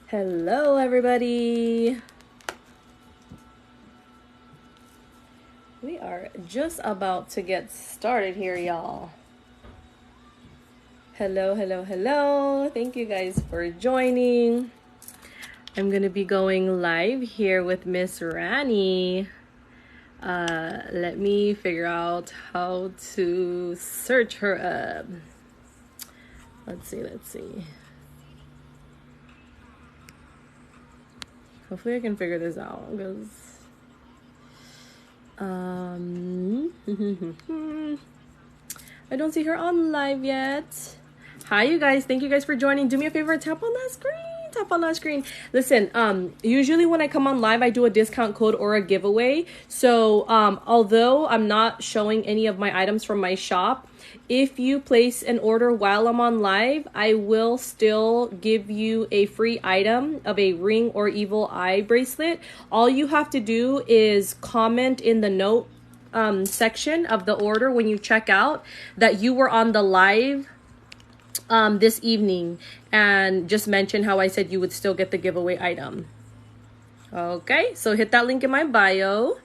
Hello, everybody. We are just about to get started here, y'all. Hello, hello, hello. Thank you guys for joining. I'm going to be going live here with Miss Rannie. Let me figure out how to search her up. Let's see. Hopefully I can figure this out because I don't see her on live yet. Hi you guys, thank you guys for joining. Do me a favor, tap on that screen. Listen, usually when I come on live I do a discount code or a giveaway. So although I'm not showing any of my items from my shop, if you place an order while I'm on live, I will still give you a free item of a ring or evil eye bracelet. All you have to do is comment in the note section of the order when you check out that you were on the live this evening, and just mention how I said you would still get the giveaway item. Okay, so hit that link in my bio.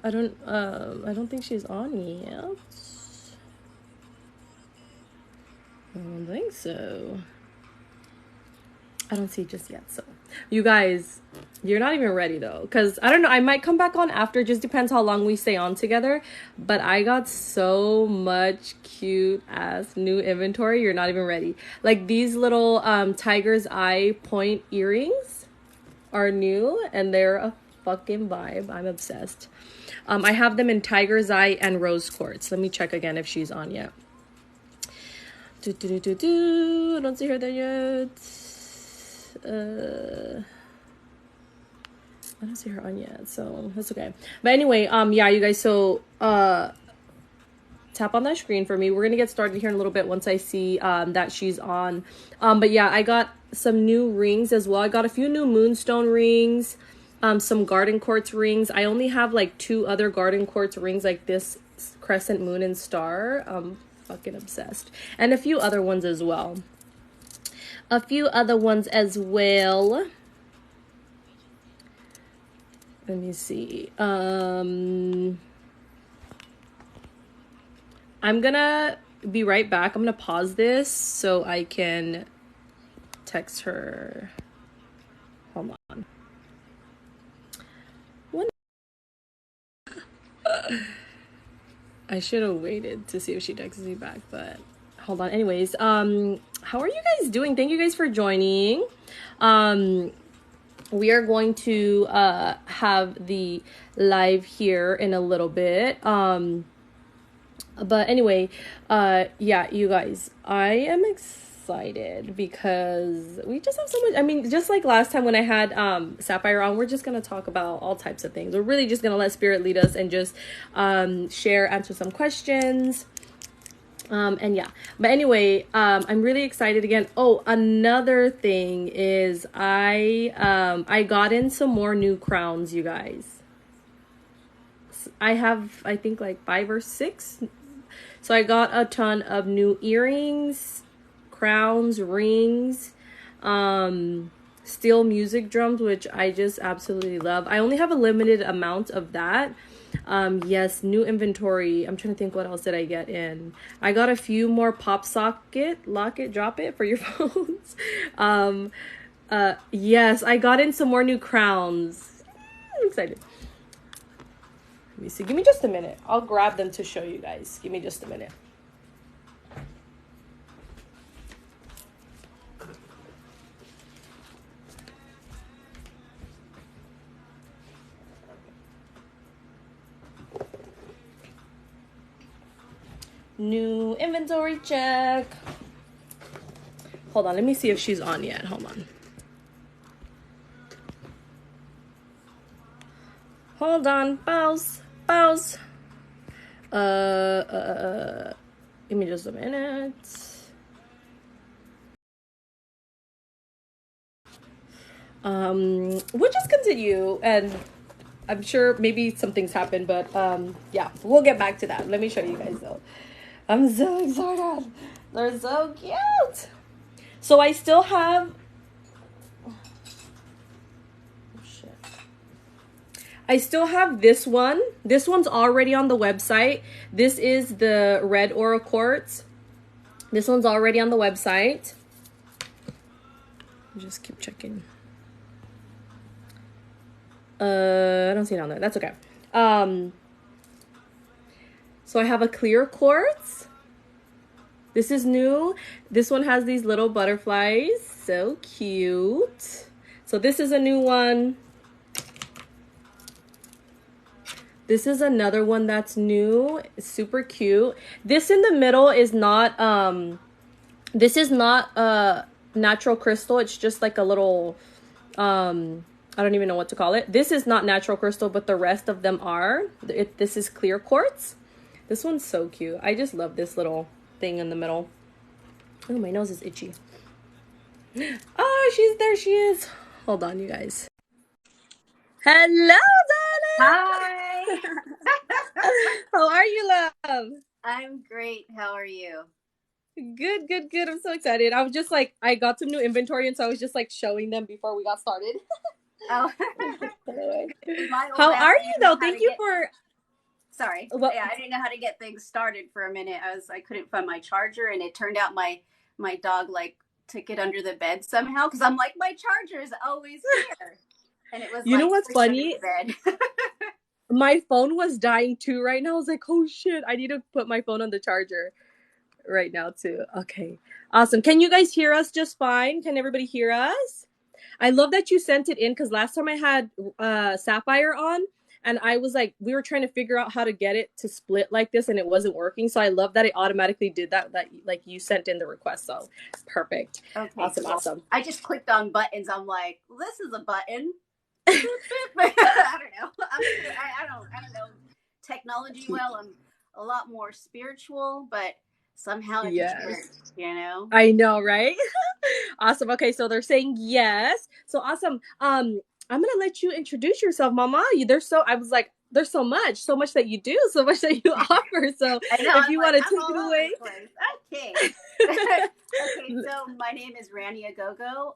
I don't think she's on yet. I don't think so. I don't see it just yet. So you guys, you're not even ready though, because I don't know, I might come back on after, just depends how long we stay on together. But I got so much cute ass new inventory, you're not even ready. Like these little tiger's eye point earrings are new and they're a fucking vibe. I'm obsessed. I have them in tiger's eye and rose quartz. Let me check again if she's on yet. I don't see her there yet. I don't see her on yet, so that's okay. But anyway, yeah, you guys, so tap on that screen for me. We're gonna get started here in a little bit once I see that she's on. But yeah, I got some new rings as well. I got a few new moonstone rings, some garden quartz rings. I only have like 2 other garden quartz rings, like this crescent moon and star. Fucking obsessed. And a few other ones as well. Let me see. I'm gonna be right back. I'm gonna pause this so I can text her. Hold on. I should have waited to see if she texts me back, but hold on. Anyways, how are you guys doing? Thank you guys for joining. We are going to have the live here in a little bit. But anyway, yeah, you guys, I am excited because we just have so much. I mean, just like last time when I had Sapphire on, we're just gonna talk about all types of things. We're really just gonna let spirit lead us and just answer some questions. And yeah, but anyway, I'm really excited again. Oh, another thing is I got in some more new crowns, you guys. I have, I think like 5 or 6. So I got a ton of new earrings, crowns, rings, steel music drums, which I just absolutely love. I only have a limited amount of that. Yes, new inventory. I'm trying to think what else did I get in. I got a few more pop socket, lock it, drop it for your phones. Yes, I got in some more new crowns. I'm excited. Let me see. Give me just a minute. I'll grab them to show you guys. Give me just a minute. New inventory check. Hold on, let me see if she's on yet. Hold on. Hold on, pause. Give me just a minute. We'll just continue, and I'm sure maybe some things happen, but yeah, we'll get back to that. Let me show you guys though. I'm so excited. They're so cute. So I still have. Oh shit. I still have this one. This one's already on the website. This is the red aura quartz. This one's already on the website. Just keep checking. I don't see it on there. That's okay. So I have a clear quartz. This is new. This one has these little butterflies. So cute. So this is a new one. This is another one that's new. It's super cute. This in the middle is not this is not a natural crystal. It's just like a little I don't even know what to call it. This is not natural crystal, but the rest of them are. This is clear quartz. This one's so cute. I just love this little thing in the middle. Oh, my nose is itchy. Oh, she's there. She is. Hold on, you guys. Hello, Hi. darling. How are you, love? I'm great. How are you? Good, good, good. I'm so excited. I was just like, I got some new inventory, and so I was just like showing them before we got started. Oh, my old How ass are you, didn't know though? how Thank to you get. for Sorry. what? Yeah, I didn't know how to get things started for a minute. I couldn't find my charger, and it turned out my dog like took it under the bed somehow because I'm like my charger is always here, and it was You know like what's pushed under funny? the bed. My phone was dying too right now. I was like, oh shit, I need to put my phone on the charger right now too. Okay. Awesome. Can you guys hear us just fine? Can everybody hear us? I love that you sent it in because last time I had Sapphire on and I was like, we were trying to figure out how to get it to split like this and it wasn't working. So I love that it automatically did that like you sent in the request. So perfect. Okay, Awesome, cool. awesome. I just clicked on buttons. I'm like, well, this is a button. I don't know. I don't know technology well. I'm a lot more spiritual, but somehow it just Yes. works, you know? I know, right? Awesome. Okay, so they're saying yes. So awesome. I'm gonna let you introduce yourself, Mama. There's so I was like, there's so much that you do, so much that you offer. So I know, if I'm you like, want to I'm take all it over away. the place. Okay. Okay, so my name is Rannie Agogo.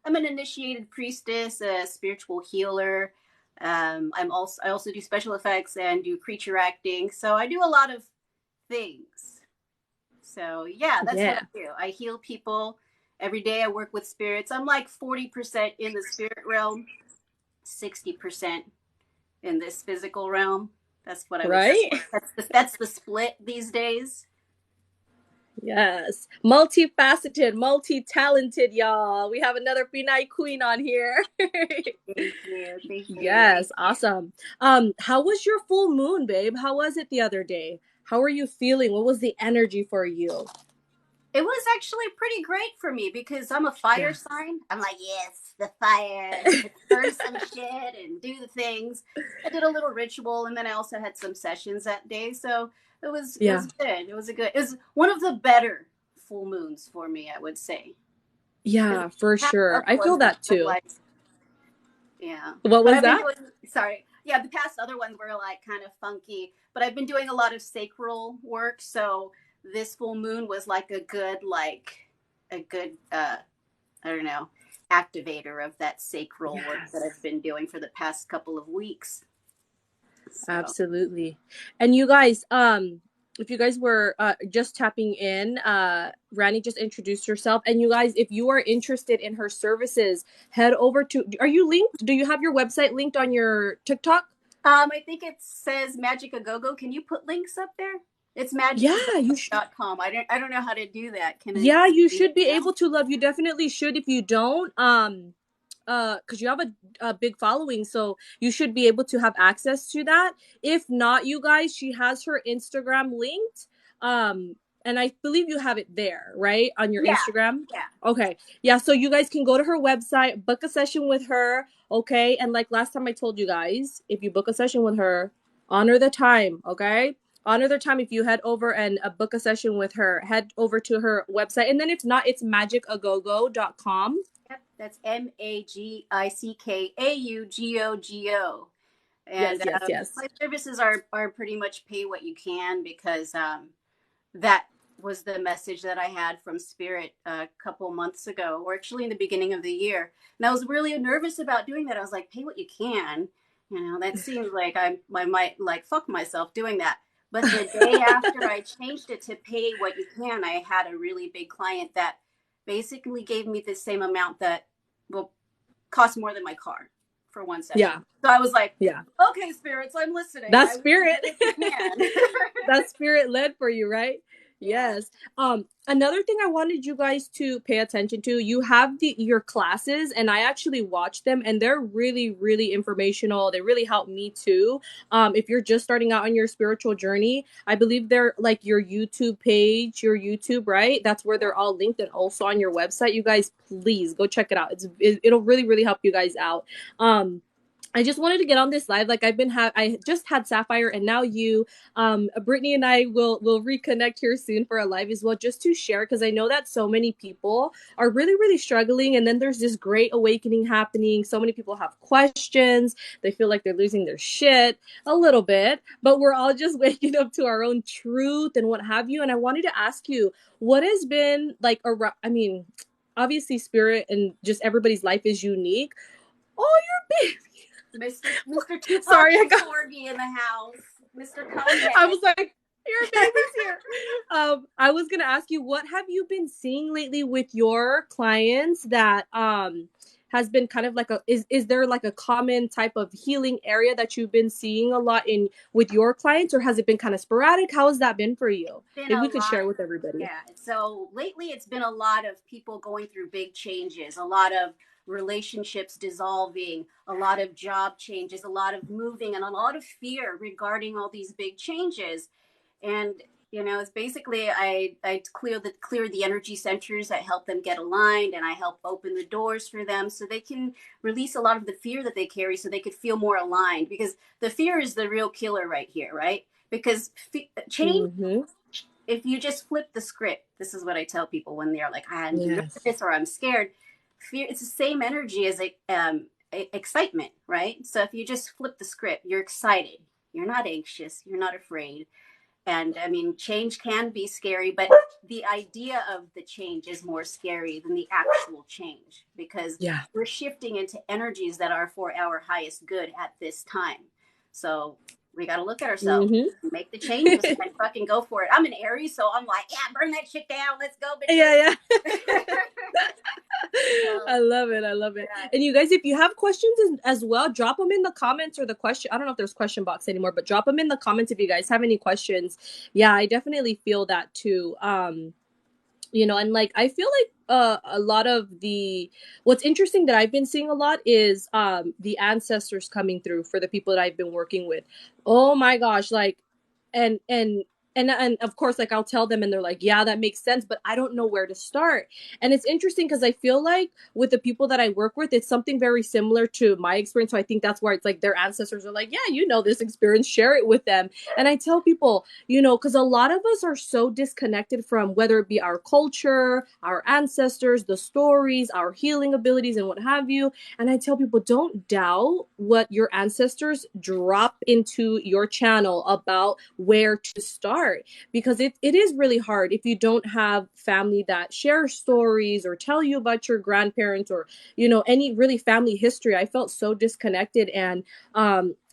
I'm an initiated priestess, a spiritual healer. I also do special effects and do creature acting. So I do a lot of things. So yeah, that's what Yeah. I do. I heal people every day. I work with spirits. I'm like 40% in the spirit realm, 60% in this physical realm. That's what I would say. Right? That's the split these days. Yes. Multifaceted, multi-talented, y'all. We have another Pinay queen on here. Thank you. Thank you. Yes, awesome. How was your full moon, babe? How was it the other day? How are you feeling? What was the energy for you? It was actually pretty great for me because I'm a fire Yeah. sign. I'm like, yes, the fire. Let's burn some shit and do the things. I did a little ritual and then I also had some sessions that day. So it Yeah. was good. It was one of the better full moons for me, I would say. Because Yeah, for the past sure. other I feel ones were that kind of too. like, yeah. What But was I've been that? doing, sorry. Yeah, the past other ones were like kind of funky, but I've been doing a lot of sacral work. So this full moon was like a good, I don't know, activator of that sacral work that Yes. I've been doing for the past couple of weeks. So, Absolutely. And you guys, if you guys were just tapping in, Rani just introduced herself. And you guys, if you are interested in her services, head over to, are you linked? Do you have your website linked on your TikTok? I think it says Magic A Go Go. Can you put links up there? It's Yeah, magicagogo.com. I don't know how to do that. Can I yeah, you do it should be now? able to, love. You definitely should. If you don't, because you have a big following, so you should be able to have access to that. If not, you guys, she has her Instagram linked, and I believe you have it there, right, on your Yeah, Instagram. yeah. Okay, yeah, so you guys can go to her website, book a session with her. Okay, and like last time I told you guys, if you book a session with her, honor the time. Okay, honor their time. If you head over and book a session with her, head over to her website, and then if not, it's magicagogo.com. Yep, that's Magickaugo. Yes, And yes, yes. my services are pretty much pay what you can because that was the message that I had from Spirit a couple months ago, or actually in the beginning of the year. And I was really nervous about doing that. I was like, pay what you can. That seems like I might like fuck myself doing that. But the day after I changed it to pay what you can, I had a really big client that basically gave me the same amount that will cost more than my car for one session. Yeah. So I was like, Yeah. okay, spirits, I'm listening. That's I will do spirit. what you can. That's spirit led for you, right? Yeah. Yes. Another thing I wanted you guys to pay attention to, you have your classes, and I actually watch them, and they're really, really informational. They really help me too. If you're just starting out on your spiritual journey, I believe they're like your YouTube page, your YouTube, right? That's where they're all linked, and also on your website. You guys, please go check it out. It'll really, really help you guys out. I just wanted to get on this live. Like I just had Sapphire, and now you, Brittany and I will reconnect here soon for a live as well, just to share, because I know that so many people are really, really struggling, and then there's this great awakening happening. So many people have questions. They feel like they're losing their shit a little bit, but we're all just waking up to our own truth and what have you. And I wanted to ask you, what has been like around, I mean, obviously spirit and just everybody's life is unique. Oh, you're big. Mr. Tupac Sorry, I got. Corgi in the house. Mr. Conehead. I was like, your baby's here. I was gonna ask you, what have you been seeing lately with your clients that has been kind of like is there like a common type of healing area that you've been seeing a lot in with your clients, or has it been kind of sporadic? How has that been for you? Been If a we could lot. share with everybody. Yeah. So lately it's been a lot of people going through big changes, a lot of relationships dissolving, a lot of job changes, a lot of moving, and a lot of fear regarding all these big changes. And it's basically I clear the energy centers. I help them get aligned, and I help open the doors for them so they can release a lot of the fear that they carry, so they could feel more aligned, because the fear is the real killer right here, right? Because change, Mm-hmm. if you just flip the script, this is what I tell people when they're like, I'm Yes. nervous or I'm scared. Fear, it's the same energy as excitement, right? So if you just flip the script, you're excited, you're not anxious, you're not afraid. And I mean, change can be scary, but the idea of the change is more scary than the actual change, because Yeah. we're shifting into energies that are for our highest good at this time. So we got to look at ourselves, Mm-hmm. make the changes, and fucking go for it. I'm an Aries, so I'm like, yeah, burn that shit down. Let's go, Yeah, bitches. yeah. So, I love it. I love it. yeah. And you guys, if you have questions as well, drop them in the comments, or the question. I don't know if there's question box anymore, but drop them in the comments if you guys have any questions. Yeah, I definitely feel that too. And like I feel like a lot of the what's interesting that I've been seeing a lot is the ancestors coming through for the people that I've been working with. Oh my gosh, like and and and of course, like I'll tell them and they're like, yeah, that makes sense, but I don't know where to start. And it's interesting because I feel like with the people that I work with, it's something very similar to my experience. So I think that's where it's like their ancestors are like, yeah, this experience, share it with them. And I tell people, because a lot of us are so disconnected from whether it be our culture, our ancestors, the stories, our healing abilities, and what have you. And I tell people, don't doubt what your ancestors drop into your channel about where to start, because it is really hard if you don't have family that share stories or tell you about your grandparents, or any really family history. I felt so disconnected, and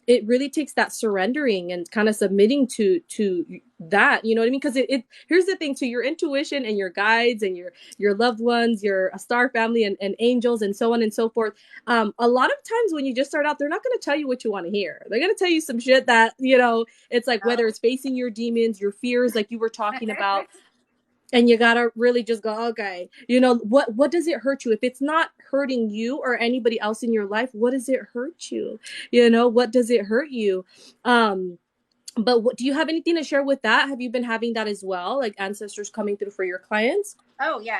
it really takes that surrendering and kind of submitting to that, you know what I mean? Because it here's the thing, to your intuition and your guides and your loved ones, your star family, and angels, and so on and so forth. A lot of times when you just start out, they're not going to tell you what you want to hear. They're going to tell you some shit that it's like, whether it's facing your demons, your fears, like you were talking about, and you gotta really just go, okay, what does it hurt you? If it's not hurting you or anybody else in your life, what does it hurt you? What does it hurt you? But do you have anything to share with that? Have you been having that as well, like ancestors coming through for your clients? Oh yeah,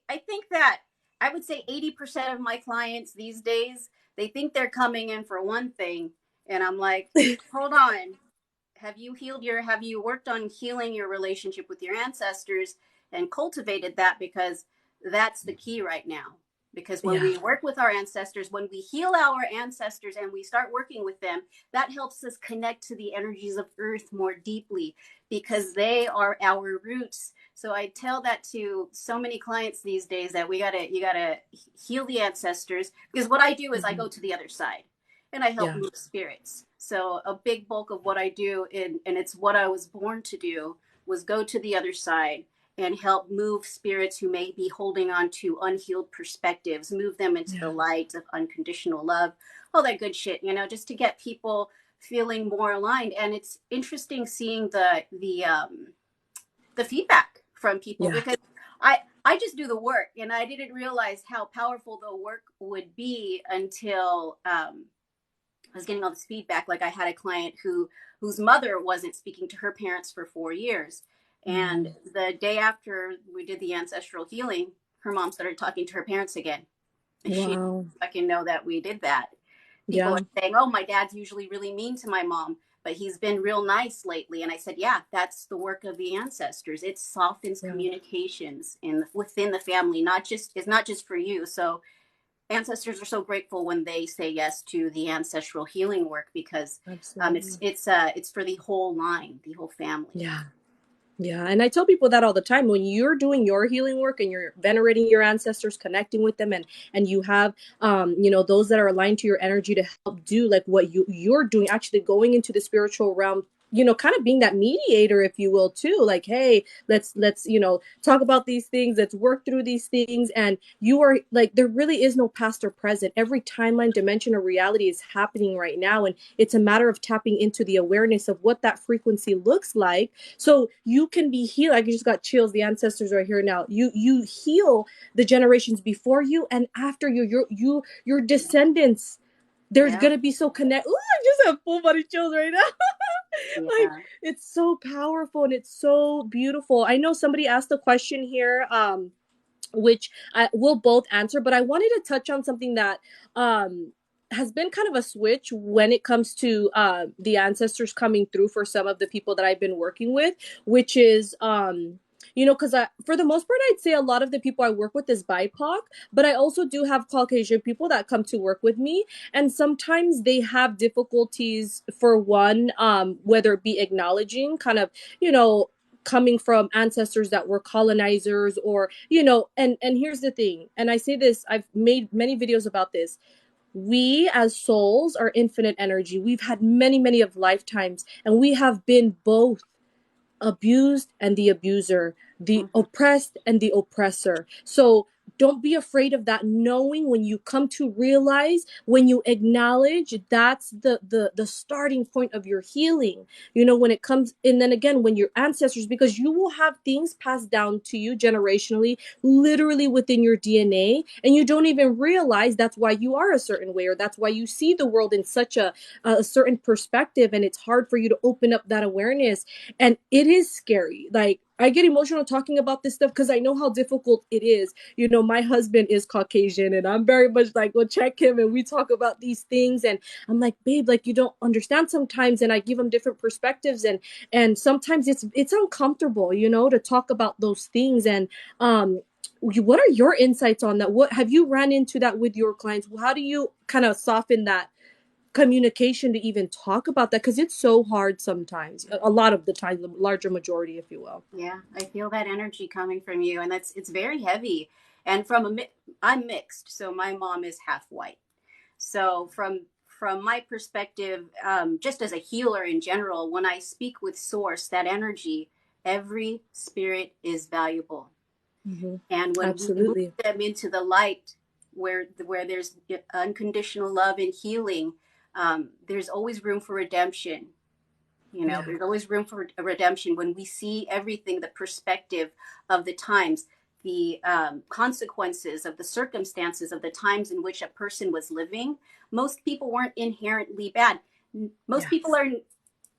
I think that I would say 80% of my clients these days, they think they're coming in for one thing, and I'm like, hold on. Have you worked on healing your relationship with your ancestors and cultivated that, because that's the key right now. because when Yeah. we work with our ancestors, when we heal our ancestors and we start working with them, that helps us connect to the energies of earth more deeply, because they are our roots. So I tell that to so many clients these days, that you gotta heal the ancestors, because what I do is I Hmm. go to the other side and I help Yeah. move spirits. So a big bulk of what I do, and it's what I was born to do, was go to the other side and help move spirits who may be holding on to unhealed perspectives, move them into the Yeah. light of unconditional love, all that good shit, just to get people feeling more aligned. And it's interesting seeing the feedback from people, Yeah. because I just do the work, and I didn't realize how powerful the work would be until I was getting all this feedback. Like, I had a client whose mother wasn't speaking to her parents for 4 years, and Mm. the day after we did the ancestral healing, her mom started talking to her parents again, and she didn't Wow. fucking know that we did that. People Yeah. are saying, "Oh, my dad's usually really mean to my mom, but he's been real nice lately." And I said, "Yeah, that's the work of the ancestors. It softens Yeah. communications within the family. It's not just for you." So ancestors are so grateful when they say yes to the ancestral healing work, because Absolutely. it's for the whole line, the whole family. Yeah. Yeah, and I tell people that all the time. When you're doing your healing work and you're venerating your ancestors, connecting with them, and you have those that are aligned to your energy to help do like what you're doing, actually going into the spiritual realm, kind of being that mediator, if you will, too. Like, hey, let's talk about these things, let's work through these things. And you are like, there really is no past or present. Every timeline, dimension, or reality is happening right now, and it's a matter of tapping into the awareness of what that frequency looks like, so you can be healed. I just got chills. The ancestors are here now. You heal the generations before you and after you. Your descendants. There's Yeah, gonna be so connect. Ooh, I just have full body chills right now. Like, yeah. it's so powerful and it's so beautiful. I know somebody asked a question here. Which I will both answer, but I wanted to touch on something that has been kind of a switch when it comes to the ancestors coming through for some of the people that I've been working with, which is because for the most part, I'd say a lot of the people I work with is BIPOC, but I also do have Caucasian people that come to work with me, and sometimes they have difficulties for one, whether it be acknowledging kind of, you know, coming from ancestors that were colonizers, or and here's the thing, and I say this, I've made many videos about this. We as souls are infinite energy. We've had many of lifetimes, and we have been both abused and the abuser, the Mm-hmm. oppressed and the oppressor. So don't be afraid of that, knowing when you come to realize, when you acknowledge, that's the starting point of your healing. When it comes, and then again, when your ancestors, because you will have things passed down to you generationally, literally within your DNA, and you don't even realize that's why you are a certain way, or that's why you see the world in such a certain perspective, and it's hard for you to open up that awareness. And it is scary. Like, I get emotional talking about this stuff because I know how difficult it is. My husband is Caucasian, and I'm very much like, well, check him, and we talk about these things, and I'm like, babe, like, you don't understand sometimes, and I give him different perspectives, and sometimes it's uncomfortable, to talk about those things. And what are your insights on that? What have you ran into that with your clients? How do you kind of soften that communication to even talk about that, because it's so hard sometimes, a lot of the time, the larger majority, if you will. Yeah, I feel that energy coming from you, and it's very heavy. And I'm mixed, so my mom is half white. So from my perspective, just as a healer in general, when I speak with source, that energy, every spirit is valuable. Hmm. And when we move Absolutely. them into the light, where there's unconditional love and healing, there's always room for redemption. Yeah. There's always room for a redemption when we see everything, the perspective of the times, the consequences of the circumstances of the times in which a person was living. Most people weren't inherently bad. Most people Yes. are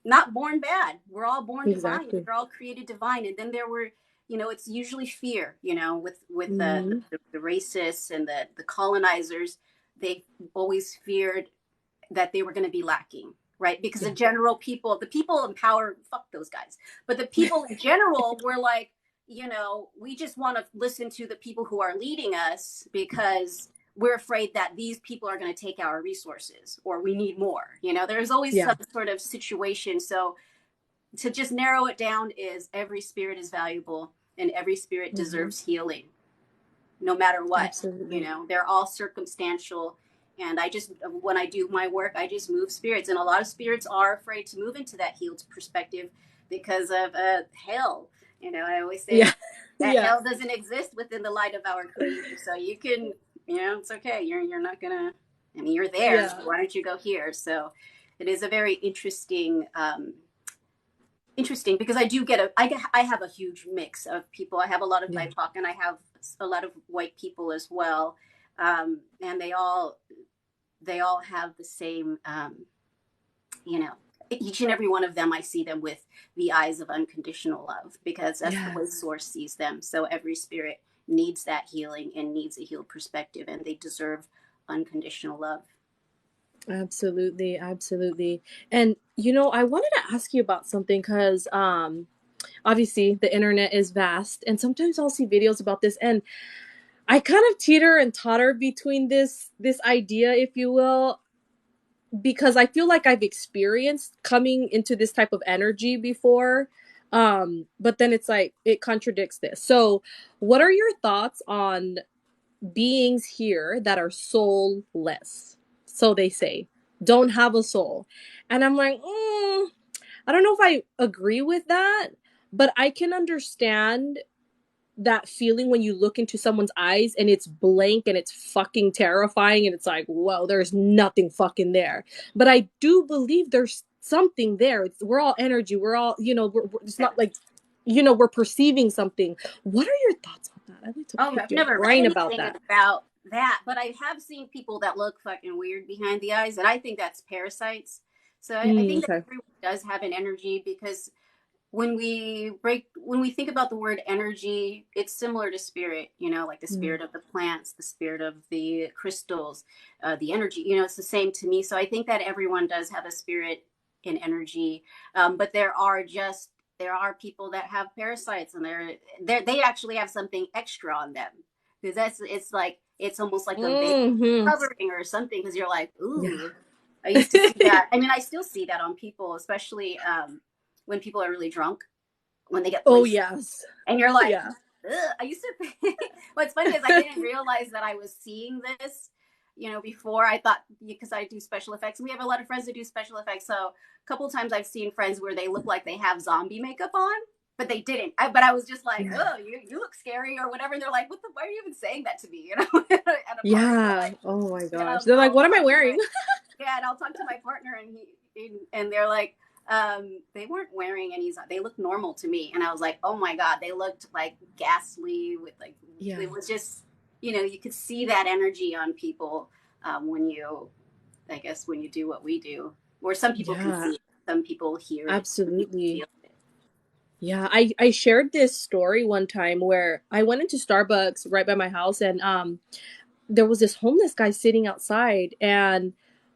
not born bad. We're all born divine. Exactly. We're all created divine. And then there were, it's usually fear, with Hmm. the racists and the colonizers. They always feared that they were going to be lacking, right? Because Yeah. the people in power, fuck those guys. But the people in general were like, we just want to listen to the people who are leading us because we're afraid that these people are going to take our resources or we need more. There's always Yeah. some sort of situation. So to just narrow it down is every spirit is valuable and every spirit Hmm. deserves healing, no matter what. Absolutely. They're all circumstantial. And when I do my work, I just move spirits. And a lot of spirits are afraid to move into that healed perspective because of hell. I always Yeah. say that Yeah. hell doesn't exist within the light of our creator. So you can, it's okay. You're not gonna. I mean, you're there. So Yeah. why don't you go here? So it is a very interesting because I have a huge mix of people. I have a lot of Yeah. BIPOC and I have a lot of white people as well, and they all have the same, you know. Each and every one of them, I see them with the eyes of unconditional love because that's the way Yes. Source sees them. So every spirit needs that healing and needs a healed perspective, and they deserve unconditional love. Absolutely. Absolutely. And I wanted to ask you about something because obviously the internet is vast and sometimes I'll see videos about this and I kind of teeter and totter between this idea, if you will, because I feel like I've experienced coming into this type of energy before. But then it's like it contradicts this. So, what are your thoughts on beings here that are soulless? So they say, don't have a soul. And I'm like, I don't know if I agree with that, but I can understand that feeling when you look into someone's eyes and it's blank and it's fucking terrifying and it's like, whoa, there's nothing fucking there. But I do believe there's something there. We're all energy. We're all, it's Yeah. not like, we're perceiving something. What are your thoughts on that? I'd like to Oh, pick I've your never read brain about anything that. about that, but I have seen people that look fucking weird behind the eyes, and I think that's parasites. So I think that Okay. everyone does have an energy because when we think about the word energy, it's similar to spirit, like the Mm. spirit of the plants, the spirit of the crystals, the energy, it's the same to me. So I think that everyone does have a spirit in energy. But there are people that have parasites and they actually have something extra on them because it's like, it's almost like a veil Hmm. covering or something because you're like, Yeah. ooh. I used to see that. I mean, I still see that on people, especially when people are really drunk, when they get Oh, wasted, yes. and you're like, Yeah. ugh. I used to think, what's funny is I didn't realize that I was seeing this, before. I thought, because I do special effects and we have a lot of friends that do special effects. So a couple of times I've seen friends where they look like they have zombie makeup on, but they didn't. But I was just like, Yeah. oh, you look scary or whatever. And they're like, why are you even saying that to me? At a party. And I'm Yeah. like, Oh my and gosh. They're like, I'll what am I talk to wearing? and I'll talk to my partner and they're like, they weren't wearing any, they looked normal to me. And I was like, oh my God, they looked like ghastly with like, Yeah. it was just, you could see that energy on people when I guess, when you do what we do, or some people can Yeah. see it, some people hear it, some people Absolutely. feel it. Yeah, I shared this story one time where I went into Starbucks right by my house and there was this homeless guy sitting outside and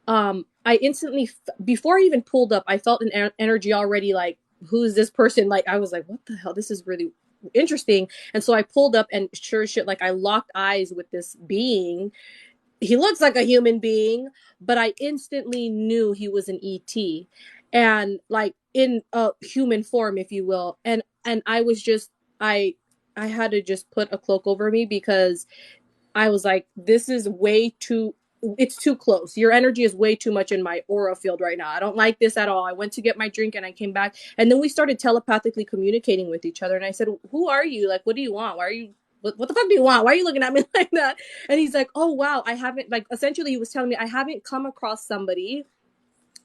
I instantly before I even pulled up I felt an energy already like who's this person, like I was like what the hell, this is really interesting. And so I pulled up and sure as shit like I locked eyes with this being. He looks like a human being, but I instantly knew he was an ET and like in a human form, if you will. And I was just I had to just put a cloak over me because I was like, this is way too it's too close. Your energy is way too much in my aura field right now. I don't like this at all. I went to get my drink and I came back and then we started telepathically communicating with each other and I said, "Who are you? Like what do you want? Why are you what the fuck do you want? Why are you looking at me like that?" And he's like, "Oh wow, I haven't like essentially he was telling me I haven't come across somebody."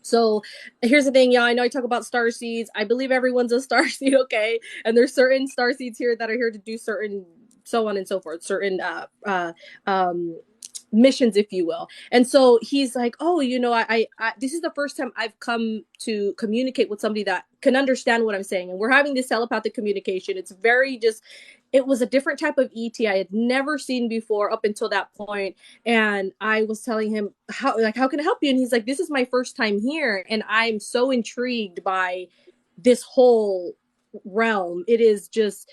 So here's the thing, y'all. I know I talk about star seeds. I believe everyone's a star seed, okay? And there's certain star seeds here that are here to do certain so on and so forth, certain missions, if you will. And so he's like, "Oh, this is the first time I've come to communicate with somebody that can understand what I'm saying, and we're having this telepathic communication. It's very just." It was a different type of ET I had never seen before up until that point, and I was telling him how can I help you, and he's like, "This is my first time here, and I'm so intrigued by this whole realm. It is just."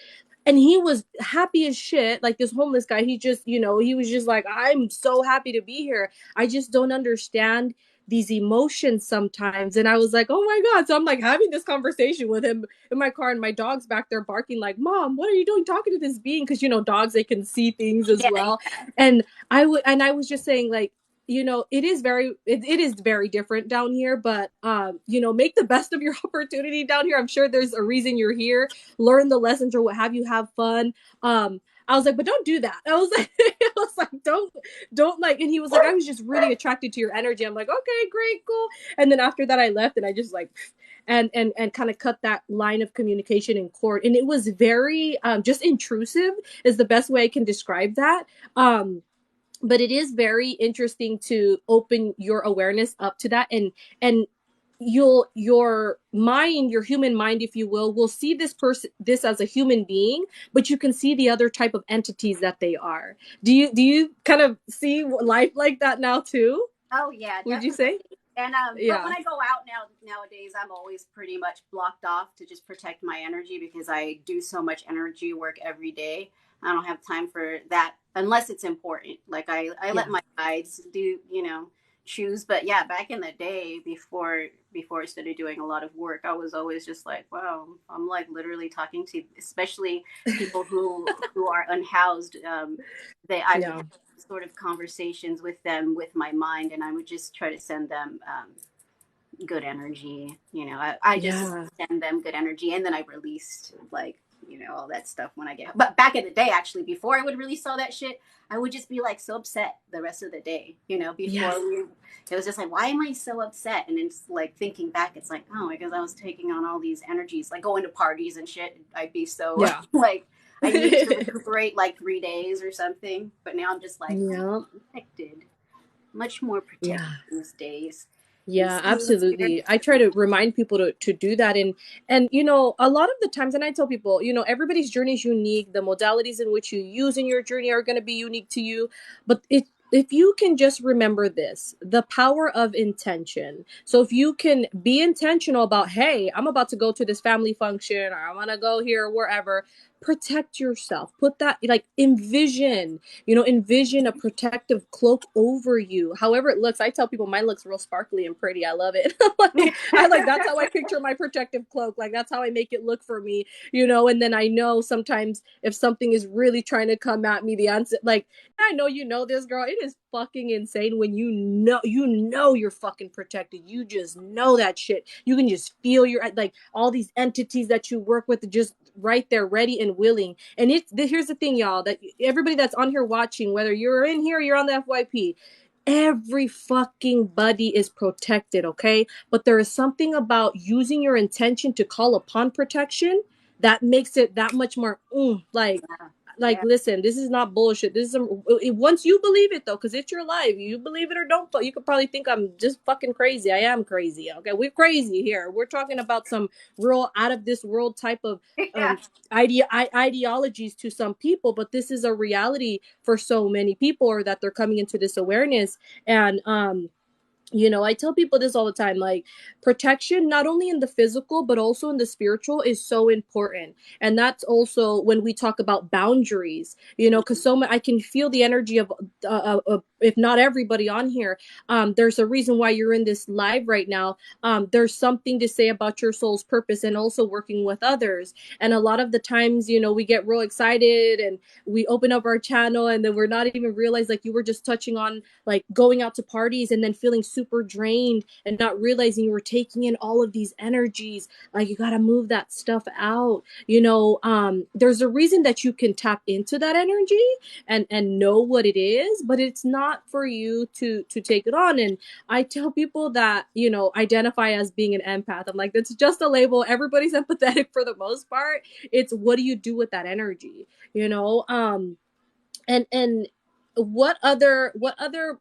and he was happy as shit. Like this homeless guy, he just, he was just like, I'm so happy to be here. I just don't understand these emotions sometimes. And I was like, oh my God. So I'm like having this conversation with him in my car, and my dog's back there barking like, Mom, what are you doing talking to this being? Because dogs, they can see things as Yeah, well. And I was just saying, like, it is very different down here, but make the best of your opportunity down here. I'm sure there's a reason you're here. Learn the lessons or what have you, have fun. I was like, but don't do that. I was like, don't like. And he was like, I was just really attracted to your energy. I'm like, okay, great, cool. And then after that, I left, and I just like, and kind of cut that line of communication in court. And it was very just intrusive is the best way I can describe that. But it is very interesting to open your awareness up to that, and your mind, your human mind, if you will see this as a human being, but you can see the other type of entities that they are. Do you kind of see life like that now too, oh yeah, would you definitely. say? And but Yeah. when I go out nowadays, I'm always pretty much blocked off to just protect my energy because I do so much energy work every day. I don't have time for that unless it's important. Like I let Yeah. my guides do, choose. But yeah, back in the day before I started doing a lot of work, I was always just like, wow, I'm like literally talking to especially people who are unhoused. I would Yeah. have sort of conversations with them with my mind, and I would just try to send them good energy. I just Yeah. send them good energy, and then I released like all that stuff when I get. But back in the day, actually, before I would release all that shit, I would just be like so upset the rest of the day. Yes. It was just like, why am I so upset? And it's like thinking back, it's like, oh, because I was taking on all these energies, like going to parties and shit. I'd be so Yeah. like. I need to recuperate like 3 days or something, but now I'm just like, oh, Yeah. protected, much more protected Yeah. these days. And Yeah, seeing absolutely. spirits. I try to remind people to do that. And a lot of the times, and I tell people, everybody's journey is unique. The modalities in which you use in your journey are going to be unique to you. But if you can just remember this, the power of intention. So if you can be intentional about, hey, I'm about to go to this family function, or I want to go here, wherever, protect yourself. Put that, like, envision a protective cloak over you, however it looks. I tell people mine looks real sparkly and pretty. I love it. I like, that's how I picture my protective cloak. Like, that's how I make it look for me, and then I know sometimes if something is really trying to come at me, the answer, like, I know this, girl. It is fucking insane when you're fucking protected. You just know that shit. You can just feel like all these entities that you work with just right there, ready and willing. And here's the thing, y'all, that everybody that's on here watching, whether you're in here or you're on the FYP, every fucking buddy is protected, okay? But there is something about using your intention to call upon protection that makes it that much more like, Yeah, listen, this is not bullshit. This is once you believe it, though, because it's your life. You believe it or don't, but you could probably think I'm just fucking crazy. I am crazy. Okay, we're crazy here. We're talking about some real out of this world type of yeah. um ideologies to some people, but this is a reality for so many people, or that they're coming into this awareness. And I tell people this all the time, like, protection, not only in the physical, but also in the spiritual, is so important. And that's also when we talk about boundaries, because I can feel the energy of, if not everybody on here. There's a reason why you're in this live right now. There's something to say about your soul's purpose and also working with others. And a lot of the times, we get real excited and we open up our channel, and then we're not even realize, like you were just touching on, like going out to parties and then feeling super drained and not realizing you were taking in all of these energies. Like, you got to move that stuff out. There's a reason that you can tap into that energy and know what it is, but it's not for you to take it on. And I tell people that, identify as being an empath. I'm like, that's just a label. Everybody's empathetic for the most part. It's, what do you do with that energy? And what other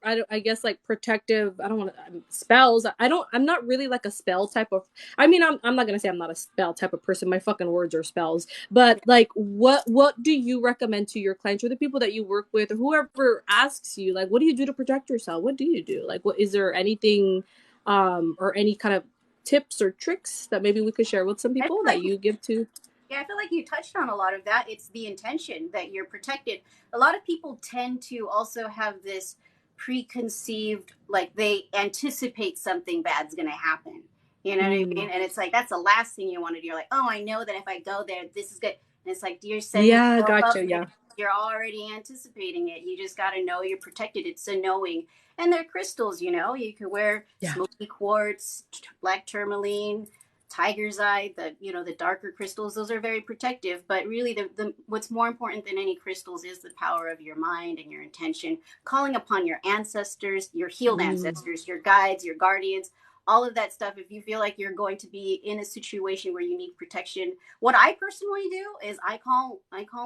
I guess, like, protective, I don't want to, spells, I'm not really like a spell type of, I mean, I'm not gonna say I'm not a spell type of person. My fucking words are spells. But like, what do you recommend to your clients or the people that you work with, or whoever asks you, like, what do you do to protect yourself? What do you do? Like, what is there anything, or any kind of tips or tricks that maybe we could share with some It's people that like you give to? Yeah, I feel like you touched on a lot of that. It's the intention that you're protected. A lot of people tend to also have this preconceived, like they anticipate something bad's going to happen. You know what I Mm. mean? And it's like, that's the last thing you want to do. You're like, oh, I know that if I go there, this is good. And it's like, you're setting Yeah, yourself gotcha. up. Yeah. You're already anticipating it. You just got to know you're protected. It's a knowing. And they're crystals, you know. You could wear Yeah. smoky quartz, black tourmaline, tiger's eye, the darker crystals. Those are very protective. But really, the what's more important than any crystals is the power of your mind and your intention, calling upon your ancestors, your healed Mm. ancestors, your guides, your guardians, all of that stuff. If you feel like you're going to be in a situation where you need protection, what I personally do is I call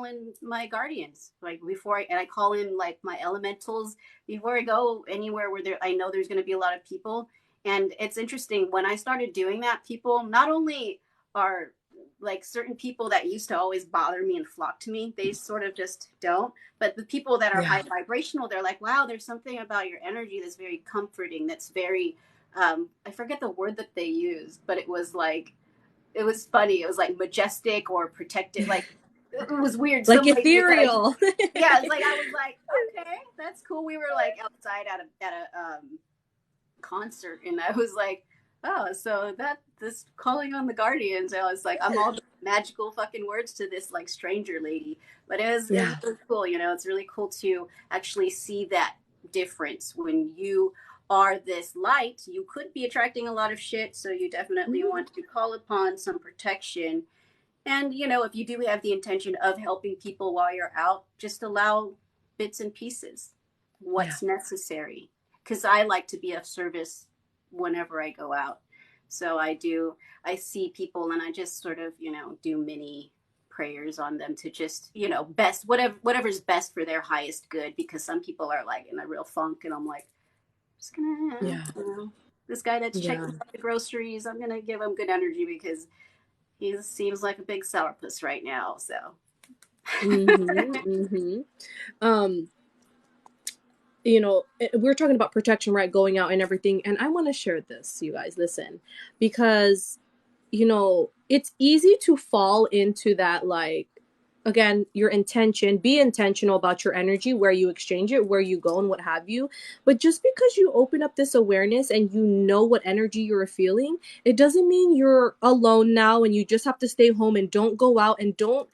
in my guardians, like and I call in like my elementals before I go anywhere where I know there's going to be a lot of people. And it's interesting, when I started doing that, people not only are like certain people that used to always bother me and flock to me, they sort of just don't. But the people that are Yeah. high vibrational, they're like, wow, there's something about your energy that's very comforting, that's very I forget the word that they used, but it was like, it was funny. It was like majestic or protected. Like, it was weird. Like Some lady that ethereal. yeah, it's like, I was like, okay, that's cool. We were like outside at a concert, and I was like, oh, so this calling on the guardians. I was like, I'm all magical fucking words to this like stranger lady, but it was Yeah. really cool. You know, it's really cool to actually see that difference when you are this light. You could be attracting a lot of shit, so you definitely Mhm. want to call upon some protection. And if you do have the intention of helping people while you're out, just allow bits and pieces, Yeah. what's necessary. Because I like to be of service whenever I go out. So I see people and I just sort of, do mini prayers on them to just, best, whatever's best for their highest good. Because some people are like in a real funk, and I'm like, just gonna, Yeah. this guy that's Yeah. checking out the groceries, I'm gonna give him good energy because he seems like a big sourpuss right now. So Mm-hmm. Mm-hmm. Um, we're talking about protection, right? Going out and everything. And I want to share this, you guys, listen, because, it's easy to fall into that, like, again, your intention, be intentional about your energy, where you exchange it, where you go, and what have you. But just because you open up this awareness and you know what energy you're feeling, it doesn't mean you're alone now and you just have to stay home and don't go out and don't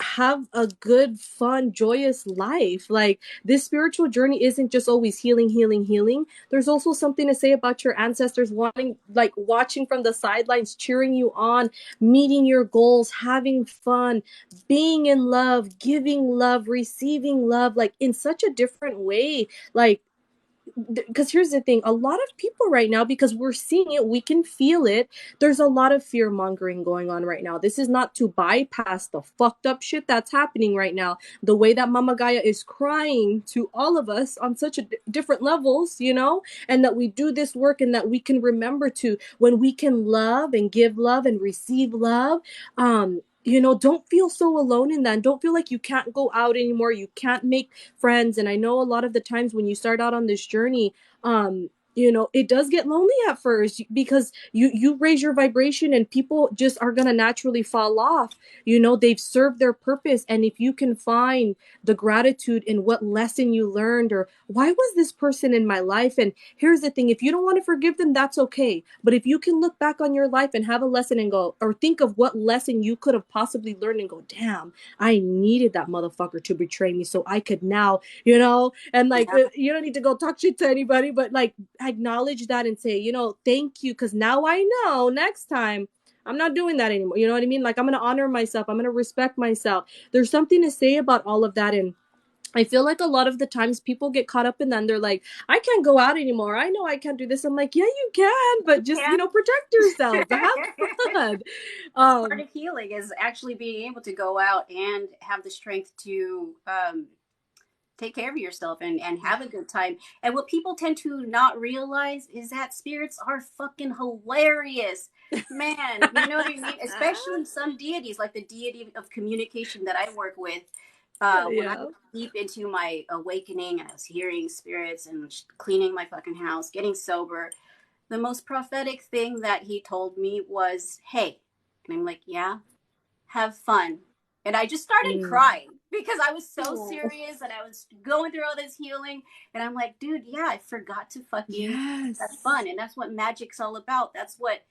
have a good, fun, joyous life. Like, this spiritual journey isn't just always healing, healing, healing. There's also something to say about your ancestors wanting, like, watching from the sidelines, cheering you on, meeting your goals, having fun, being in love, giving love, receiving love, like in such a different way. Like, because here's the thing, a lot of people right now, because we're seeing it, we can feel it, there's a lot of fear mongering going on right now. This is not to bypass the fucked up shit that's happening right now, the way that Mama Gaia is crying to all of us on such a different levels, and that we do this work, and that we can remember to, when we can love and give love and receive love, don't feel so alone in that, and don't feel like you can't go out anymore, you can't make friends. And I know a lot of the times when you start out on this journey, it does get lonely at first, because you raise your vibration and people just are going to naturally fall off. They've served their purpose, and if you can find the gratitude in what lesson you learned, or why was this person in my life. And here's the thing, if you don't want to forgive them, that's okay. But if you can look back on your life and have a lesson and go, or think of what lesson you could have possibly learned and go, damn, I needed that motherfucker to betray me so I could now, and like, yeah, you don't need to go talk shit to anybody, but like, acknowledge that and say, thank you, because now I know next time I'm not doing that anymore. You know what I mean? Like, I'm going to honor myself, I'm going to respect myself. There's something to say about all of that. And I feel like a lot of the times people get caught up in that, and they're like, I can't go out anymore, I know I can't do this. I'm like, yeah, you can, but just, yeah. protect yourself, have fun. That's part um of healing, is actually being able to go out and have the strength to take care of yourself and have a good time. And what people tend to not realize is that spirits are fucking hilarious. Man, you know what I mean? Especially some deities, like the deity of communication that I work with. When I yeah. was deep into my awakening and I was hearing spirits and cleaning my fucking house, getting sober, the most prophetic thing that he told me was, hey. And I'm like, yeah. have fun. And I just started Mm. crying because I was so Oh. serious and I was going through all this healing. And I'm like, dude, yeah, I forgot to fucking have Yes. fun. And that's what magic's all about. That's what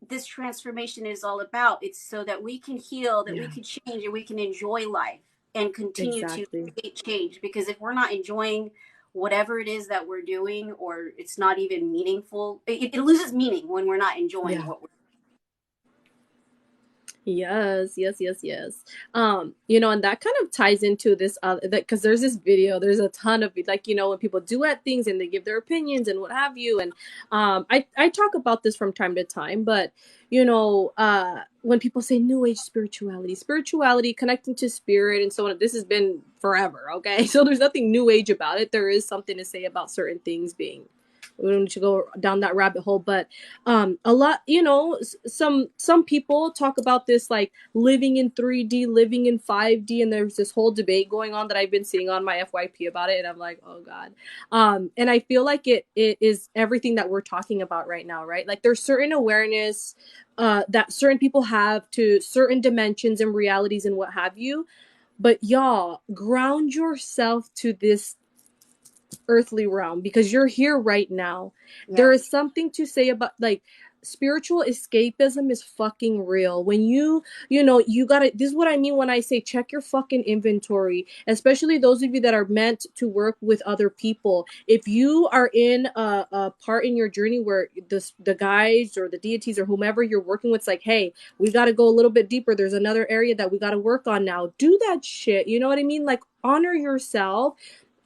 this transformation is all about. It's so that we can heal, that we Yeah, can change, and we can enjoy life and continue to exactly. create change. Because if we're not enjoying whatever it is that we're doing, or it's not even meaningful, it loses meaning when we're not enjoying Yeah. what we're Yes, yes, yes, yes. You know, and that kind of ties into this that because there's this video, there's a ton of like, you know, when people duet things and they give their opinions and what have you. And I talk about this from time to time, but you know, when people say new age spirituality, connecting to spirit and so on, this has been forever, okay? So there's nothing new age about it. There is something to say about certain things being, we don't need to go down that rabbit hole, but a lot, you know, some people talk about this like living in 3D, living in 5D, and there's this whole debate going on that I've been seeing on my FYP about it, and I'm like, oh god. And I feel like it is everything that we're talking about right now, right? Like there's certain awareness that certain people have to certain dimensions and realities and what have you, but y'all ground yourself to this earthly realm because you're here right now. yeah. There is something to say about like spiritual escapism is fucking real. When you know, you gotta, this is what I mean when I say check your fucking inventory, especially those of you that are meant to work with other people. If you are in a part in your journey where the guys or the deities or whomever you're working with, it's like, hey, we got to go a little bit deeper, there's another area that we got to work on now, do that shit. You know what I mean? Like honor yourself,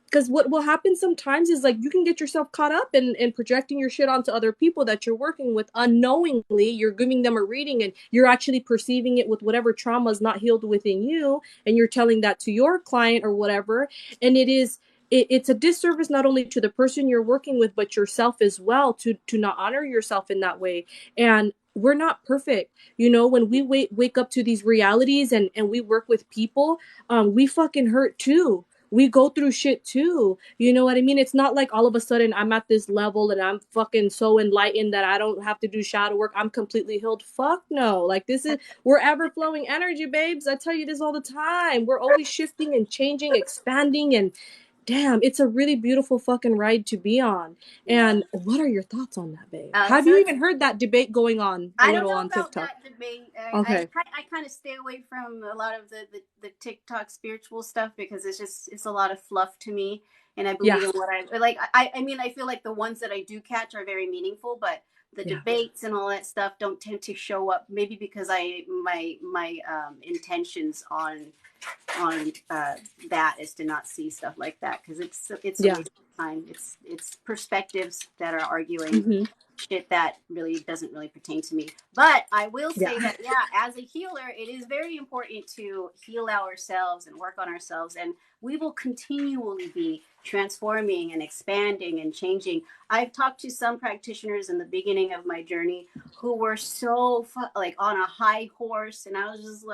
because what will happen sometimes is like you can get yourself caught up in projecting your shit onto other people that you're working with unknowingly. You're giving them a reading and you're actually perceiving it with whatever trauma is not healed within you, and you're telling that to your client or whatever. And it's a disservice not only to the person you're working with but yourself as well, to not honor yourself in that way. And we're not perfect, you know. When we wake up to these realities and we work with people, we fucking hurt too, we go through shit too. You know what I mean? It's not like all of a sudden I'm at this level and I'm fucking so enlightened that I don't have to do shadow work. I'm completely healed. Fuck no. Like this is, we're ever flowing energy, babes. I tell you this all the time. We're always shifting and changing, expanding, and damn, it's a really beautiful fucking ride to be on. Yeah. And what are your thoughts on that, babe? Have So you it's, even heard that debate going on a I don't little know on about TikTok? that debate. Okay. I kind of stay away from a lot of the TikTok spiritual stuff because it's a lot of fluff to me, and I Yeah. believe in what I like. I mean, I feel like the ones that I do catch are very meaningful, but the Yeah. debates and all that stuff don't tend to show up. Maybe because my intentions on that is to not see stuff like that because it's a Yeah. waste of time. It's perspectives that are arguing Mm-hmm. shit that really doesn't really pertain to me. But I will Yeah. say that yeah, as a healer, it is very important to heal ourselves and work on ourselves, and we will continually be transforming and expanding and changing. I've talked to some practitioners in the beginning of my journey who were so like on a high horse, and I was just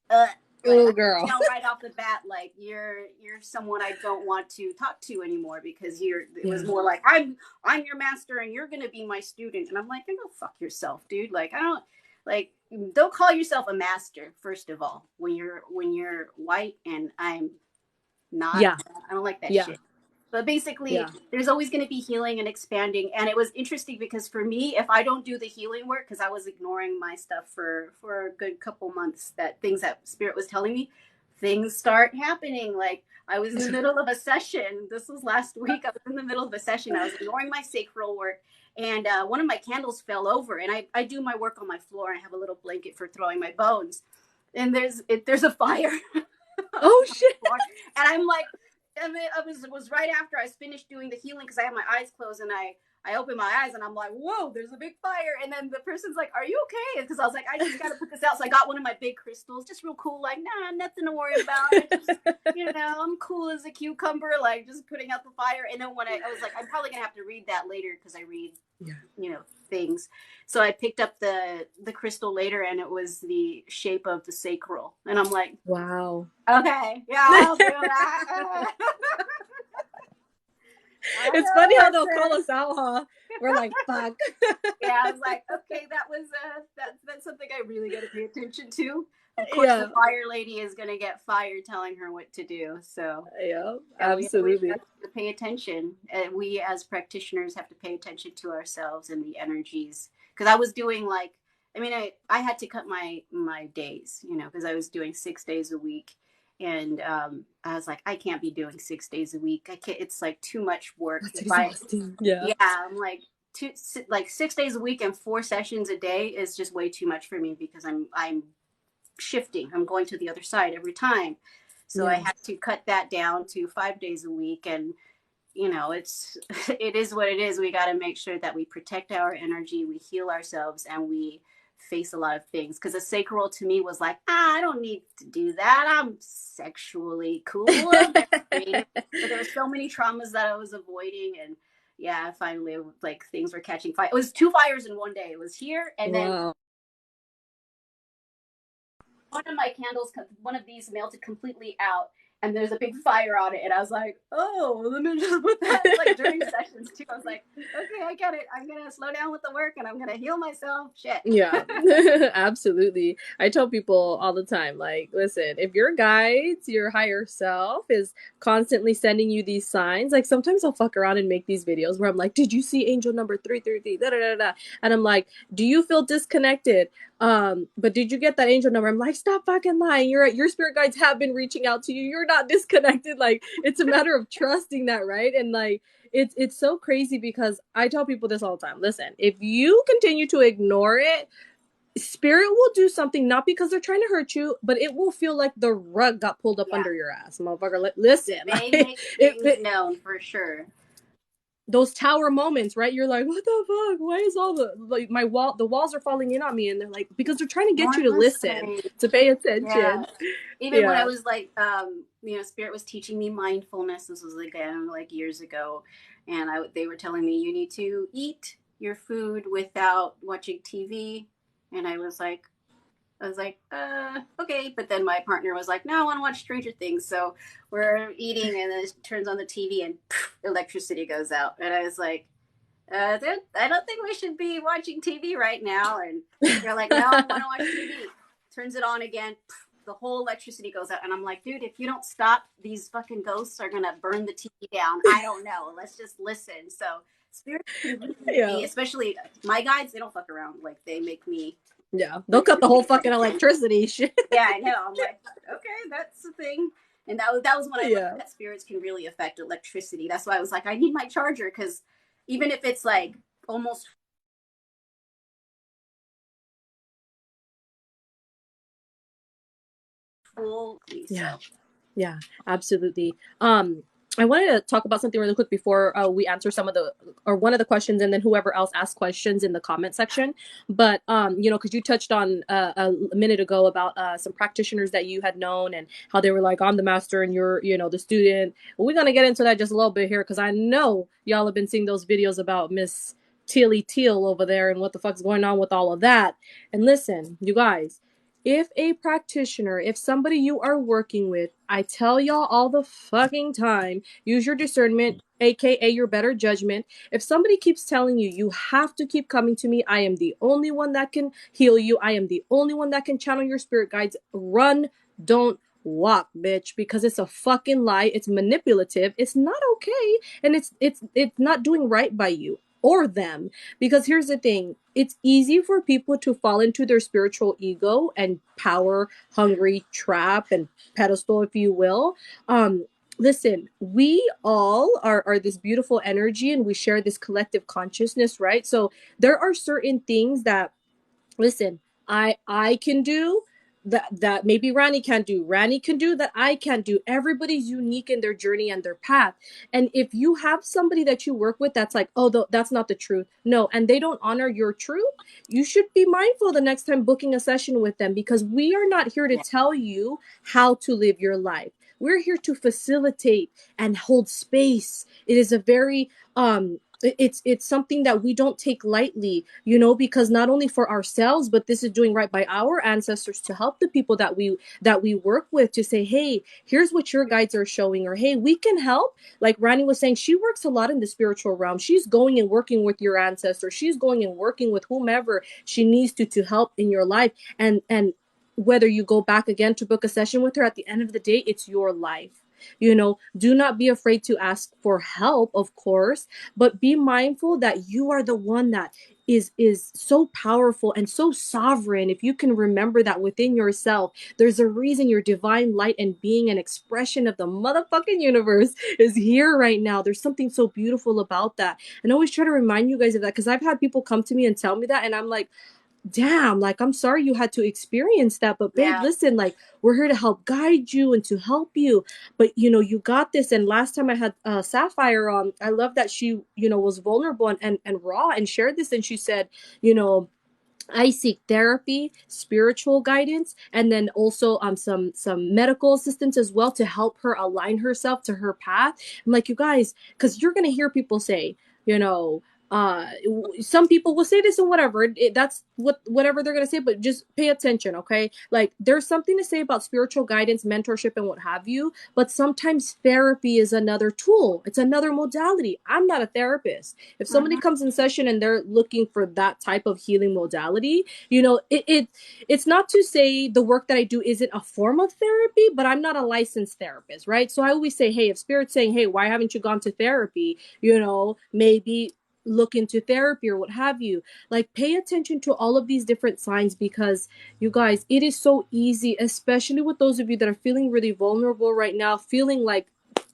uh, like Oh, I could girl. tell right off the bat, like you're someone I don't want to talk to anymore because it was Yeah. more like I'm your master and you're gonna be my student, and I'm like, go fuck yourself, dude. Like I don't like don't call yourself a master first of all when you're white and I'm not. Yeah. I don't like that Yeah. shit. But basically, Yeah. there's always going to be healing and expanding. And it was interesting because for me, if I don't do the healing work, because I was ignoring my stuff for a good couple months, that things that spirit was telling me, things start happening. Like I was in the middle of a session. This was last week. I was in the middle of a session. I was ignoring my sacral work, and one of my candles fell over. And I do my work on my floor. And I have a little blanket for throwing my bones. And there's a fire. Oh shit. And I'm like, and it was right after I finished doing the healing because I had my eyes closed and I opened my eyes and I'm like, whoa, there's a big fire. And then the person's like, are you okay? Because I was like, I just got to put this out. So I got one of my big crystals, just real cool, like, nah, nothing to worry about. I just, I'm cool as a cucumber, like just putting out the fire. And then when I was like, I'm probably going to have to read that later because I read, things. So I picked up the crystal later and it was the shape of the sacral. And I'm like, Wow. okay, yeah, I'll do that. I It's funny know. how they'll call us out, huh? We're like, fuck. Yeah, I was like, okay, that was that's something I really got to pay attention to. Of course, the Yeah. fire lady is gonna get fired telling her what to do. So Yeah, yeah, we always absolutely. have to pay attention. And we as practitioners have to pay attention to ourselves and the energies. Because I was doing like, I mean, I had to cut my days, you know, because I was doing 6 days a week, and I was like, I can't be doing 6 days a week. I can't. It's like too much work. That's If I, exhausting. Yeah. yeah, I'm like like 6 days a week and 4 sessions a day is just way too much for me because I'm shifting. I'm going to the other side every time. So I Yeah. had to cut that down to 5 days a week. And, you know, it is what it is. We got to make sure that we protect our energy, we heal ourselves, and we face a lot of things. Because a sacral to me was like, I don't need to do that. I'm sexually cool. I'm very creative. But there were so many traumas that I was avoiding. And yeah, finally, like things were catching fire. It was 2 fires in one day. It was here, and then Wow. one of my candles, one of these melted completely out, and there's a big fire on it. And I was like, oh, let me just put that like during sessions too. I was like, okay, I get it. I'm gonna slow down with the work and I'm gonna heal myself. Shit. Yeah, absolutely. I tell people all the time, like, listen, if your guides, your higher self is constantly sending you these signs, like sometimes I'll fuck around and make these videos where I'm like, did you see angel number 333? Da, da, da, da. And I'm like, do you feel disconnected? But did you get that angel number? I'm like, stop fucking lying. Your spirit guides have been reaching out to you. You're not disconnected. Like, it's a matter of trusting that, right? And like, it's so crazy because I tell people this all the time. Listen, if you continue to ignore it, spirit will do something, not because they're trying to hurt you, but it will feel like the rug got pulled up Yeah, under your ass, motherfucker. Listen, they like, make things known for sure. those tower moments, right? You're like, what the fuck? Why is all the the walls are falling in on me? And they're like, because they're trying to get you More to listen, listening. to pay Yeah. attention. Even when I Yeah. was like, you know, Spirit was teaching me mindfulness. This was again like years ago, and they were telling me you need to eat your food without watching TV, and I was like, okay. But then my partner was like, no, I want to watch Stranger Things. So we're eating, and then it turns on the TV, and poof, electricity goes out, and I was like, I don't think we should be watching TV right now. And they're like, no, I want to watch TV. Turns it on again. The whole electricity goes out. And I'm like, dude, if you don't stop, these fucking ghosts are going to burn the TV down. I don't know. Let's just listen. So spirits can really Yeah. be, especially my guides, they don't fuck around. Like they make me. Yeah. They'll cut the whole fucking electricity shit. Yeah, I know. I'm like, okay, that's the thing. And that was when I Yeah. learned that spirits can really affect electricity. That's why I was like, I need my charger because even if it's like almost full, Yeah. so. Yeah, absolutely. I wanted to talk about something really quick before we answer some of the or one of the questions, and then whoever else asks questions in the comment section. But you know, because you touched on a minute ago about some practitioners that you had known and how they were like, "I'm the master and you're, you know, the student." Well, we're gonna get into that just a little bit here because I know y'all have been seeing those videos about Miss Tealy Teal over there and what the fuck's going on with all of that. And listen, you guys, if a practitioner, if somebody you are working with, I tell y'all all the fucking time, use your discernment, aka your better judgment. If somebody keeps telling you, you have to keep coming to me, I am the only one that can heal you, I am the only one that can channel your spirit guides, run, don't walk, bitch, because it's a fucking lie. It's manipulative. It's not okay, and it's not doing right by you or them. Because here's the thing, it's easy for people to fall into their spiritual ego and power hungry trap and pedestal, if you will. Listen, we all are this beautiful energy and we share this collective consciousness, right? So there are certain things that, listen, I can do that maybe Rannie can't do. Rannie can do that I can't do. Everybody's unique in their journey and their path. And if you have somebody that you work with that's like, oh, that's not the truth. No, and they don't honor your truth, you should be mindful the next time booking a session with them, because we are not here to tell you how to live your life. We're here to facilitate and hold space. It is a very it's something that we don't take lightly, you know, because not only for ourselves, but this is doing right by our ancestors to help the people that we work with, to say, hey, here's what your guides are showing, or hey, we can help. Like Rannie was saying, she works a lot in the spiritual realm. She's going and working with your ancestors, she's going and working with whomever she needs to help in your life. And whether you go back again to book a session with her, at the end of the day, it's your life. You know, do not be afraid to ask for help, of course, but be mindful that you are the one that is so powerful and so sovereign. If you can remember that within yourself, there's a reason your divine light and being an expression of the motherfucking universe is here right now. There's something so beautiful about that. And I always try to remind you guys of that, because I've had people come to me and tell me that, and I'm like, damn, like, I'm sorry you had to experience that, but babe, Yeah. listen, like, we're here to help guide you and to help you. But you know, you got this. And last time I had Sapphire on, I love that she, you know, was vulnerable and raw and shared this. And she said, you know, I seek therapy, spiritual guidance, and then also some medical assistance as well to help her align herself to her path. I'm like, you guys, because you're gonna hear people say, you know, uh some people will say this and whatever, that's whatever they're gonna say, but just pay attention, okay? Like, there's something to say about spiritual guidance, mentorship, and what have you, but sometimes therapy is another tool, it's another modality. I'm not a therapist. If somebody Mhm. comes in session and they're looking for that type of healing modality, you know, it's not to say the work that I do isn't a form of therapy, but I'm not a licensed therapist, right? So I always say, hey, if spirit's saying, hey, why haven't you gone to therapy, you know, maybe look into therapy or what have you. Like, pay attention to all of these different signs, because you guys, it is so easy, especially with those of you that are feeling really vulnerable right now, feeling like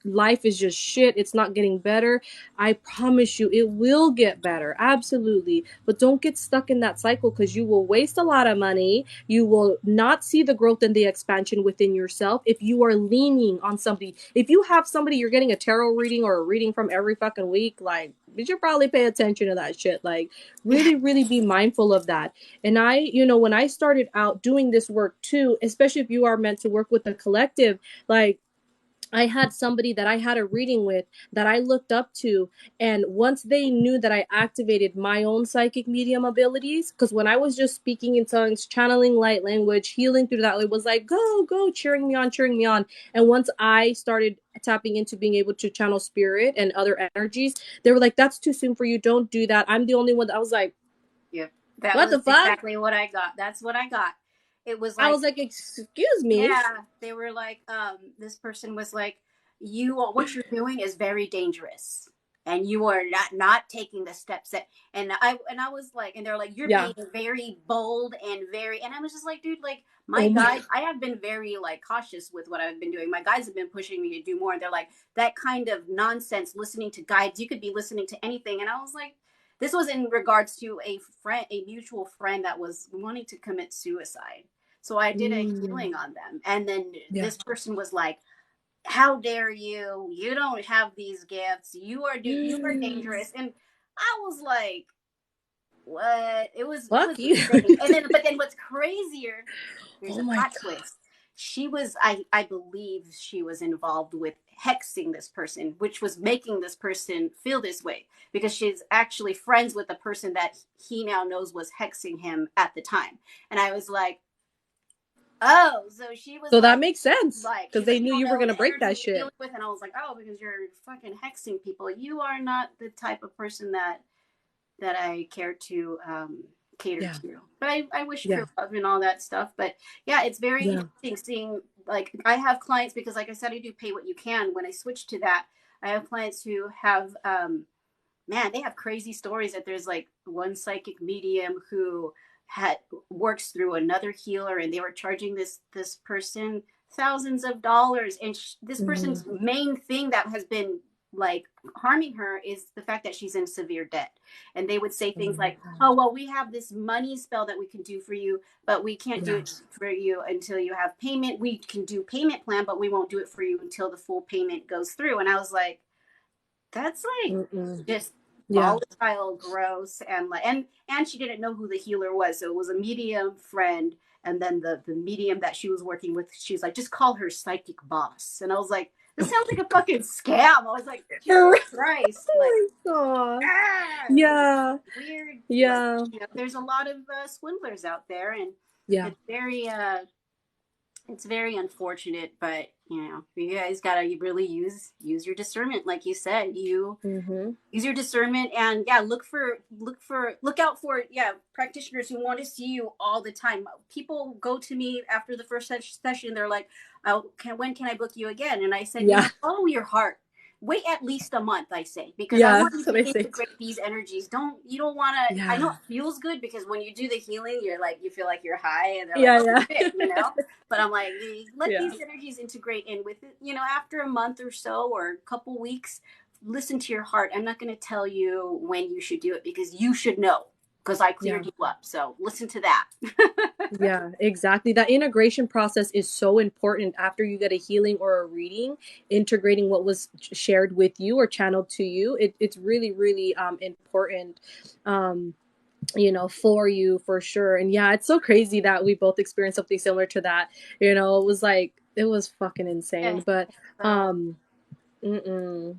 life is just shit, it's not getting better. I promise you it will get better, absolutely. But don't get stuck in that cycle, because you will waste a lot of money, you will not see the growth and the expansion within yourself if you are leaning on somebody. If you have somebody you're getting a tarot reading or a reading from every fucking week, like, you should probably pay attention to that shit. Like, Yeah. really, really be mindful of that. And I, you know, when I started out doing this work too, especially if you are meant to work with a collective, like, I had somebody that I had a reading with that I looked up to. And once they knew that I activated my own psychic medium abilities, because when I was just speaking in tongues, channeling light language, healing through that, it was like, go, go, cheering me on, cheering me on. And once I started tapping into being able to channel spirit and other energies, they were like, that's too soon for you. Don't do that. I'm the only one that I was like, Yep. That what was the fuck? exactly what I got. That's what I got. It was I like, was like, excuse me. yeah, they were like, this person was like, what you're doing is very dangerous. And you are not taking the steps that, and I was like, and they're like, you're Yeah. being very bold and very, and I was just like, dude, like my Oh my guide, God. I have been very like cautious with what I've been doing. My guides have been pushing me to do more. And they're like, that kind of nonsense, listening to guides, you could be listening to anything. And I was like, this was in regards to a friend, a mutual friend that was wanting to commit suicide. So I did a Mm, healing on them. And then yeah. this person was like, how dare you? You don't have these gifts. You are dangerous. And I was like, what? It was Fuck you. insane. And then but then what's crazier, there's Oh a my plot twist. She was I believe she was involved with hexing this person, which was making this person feel this way because she's actually friends with the person that he now knows was hexing him at the time. And I was like, oh, so she was So that makes sense, because she's like, they you knew don't you were know gonna the break that energies you're shit. dealing with, and I was like, oh, because you're fucking hexing people. You are not the type of person that I care to cater Yeah, to. But I wish yeah, for love and all that stuff. But yeah, it's very yeah. interesting seeing, like, I have clients because, like I said, I do pay what you can. When I switch to that, I have clients who have man, they have crazy stories that there's like one psychic medium who had works through another healer and they were charging this person thousands of dollars and this Mm. person's main thing that has been like harming her is the fact that she's in severe debt. And they would say Oh things my like, oh God. well, we have this money spell that we can do for you, but we can't do Yeah. it for you until you have payment. We can do payment plan, but we won't do it for you until the full payment goes through. And I was like, that's like Mm-mm. just Yeah. volatile, gross, and like, and she didn't know who the healer was, so it was a medium friend, and then the medium that she was working with, she was like, just call her psychic boss, and I was like, this sounds like a fucking scam. I was like, Jesus Oh Christ, like, my god. like Yeah. weird. Like, Yeah. there's a lot of swindlers out there, and Yeah. it's very it's very unfortunate, but you guys gotta really use your discernment, like you said. You Mm-hmm. use your discernment, and yeah, look out for practitioners who want to see you all the time. People go to me after the first session, they're like, oh, when can I book you again? And I said, Yeah. follow your heart. Wait at least a month, I say, because I Yeah. want you That's what to I say too. integrate these energies. You don't want to. I know Yeah. it feels good because when you do the healing, you feel like you're high, and they're like, oh Yeah. shit, Yeah. But I'm like, let Yeah. these energies integrate in with it. After a month or so, or a couple weeks, listen to your heart. I'm not going to tell you when you should do it because you should know, because I cleared Yeah. you up. So listen to that. Yeah, exactly. That integration process is so important after you get a healing or a reading, integrating what was shared with you or channeled to you. It's really, really important, um, for you for sure. And yeah, it's so crazy that we both experienced something similar to that. It was fucking insane. Yes. But So, mm-mm.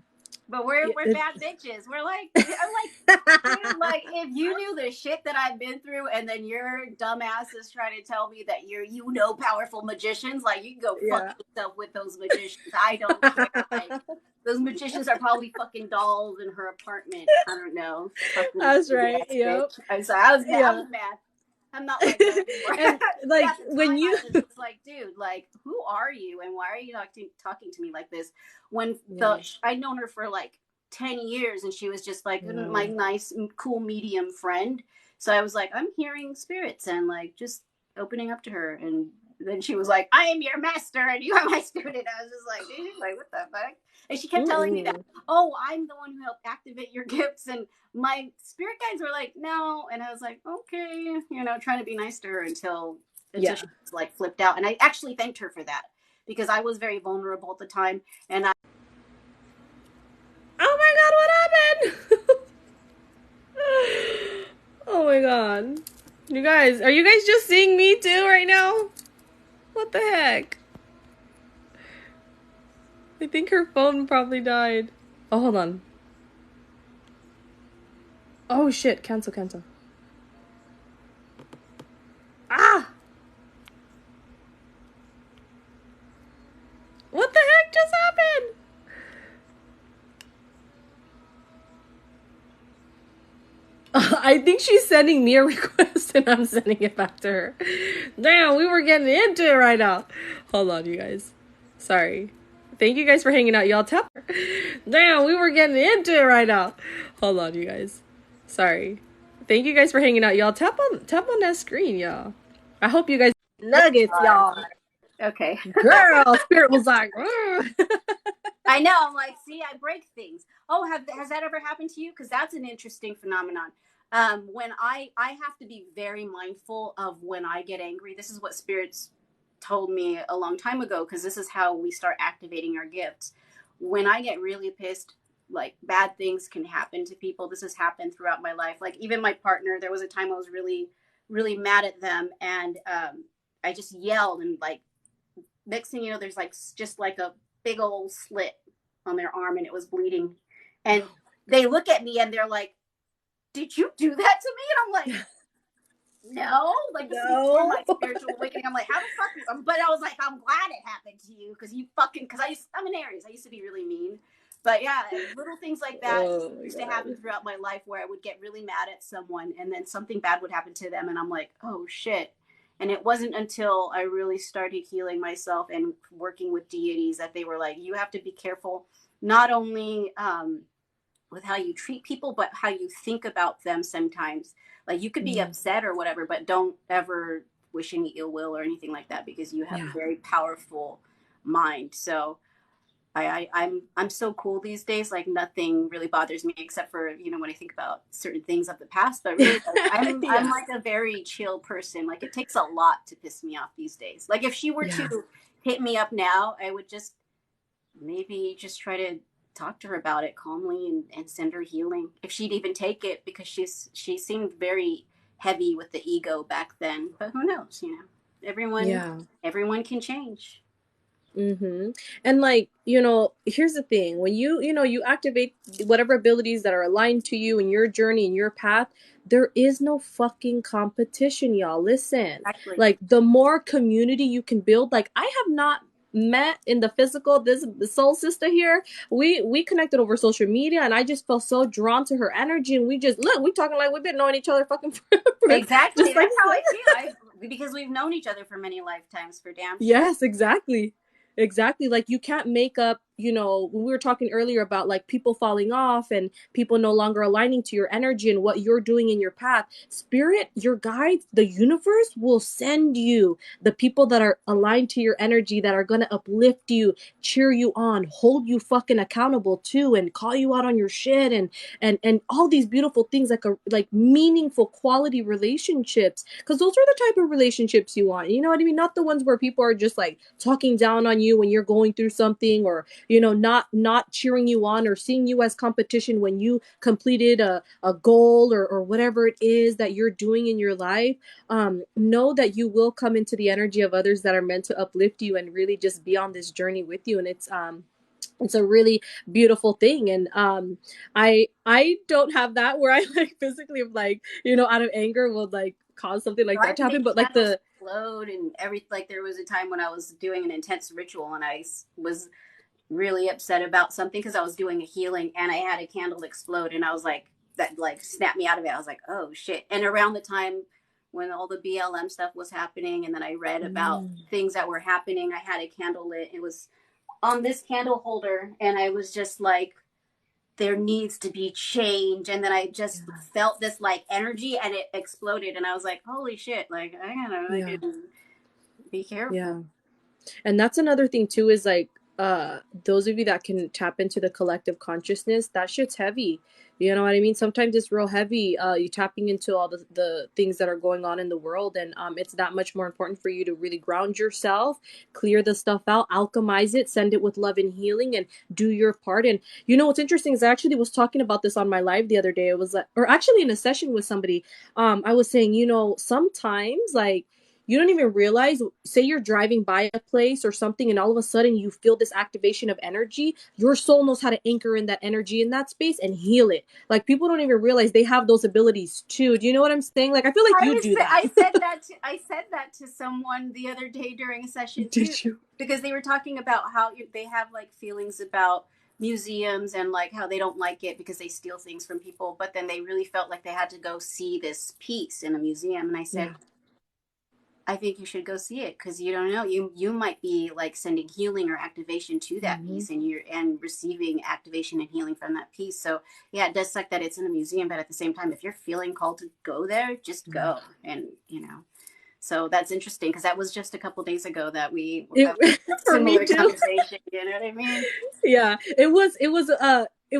but we're It, bad bitches. We're like, I'm like, dude, like if you knew the shit that I've been through, and then your dumbass is trying to tell me that powerful magicians, like you can go fuck yeah. yourself with those magicians. I don't care. Like those magicians are probably fucking dolls in her apartment. I don't know. Fucking That's crazy right. ass bitch. Yep. I'm sorry. I was mad. I Yeah. was mad. I'm not like that anymore. And But like at the when time, you I was just like, dude, like, who are you, and why are you talking to me like this? When yeah. I'd known her for like 10 years, and she was just like my Yeah. nice, cool medium friend. So I was like, I'm hearing spirits, and like just opening up to her, and then she was like, I am your master and you are my student. I was just like, dude, like what the fuck? And she kept telling me that, Mm-mm. oh, I'm the one who helped activate your gifts, and my spirit guides were like, no. And I was like, okay, trying to be nice to her until Yeah. she was like flipped out. And I actually thanked her for that, because I was very vulnerable at the time, and Oh my god, what happened? Oh my god. Are you guys just seeing me too right now? What the heck? I think her phone probably died. Oh, hold on. Oh shit, cancel, cancel. Ah! What the heck just happened? I think she's sending me a request and I'm sending it back to her. Damn, we were getting into it right now. Hold on, you guys. Sorry. Thank you guys for hanging out, y'all. Tap. Damn, we were getting into it right now. Hold on, you guys. Sorry. Thank you guys for hanging out, y'all. Tap on that screen, y'all. I hope you guys nuggets, y'all. okay. Girl, Spirit was like, I know. I'm like, see, I break things. Oh, has that ever happened to you? Because that's an interesting phenomenon. When I have to be very mindful of when I get angry. This is what spirits told me a long time ago, because this is how we start activating our gifts. When I get really pissed, like bad things can happen to people. This has happened throughout my life. Like even my partner, there was a time I was really, really mad at them, and I just yelled, and like next thing you know, there's like just like a big old slit on their arm, and it was bleeding. And they look at me and they're like, "Did you do that to me?" And I'm like, "No." Like this is before no. my spiritual awakening. I'm like, "How the fuck?" But I was like, "I'm glad it happened to you, because you fucking." Because I'm an Aries. I used to be really mean. But yeah, little things like that Oh my used to happen god. throughout my life, where I would get really mad at someone, and then something bad would happen to them, and I'm like, "Oh shit." And it wasn't until I really started healing myself and working with deities that they were like, you have to be careful, not only with how you treat people, but how you think about them sometimes. Like you could be Mm, upset or whatever, but don't ever wish any ill will or anything like that, because you have a yeah. very powerful mind. So I'm so cool these days. Like nothing really bothers me, except for when I think about certain things of the past. But really, like, I'm Yeah. like a very chill person. Like it takes a lot to piss me off these days. Like if she were Yeah. to hit me up now, I would just maybe just try to talk to her about it calmly, and send her healing if she'd even take it, because she seemed very heavy with the ego back then. But who knows? Everyone Yeah. everyone can change. Mm-hmm. And like, you know, here's the thing. When you activate whatever abilities that are aligned to you in your journey and your path, there is no fucking competition, y'all. Listen. Exactly. Like the more community you can build, like I have not met in the physical this the soul sister here. We connected over social media and I just felt so drawn to her energy and we just look, we talking like we've been knowing each other fucking forever. Exactly. Just like That's how I feel. Because we've known each other for many lifetimes, for damn sure. yes, exactly. Exactly. Like you can't make up, you know, when we were talking earlier about like people falling off and people no longer aligning to your energy and what you're doing in your path. Spirit, your guides, the universe will send you the people that are aligned to your energy that are going to uplift you, cheer you on, hold you fucking accountable too and call you out on your shit and all these beautiful things like a like meaningful quality relationships because those are the type of relationships you want, you know what I mean, not the ones where people are just like talking down on you when you're going through something or you know not cheering you on or seeing you as competition when you completed a goal or whatever it is that you're doing in your life. Know that you will come into the energy of others that are meant to uplift you and really just be on this journey with you, and it's a really beautiful thing. And I don't have that where I like physically like, you know, out of anger will like cause something So like that I've to happen, made but like candles the explode and everything. Like there was a time when I was doing an intense ritual and was really upset about something because I was doing a healing and I had a candle explode and I was like, that like snapped me out of it. I was like, oh shit. And around the time when all the BLM stuff was happening and then I read about mm, things that were happening, I had a candle lit. It was on this candle holder and I was just like, there needs to be change. And then I just felt this like energy and it exploded and I was like, holy shit, like I gotta like yeah, be careful. yeah. And that's another thing too is like those of you that can tap into the collective consciousness, that shit's heavy. You know what I mean? Sometimes it's real heavy. You tapping into all the things that are going on in the world, and it's that much more important for you to really ground yourself, clear the stuff out, alchemize it, send it with love and healing, and do your part. And you know what's interesting is I actually was talking about this on my live the other day. It was like, or actually in a session with somebody. I was saying, you know, sometimes like you don't even realize, say you're driving by a place or something and all of a sudden you feel this activation of energy, your soul knows how to anchor in that energy in that space and heal it. Like people don't even realize they have those abilities too. Do you know what I'm saying? Like I feel like you do that. I said that to someone the other day during a session too, Did you? because they were talking about how they have like feelings about museums and like how they don't like it because they steal things from people, but then they really felt like they had to go see this piece in a museum. And I said, Yeah. I think you should go see it because you don't know, you might be like sending healing or activation to that Mm-hmm. piece and you're and receiving activation and healing from that piece. So yeah, it does suck that it's in a museum, but at the same time, if you're feeling called to go there, just Yeah. go. And so that's interesting because that was just a couple days ago that we were having It a for me similar too. conversation. You know what I mean? Yeah, it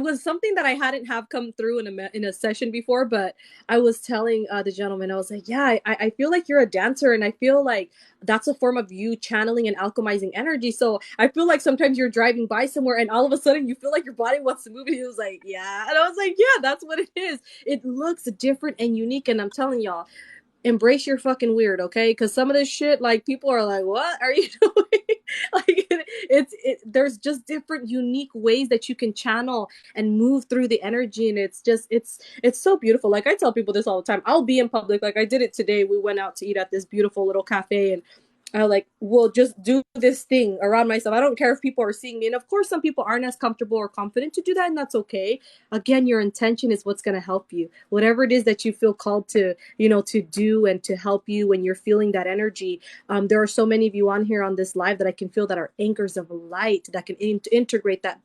was something that I hadn't have come through in a session before, but I was telling the gentleman, I was like, yeah, I feel like you're a dancer, and I feel like that's a form of you channeling and alchemizing energy. So I feel like sometimes you're driving by somewhere, and all of a sudden you feel like your body wants to move, and he was like, yeah, and I was like, yeah, that's what it is. It looks different and unique, and I'm telling y'all, embrace your fucking weird, okay? Because some of this shit, like people are like, "What are you doing?" Like there's just different, unique ways that you can channel and move through the energy, and it's just it's so beautiful. Like I tell people this all the time. I'll be in public, like I did it today. We went out to eat at this beautiful little cafe, and I like will just do this thing around myself. I don't care if people are seeing me, and of course, some people aren't as comfortable or confident to do that, and that's okay. Again, your intention is what's going to help you. Whatever it is that you feel called to, you know, to do and to help you when you're feeling that energy. There are so many of you on here on this live that I can feel that are anchors of light that can integrate that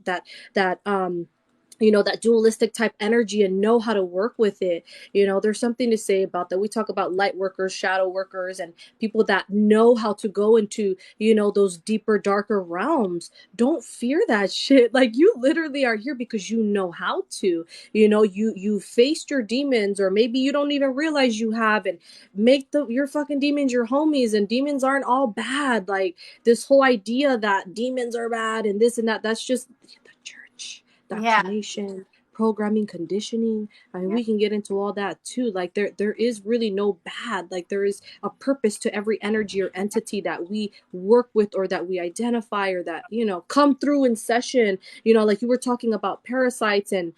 you know, that dualistic type energy and know how to work with it. You know, there's something to say about that. We talk about light workers, shadow workers, and people that know how to go into, you know, those deeper, darker realms. Don't fear that shit. Like you literally are here because you know how to. You know, you faced your demons, or maybe you don't even realize you have, and make your fucking demons your homies. And demons aren't all bad. Like this whole idea that demons are bad and this and that, that's just the church Yeah. indoctrination, programming, conditioning. I mean, Yeah. we can get into all that too. Like there is really no bad. Like there is a purpose to every energy or entity that we work with or that we identify or that, you know, come through in session. You know, like you were talking about parasites and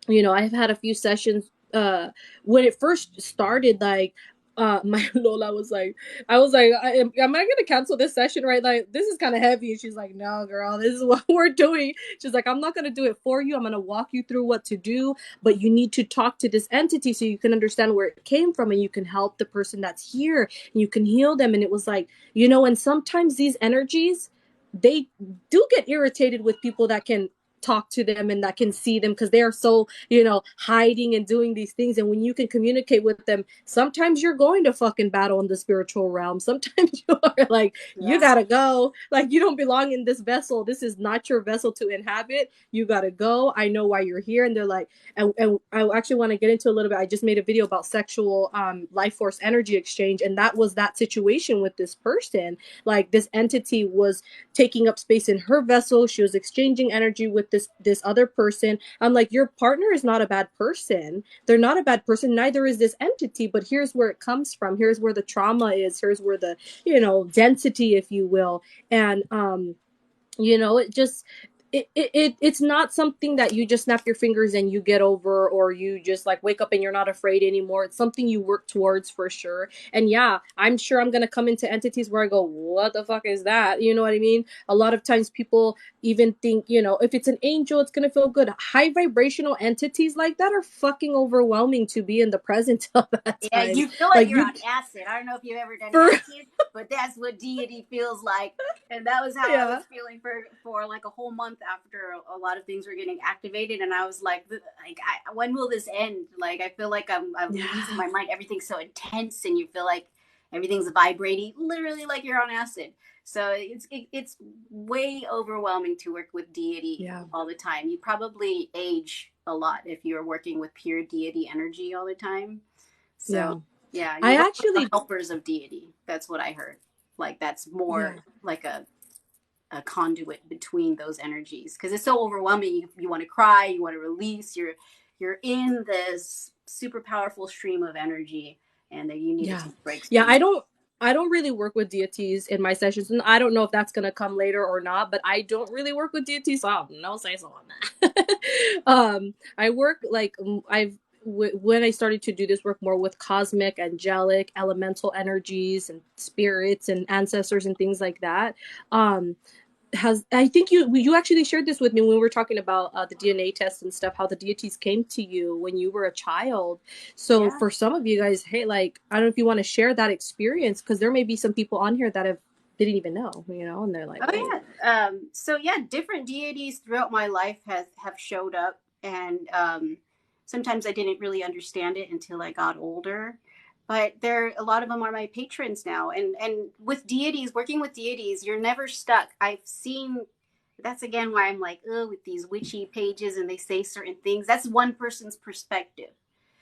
you know, I've had a few sessions when it first started, like my Lola was like, I was like, am I gonna cancel this session, right? Like this is kind of heavy. And she's like, no girl, this is what we're doing. She's like, I'm not gonna do it for you, I'm gonna walk you through what to do, but you need to talk to this entity so you can understand where it came from and you can help the person that's here and you can heal them. And it was like, you know, and sometimes these energies, they do get irritated with people that can talk to them and that can see them because they are so, you know, hiding and doing these things. And when you can communicate with them, sometimes you're going to fucking battle in the spiritual realm. Sometimes you are like, you Yeah. gotta go, like you don't belong in this vessel, this is not your vessel to inhabit, you gotta go, I know why you're here. And they're like, and I actually want to get into a little bit, I just made a video about sexual life force energy exchange, and that was that situation with this person. Like this entity was taking up space in her vessel, she was exchanging energy with this other person. I'm like, your partner is not a bad person, they're not a bad person, neither is this entity, but here's where it comes from, here's where the trauma is, here's where the, you know, density, if you will. And you know, it just it's not something that you just snap your fingers and you get over, or you just like wake up and you're not afraid anymore. It's something you work towards for sure. And yeah, I'm sure I'm gonna come into entities where I go, what the fuck is that? You know what I mean? A lot of times people even think, you know, if it's an angel, it's gonna feel good. High vibrational entities like that are fucking overwhelming to be in the presence of at Yeah, times. you feel like Like you're you on acid. I don't know if you've ever done for acid, but that's what deity feels like. And that was how I was yeah. feeling for like a whole month after a lot of things were getting activated. And I was like, when will this end? Like, I feel like I'm losing Yeah. my mind. Everything's so intense, and you feel like everything's vibrating, literally like you're on acid. So it's way overwhelming to work with deity Yeah. all the time. You probably age a lot if you're working with pure deity energy all the time. So Yeah. yeah, I you work with the actually helpers of deity. That's what I heard. Like that's more yeah. like a conduit between those energies because it's so overwhelming. You want to cry, you want to release. You're in this super powerful stream of energy, and then you need to Yeah. take breaks Yeah, from it. I don't really work with deities in my sessions, and I don't know if that's gonna come later or not, but I don't really work with deities, so I have no say so on that. I work like when I started to do this work more with cosmic, angelic, elemental energies and spirits and ancestors and things like that. Um, has I think you actually shared this with me when we were talking about the DNA test and stuff, how the deities came to you when you were a child. So Yeah. for some of you guys, hey, like I don't know if you want to share that experience, because there may be some people on here that have didn't even know, you know, and they're like, Oh wait, yeah. So yeah, different deities throughout my life have showed up, and sometimes I didn't really understand it until I got older. But there, a lot of them are my patrons now, and with deities, working with deities, you're never stuck. I've seen. That's again why I'm like, oh, with these witchy pages, and they say certain things. That's one person's perspective.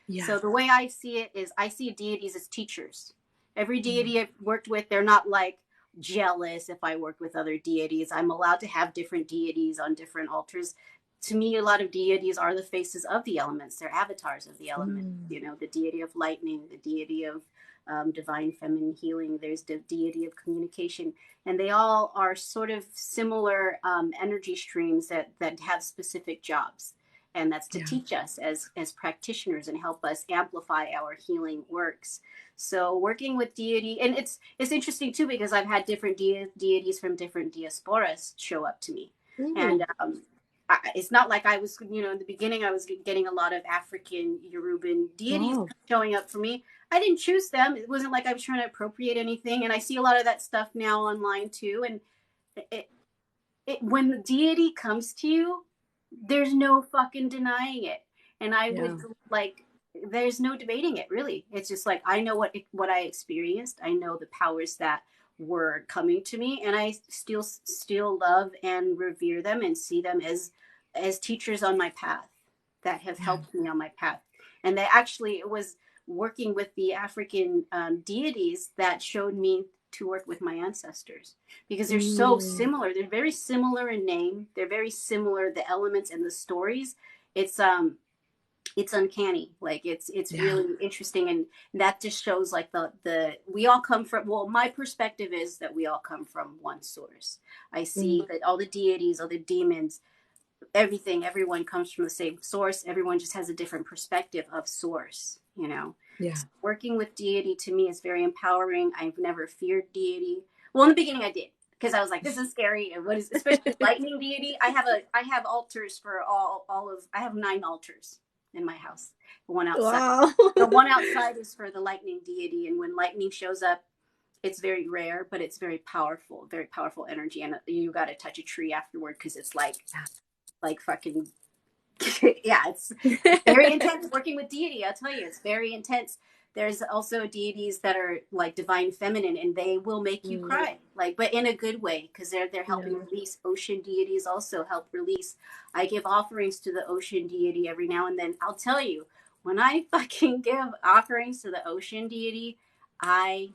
yeah, So the way I see it is I see deities as teachers. Every mm, deity I've worked with, they're not like jealous if I work with other deities. I'm allowed to have different deities on different altars. To me, a lot of deities are the faces of the elements. They're avatars of the elements. mm, You know, the deity of lightning, the deity of divine feminine healing. There's the deity of communication, and they all are sort of similar energy streams that have specific jobs, and that's to yeah, teach us as practitioners and help us amplify our healing works. So working with deity, and it's interesting too because I've had different deities from different diasporas show up to me, mm, and it's not like I was, you know, in the beginning I was getting a lot of African Yoruban deities wow, showing up for me. I didn't choose them. It wasn't like I was trying to appropriate anything, and I see a lot of that stuff now online too. And it, when the deity comes to you, there's no fucking denying it. And I would yeah, like, there's no debating it really. It's just like I know what I experienced. I know the powers that were coming to me, and I still love and revere them and see them as teachers on my path that have yeah, helped me on my path. And they actually, it was working with the African deities that showed me to work with my ancestors because they're so mm, similar. They're very similar in name. They're very similar, the elements and the stories. it's uncanny. Like it's Yeah. really interesting, and that just shows like the we all come from, well, my perspective is that we all come from one source. I Mm, see that all the deities, all the demons, everything, everyone comes from the same source. Everyone just has a different perspective of source, you know. yeah. So working with deity to me is very empowering. I've never feared deity. Well, in the beginning I did, because I was like, this is scary. And what is, especially lightning deity? I have altars for all of, I have 9 altars in my house. The one outside. Wow. The one outside is for the lightning deity, and when lightning shows up, it's very rare, but it's very powerful energy, and you got to touch a tree afterward because it's like fucking yeah, it's very intense working with deity. I'll tell you, it's very intense. There's also deities that are like divine feminine, and they will make you Mm, cry, like, but in a good way, because they're helping yeah. release. Ocean deities also help release. I give offerings to the ocean deity every now and then. I'll tell you, when I fucking give offerings to the ocean deity, I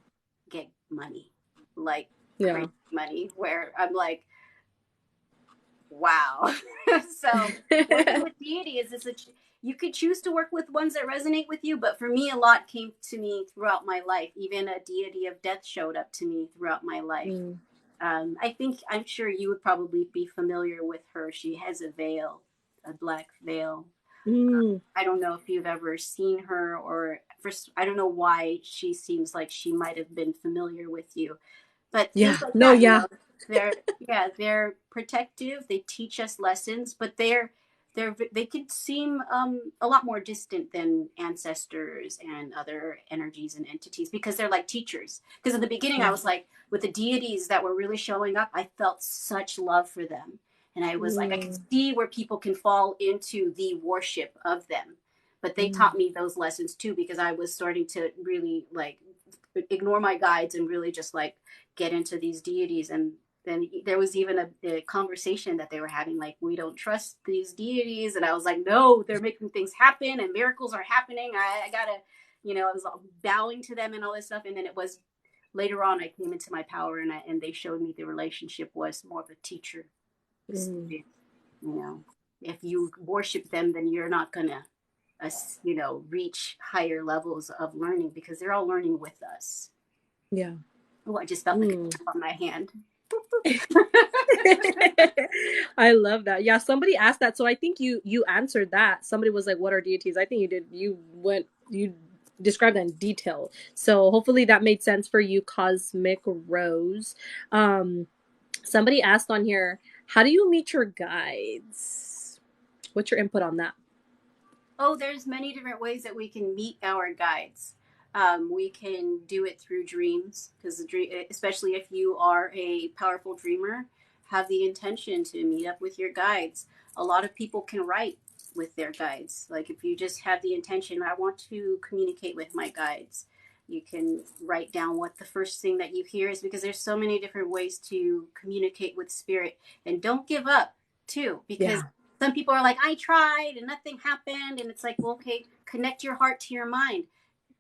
get money, like Yeah. crazy money, where I'm like, wow. So working with deities is you could choose to work with ones that resonate with you, but for me, a lot came to me throughout my life. Even a deity of death showed up to me throughout my life. Mm, I'm sure you would probably be familiar with her. She has a veil, a black veil. mm. I don't know if you've ever seen her, or first, I don't know why she seems like she might have been familiar with you, but Yeah. things like No, that, yeah. they're, yeah, they're protective, they teach us lessons, but they could seem a lot more distant than ancestors and other energies and entities, because they're like teachers. Because in the beginning I Yeah. was like, with the deities that were really showing up, I felt such love for them, and I was like, I could Mm, see where people can fall into the worship of them, but they mm. taught me those lessons too, because I was starting to really like ignore my guides and really just like get into these deities. And then there was even a conversation that they were having, like, we don't trust these deities, and I was like, no, they're making things happen and miracles are happening. I gotta, I was bowing to them and all this stuff. And then it was later on I came into my power, and they showed me the relationship was more of a teacher Mm. student. If you worship them, then you're not gonna reach higher levels of learning, because they're all learning with us. Yeah. Oh, I just felt like a Mm. tap on my hand. I love that. Yeah, somebody asked that, so I think you answered that. Somebody was like, "What are deities?" I think you did. You described that in detail. So hopefully that made sense for you, Cosmic Rose. Um, Somebody asked on here, "How do you meet your guides?" What's your input on that? Oh, there's many different ways that we can meet our guides. We can do it through dreams, because the dream, especially if you are a powerful dreamer, have the intention to meet up with your guides. A lot of people can write with their guides. Like, if you just have the intention, I want to communicate with my guides, you can write down what the first thing that you hear is, because there's so many different ways to communicate with spirit. And don't give up too, because Yeah. some people are like, I tried and nothing happened. And it's like, well, okay, connect your heart to your mind.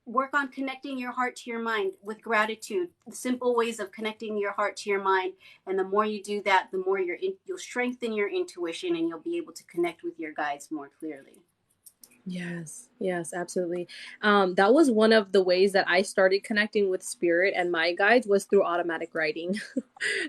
Work on connecting your heart to your mind with gratitude. Simple ways of connecting your heart to your mind. And the more you do that, the more you'll strengthen your intuition, and you'll be able to connect with your guides more clearly. Yes, yes, absolutely. That was one of the ways that I started connecting with spirit and my guides was through automatic writing.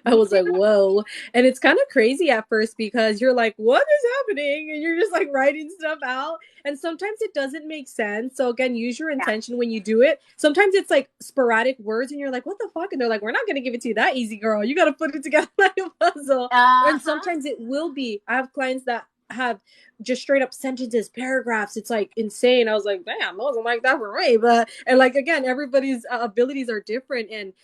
I Me was too. like, whoa. And it's kind of crazy at first because you're like, what is happening? And you're just like writing stuff out. And sometimes it doesn't make sense. So again, use your Yeah. intention when you do it. Sometimes it's like sporadic words and you're like, what the fuck? And they're like, we're not going to give it to you that easy, girl. You got to put it together like a puzzle. And Uh-huh. sometimes it will be. I have clients that have just straight up sentences, paragraphs. It's like insane. I was like, damn, it wasn't like that for me. But and like again, everybody's abilities are different, and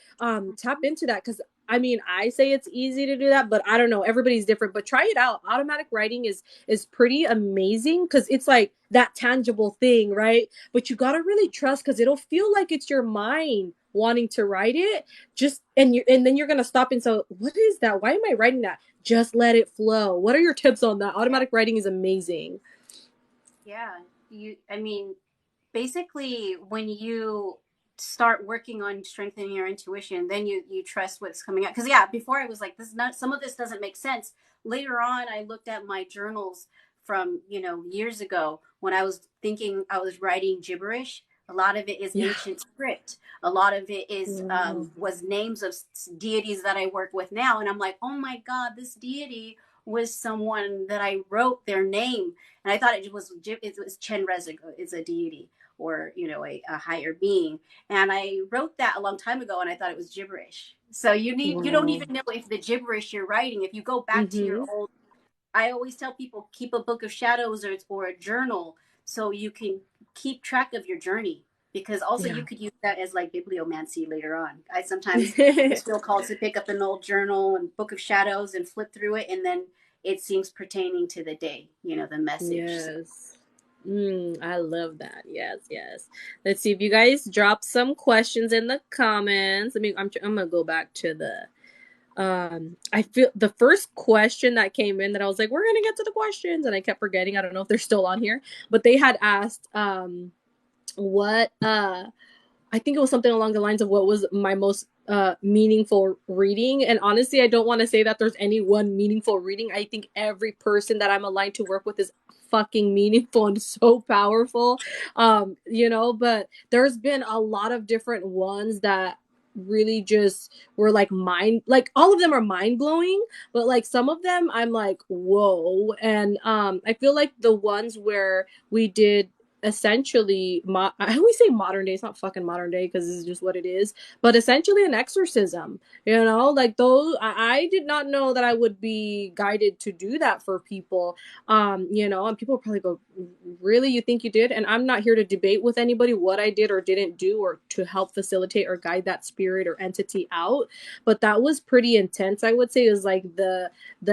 tap into that because I mean, I say it's easy to do that, but I don't know. Everybody's different. But try it out. Automatic writing is pretty amazing because it's like that tangible thing, right? But you gotta really trust because it'll feel like it's your mind wanting to write it. Just and then you're gonna stop and say, what is that? Why am I writing that? Just let it flow. What are your tips on that? Yeah. Automatic writing is amazing. Yeah. I mean, basically, when you start working on strengthening your intuition, then you trust what's coming out. Because yeah, before I was like, this is not, some of this doesn't make sense. Later on, I looked at my journals from, you know, years ago when I was thinking I was writing gibberish. A lot of it is Yeah. ancient script. A lot of it is Wow. was names of deities that I work with now, and I'm like, oh my god, this deity was someone that I wrote their name, and I thought it was Chen Rezigo is a deity, or you know, a higher being, and I wrote that a long time ago, and I thought it was gibberish. So you don't Wow. even know if the gibberish you're writing, if you go back to your Mm-hmm. old, I always tell people keep a book of shadows, or a journal, so you can keep track of your journey, because also you Yeah. could use that as like bibliomancy later on. I sometimes just feel called to pick up an old journal and book of shadows and flip through it, and then it seems pertaining to the day, you know, the message. So. Yes. I love that. Yes, yes. Let's see if you guys drop some questions in the comments. I'm gonna go back to the I feel the first question that came in that I was like, we're gonna get to the questions, and I kept forgetting. I don't know if they're still on here, but they had asked what I think it was something along the lines of what was my most meaningful reading. And honestly, I don't want to say that there's any one meaningful reading. I think every person that I'm aligned to work with is fucking meaningful and so powerful. But there's been a lot of different ones that really just were like all of them are mind blowing, but like some of them I'm like, whoa. And I feel like the ones where we did essentially I always say modern day, it's not fucking modern day because this is just what it is, but essentially an exorcism, like those I did not know that I would be guided to do that for people. And people probably go, really, you think you did? And I'm not here to debate with anybody what I did or didn't do, or to help facilitate or guide that spirit or entity out, but that was pretty intense. I would say is like the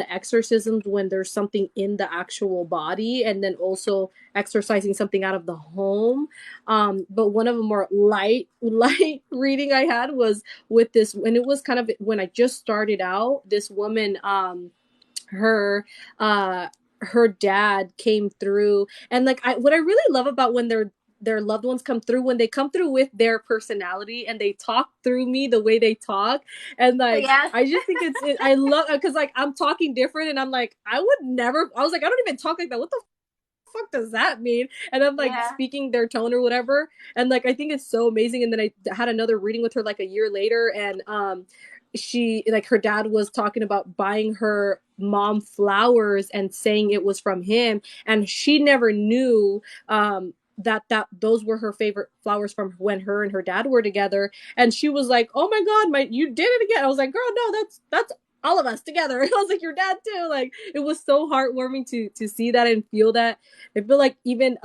exorcisms when there's something in the actual body, and then also exercising something out of the home. But one of the more light reading I had was with this, and it was kind of when I just started out. This woman, her uh her dad came through, and like what I really love about when their loved ones come through, when they come through with their personality and they talk through me the way they talk, and like Yeah, I just think I love, because like I'm talking different, and I'm like, I would never, I was like, I don't even talk like that, what the fuck does that mean? And I'm like yeah. speaking their tone or whatever, and like I think it's so amazing. And then I had another reading with her like a year later, and she, like, her dad was talking about buying her mom flowers and saying it was from him, and she never knew that those were her favorite flowers from when her and her dad were together. And she was like, oh my god, you did it again. I was like, girl, no, that's all of us together. I was like, your dad too. Like, it was so heartwarming to see that and feel that. I feel like even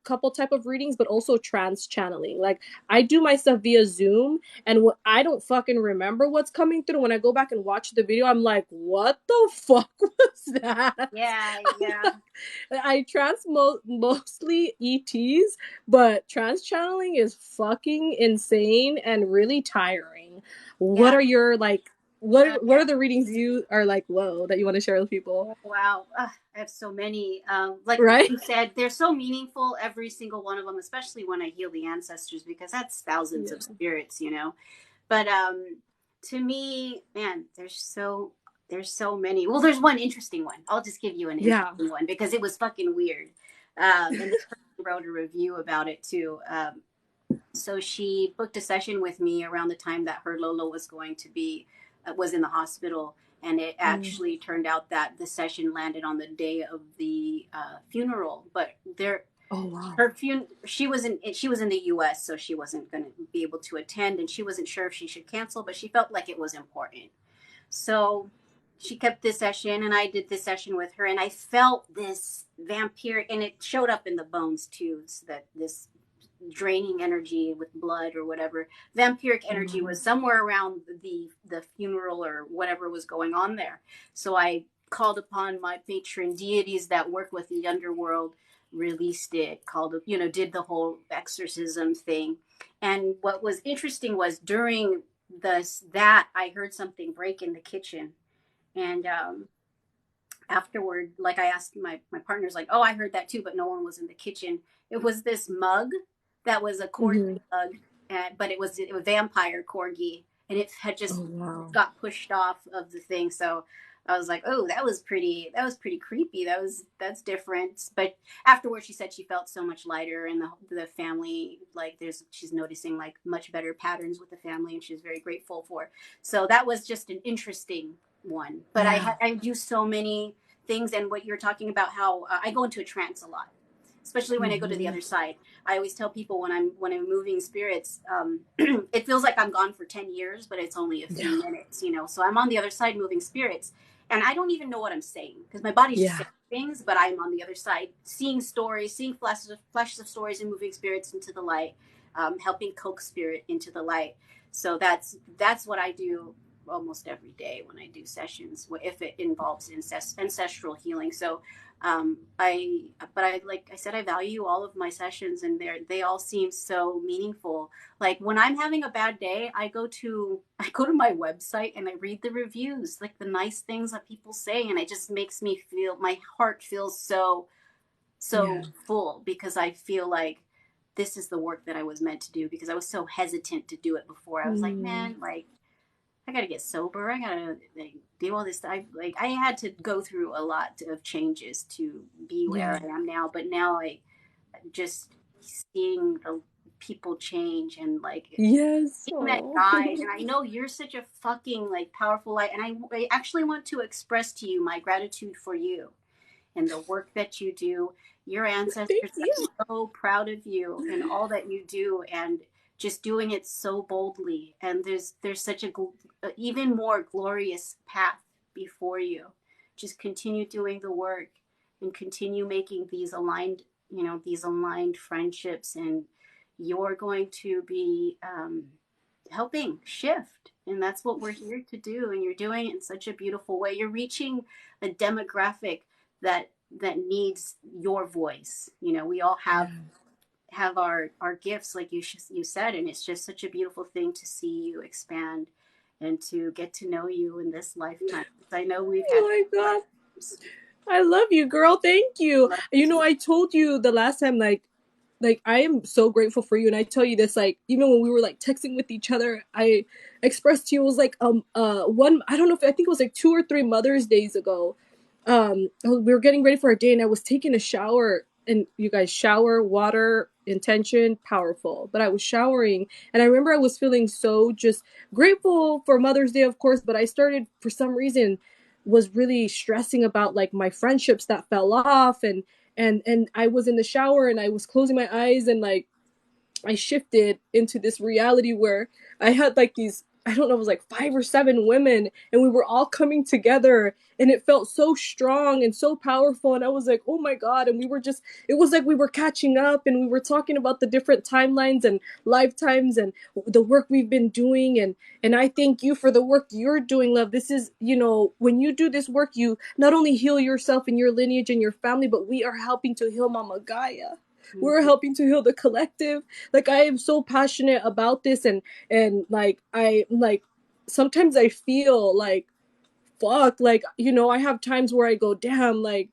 couple type of readings, but also trans channeling. Like, I do my stuff via Zoom, and what I don't fucking remember what's coming through. When I go back and watch the video, I'm like, what the fuck was that? Yeah, yeah. I mostly ETs, but trans channeling is fucking insane and really tiring. What Yeah. are your like? What Yeah. are the readings you are like, whoa, that you want to share with people? Wow. I have so many. Like Right? you said, they're so meaningful, every single one of them, especially when I heal the ancestors, because that's thousands of Yeah. spirits, you know. But to me, man, there's so many. Well, there's one interesting one. I'll just give you an Yeah. interesting one because it was fucking weird. And this person wrote a review about it too. So she booked a session with me around the time that her Lola was going to be was in the hospital, and it actually turned out that the session landed on the day of the funeral. But there, Oh wow. she was in the U.S., so she wasn't going to be able to attend, and she wasn't sure if she should cancel, but she felt like it was important. So she kept this session, and I did this session with her, and I felt this vampiric, and it showed up in the bones too. So that this draining energy with blood or whatever, vampiric energy, was somewhere around the funeral or whatever was going on there. So I called upon my patron deities that work with the underworld, released it, called, you know, did the whole exorcism thing. And what was interesting was during that I heard something break in the kitchen, and afterward, like, I asked my partners, like, oh, I heard that too, but no one was in the kitchen. It was this mug that was a corgi Mm-hmm. mug, but it was a vampire corgi, and it had just Oh wow. got pushed off of the thing. So I was like, oh, that was pretty creepy. That's different. But afterwards, she said she felt so much lighter, and the family, like, she's noticing like much better patterns with the family, and she's very grateful for. So that was just an interesting one. But Yeah. I do so many things, and what you're talking about, how I go into a trance a lot, especially when I go to the Mm-hmm. other side. I always tell people when I'm moving spirits, it feels like I'm gone for 10 years, but it's only a Yeah. few minutes, you know. So I'm on the other side moving spirits, and I don't even know what I'm saying because my body's just Yeah. saying things, but I'm on the other side, seeing stories, seeing flashes of stories, and moving spirits into the light, helping coax spirit into the light. So that's what I do almost every day when I do sessions, if it involves ancestral healing. So like I said, I value all of my sessions, and they all seem so meaningful. Like when I'm having a bad day, I go to my website and I read the reviews, like the nice things that people say, and it just makes me feel, my heart feels so Yeah. full, because I feel like this is the work that I was meant to do, because I was so hesitant to do it before. I was like, Mm. man, like I gotta get sober. I gotta like, do all this stuff. I had to go through a lot of changes to be where Yeah. I am now. But now I just seeing the people change, and like Yes. seeing that Oh. guide. And I know you're such a fucking like powerful light. And I actually want to express to you my gratitude for you and the work that you do. Your Thank ancestors you. are so proud of you and all that you do, and just doing it so boldly. And there's such a even more glorious path before you. Just continue doing the work and continue making these aligned, these aligned friendships, and you're going to be helping shift. And that's what we're here to do. And you're doing it in such a beautiful way. You're reaching a demographic that needs your voice. We all Yeah. have our gifts, like you said, and it's just such a beautiful thing to see you expand and to get to know you in this lifetime. I know we've had Oh my God. lifetimes. I love you, girl. Thank you. Love you You know, I told you the last time, like I am so grateful for you, and I tell you this, like even when we were like texting with each other, I expressed to you, it was like one, I don't know if, I think it was like 2 or 3 Mother's Days ago. We were getting ready for a day, and I was taking a shower, and you guys, shower, water, intention, powerful. But I was showering, and I remember I was feeling so just grateful for Mother's Day, of course, but I started, for some reason, was really stressing about like my friendships that fell off, and I was in the shower and I was closing my eyes, and like I shifted into this reality where I had like these, I don't know, it was like 5 or 7 women, and we were all coming together, and it felt so strong and so powerful. And I was like, oh my God. And we were just, it was like we were catching up, and we were talking about the different timelines and lifetimes and the work we've been doing. And I thank you for the work you're doing, love. This is, when you do this work, you not only heal yourself and your lineage and your family, but we are helping to heal Mama Gaia. We're Mhm. helping to heal the collective. Like I am so passionate about this, and like I like sometimes I feel like fuck, like I have times where I go, damn, like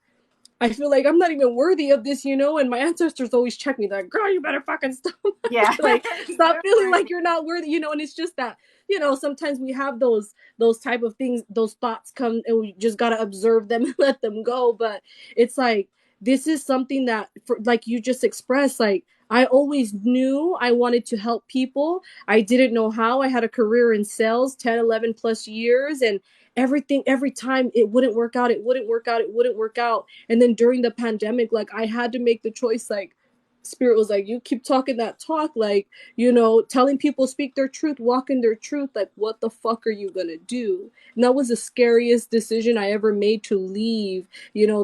I feel like I'm not even worthy of this, and my ancestors always check me, like, girl, you better fucking stop. Yeah. Like stop You're feeling like worthy. you're not worthy, and it's just that, sometimes we have those type of things, those thoughts come, and we just gotta observe them and let them go. But it's like, this is something that, like you just expressed, like I always knew I wanted to help people. I didn't know how. I had a career in sales, 10, 11 plus years, and everything, every time it wouldn't work out, it wouldn't work out. And then during the pandemic, like I had to make the choice, like spirit was like, you keep talking that talk, like, telling people speak their truth, walk in their truth, like what the fuck are you gonna do? And that was the scariest decision I ever made, to leave,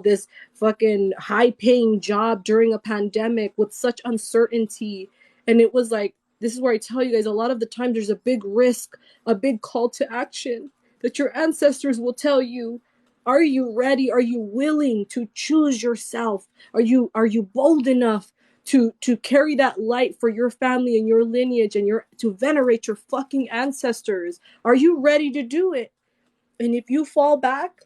this fucking high paying job during a pandemic with such uncertainty. And it was like, this is where I tell you guys, a lot of the times there's a big risk, a big call to action, that your ancestors will tell you, are you ready? Are you willing to choose yourself? Are you bold enough to carry that light for your family and your lineage, and to venerate your fucking ancestors? Are you ready to do it? And if you fall back,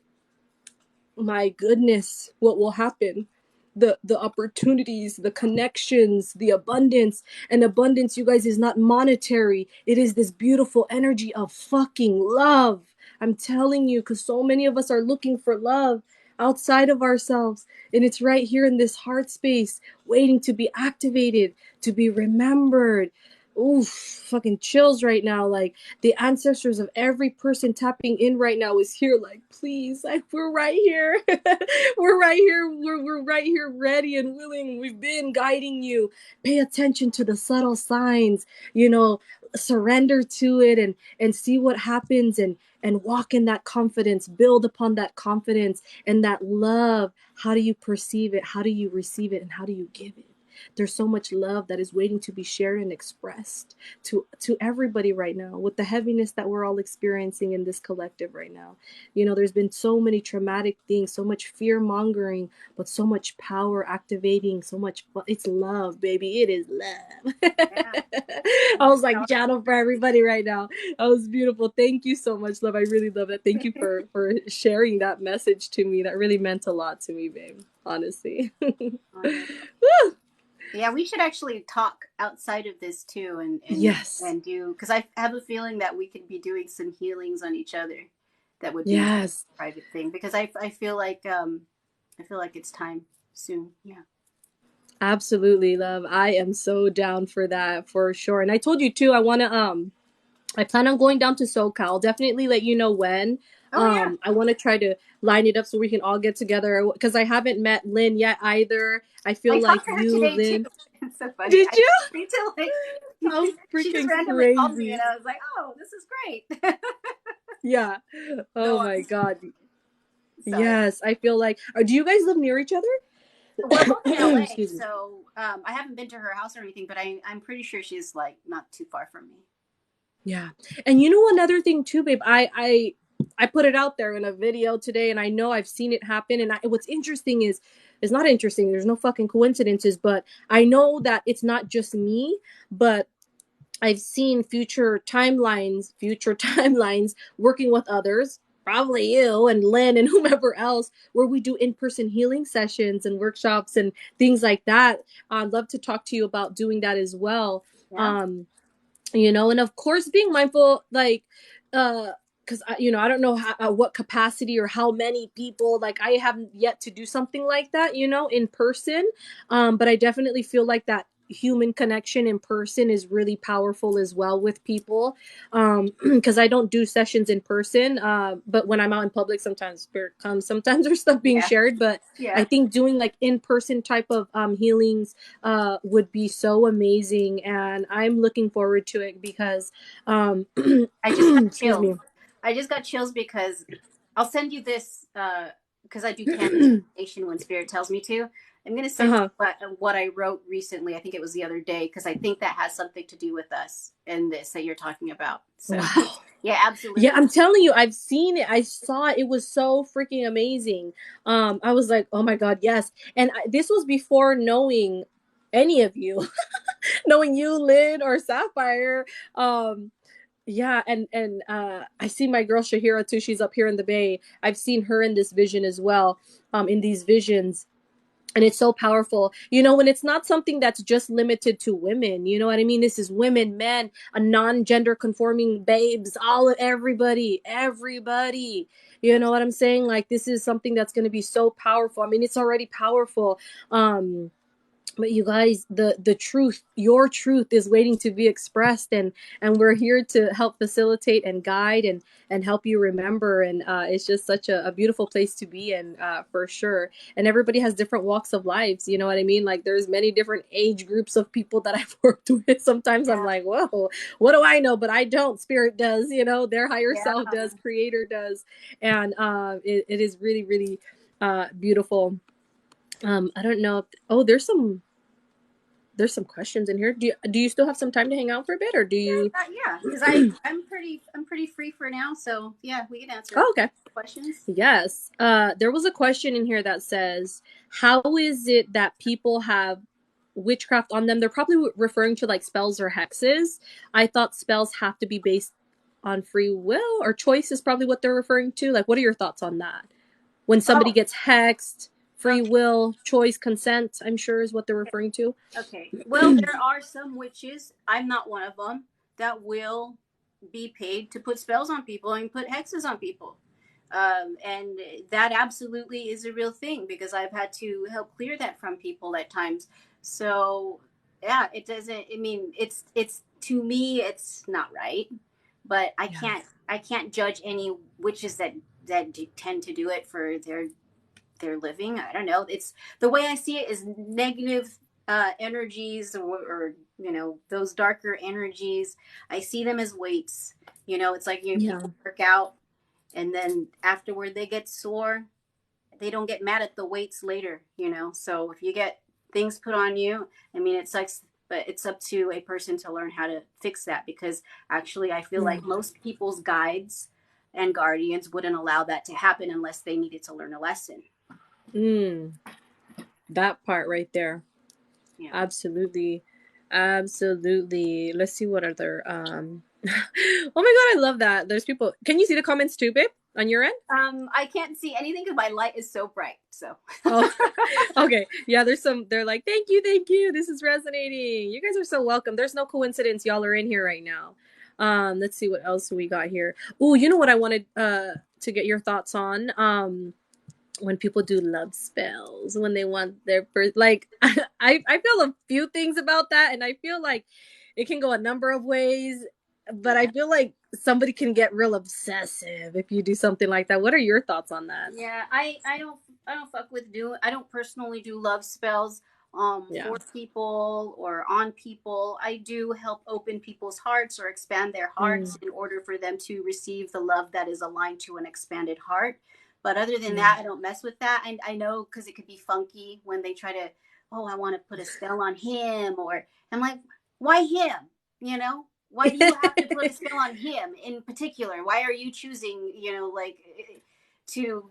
my goodness, what will happen? The opportunities, the connections, the abundance. And abundance, you guys, is not monetary. It is this beautiful energy of fucking love. I'm telling you, because so many of us are looking for love outside of ourselves. And it's right here in this heart space, waiting to be activated, to be remembered. Oof, fucking chills right now. Like the ancestors of every person tapping in right now is here. Like, please, like, we're right here. We're right here. We're right here, ready and willing. We've been guiding you. Pay attention to the subtle signs, you know, surrender to it and see what happens and walk in that confidence, build upon that confidence and that love. How do you perceive it? How do you receive it? And how do you give it? There's so much love that is waiting to be shared and expressed to everybody right now with the heaviness that we're all experiencing in this collective right now. You know, there's been so many traumatic things, so much fear mongering, but so much power activating, so much. It's love, baby. It is love. Yeah. I was like channel for everybody right now. That was beautiful. Thank you so much, love. I really love that. Thank you for sharing that message to me. That really meant a lot to me, babe. Honestly. Yeah, we should actually talk outside of this too, Yes. and do, because I have a feeling that we could be doing some healings on each other. That would be Yes. a private thing, because I feel like it's time soon. Yeah. Absolutely, love. I am so down for that for sure. And I told you too, I plan on going down to SoCal. I'll definitely let you know when. Oh yeah. I want to try to line it up so we can all get together because I haven't met Lynn yet either. I I feel like talked to her you, today too. Lynn. It's so funny. Did you? Me too. Like, How she just freaking randomly called me, and crazy. I was like, "Oh, this is great." Yeah. No, Oh my God. sorry. Yes. I feel like, do you guys live near each We're both in other? LA, Excuse me. so I haven't been to her house or anything, but I'm pretty sure she's like not too far from me. Yeah. And you know another thing too, babe. I put it out there in a video today and I know I've seen it happen and what's interesting is it's not interesting. There's no fucking coincidences, but I know that it's not just me, but I've seen future timelines working with others, probably you and Lynn and whomever else, where we do in-person healing sessions and workshops and things like that. I'd love to talk to you about doing that as well. Yeah. Um, you know, and of course being mindful, like because I don't know what capacity or how many people, like I haven't yet to do something like that, you know, in person, but I definitely feel like that human connection in person is really powerful as well with people, because I don't do sessions in person, but when I'm out in public sometimes spirit comes, sometimes there's stuff being Yeah. shared, but I Yeah. think doing like in-person type of healings would be so amazing, and I'm looking forward to it because, I just got excuse chills. me. I just got chills because I'll send you this, because I do canalization when spirit tells me to. I'm going to send you Uh-huh. what I wrote recently. I think it was the other day, because I think that has something to do with us and this that you're talking about. So, Wow. yeah, Yeah, absolutely. I'm telling you, I've seen it. I saw it. It was so freaking amazing. I was like, oh my God, yes. And this was before knowing any of you, knowing you, Lynn or Sapphire. Um, yeah, and I see my girl Shahira too. She's up here in the Bay. I've seen her in this vision as well, in these visions. And it's so powerful, you know, when it's not something that's just limited to women, you know what I mean? This is women, men, a non-gender conforming babes, everybody, you know what I'm saying? Like, this is something that's going to be so powerful. I mean, it's already powerful. But you guys, the truth, your truth is waiting to be expressed, and we're here to help facilitate and guide and help you remember. And it's just such a beautiful place to be in, for sure. And everybody has different walks of lives, you know what I mean? Like, there's many different age groups of people that I've worked with. Sometimes I'm Yeah. like, whoa, what do I know? But I don't. Spirit does, you know, their higher Yeah. self does, creator does. And it is really, really beautiful. I don't know if, oh, there's some questions in here. Do you still have some time to hang out for a bit, or do you? Yeah, because I'm pretty free for now. So yeah, we can answer Oh, okay. questions. Yes. There was a question in here that says, "How is it that people have witchcraft on them?" They're probably referring to like spells or hexes. I thought spells have to be based on free will or choice is probably what they're referring to. Like, what are your thoughts on that? When somebody Oh, gets hexed, free okay. will, choice, consent, I'm sure is what they're referring to. Okay. Well, there are some witches. I'm not one of them that will. be paid to put spells on people and put hexes on people. And that absolutely is a real thing because I've had to help clear that from people at times. So yeah, it doesn't. I mean, it's to me, it's not right. But Yeah. I can't judge any witches that tend to do it for their living. I don't know. It's the way I see it is negative energies or those darker energies. I see them as weights. It's like Yeah. people work out and then afterward they get sore. They don't get mad at the weights later. So if you get things put on you, I mean, it sucks, but it's up to a person to learn how to fix that because actually I feel Yeah. like most people's guides and guardians wouldn't allow that to happen unless they needed to learn a lesson. Mm, that part right there. Yeah. Absolutely. Absolutely. Let's see what other oh my god, I love that. There's people. Can you see the comments too, babe? On your end? I can't see anything because my light is so bright. So. Oh, okay. Yeah, there's some. They're like, thank you, thank you. This is resonating. You guys are so welcome. There's no coincidence y'all are in here right now. Let's see what else we got here. Oh, you know what I wanted to get your thoughts on? When people do love spells, when they want their first, like, I feel a few things about that, and I feel like it can go a number of ways. But I Yeah. feel like somebody can get real obsessive if you do something like that. What are your thoughts on that? Yeah, I don't fuck with I don't personally do love spells Yeah. for people or on people. I do help open people's hearts or expand their Mm, hearts in order for them to receive the love that is aligned to an expanded heart. But other than yeah. that, I don't mess with that. And I know because it could be funky when they try to, oh, I want to put a spell on him, or I'm like, why him? Why do you have to put a spell on him in particular? Why are you choosing, like to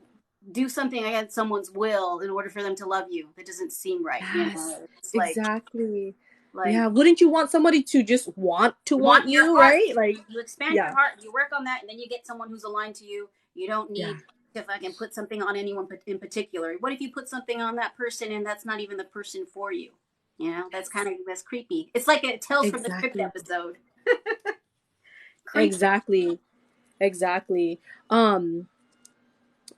do something against someone's will in order for them to love you? That doesn't seem right. Yes, It's exactly. like Yeah, wouldn't you want somebody to just want want your you, heart. right? Like, You expand your yeah, heart, you work on that, and then you get someone who's aligned to you. You don't yeah, need to fucking put something on anyone in particular. What if you put something on that person and that's not even the person for you? That's creepy. It's like it tells from the crypt exactly, episode. Creepy. exactly, exactly. Um,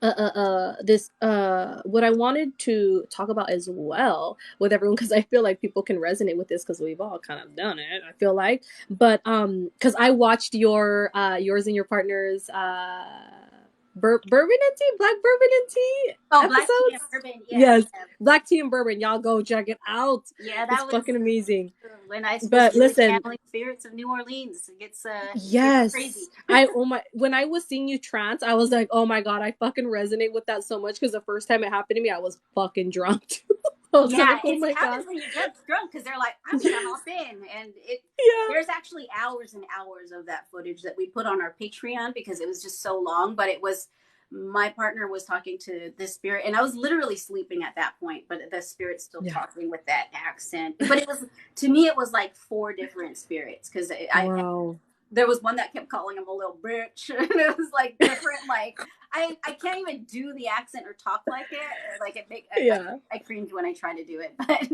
this what I wanted to talk about as well with everyone, because I feel like people can resonate with this because we've all kind of done it, I feel like. But because I watched yours and your partner's bourbon and tea, black bourbon and tea Oh, black tea and episodes. bourbon. Yeah, Yes, yeah, black tea and bourbon, y'all go check it out. yeah. It's That was fucking amazing. when I was But really listen, channeling spirits of New Orleans. It gets crazy. yes. I oh my when I was seeing you trance, I was like, oh my god, I fucking resonate with that so much because the first time it happened to me, I was fucking drunk too. I was Yeah, like, oh it my god. happens when you get drunk because they're like, I'm gonna hop in, and Yeah. there's actually hours and hours of that footage that we put on our Patreon because it was just so long. But it was my partner was talking to the spirit, and I was literally sleeping at that point, but the spirit's still Yeah. talking with that accent. But it was to me, it was like four different spirits because Wow. there was one that kept calling him a little bitch, and it was like different. Like I can't even do the accent or talk like it. Like it make Yeah. I cringe when I try to do it. But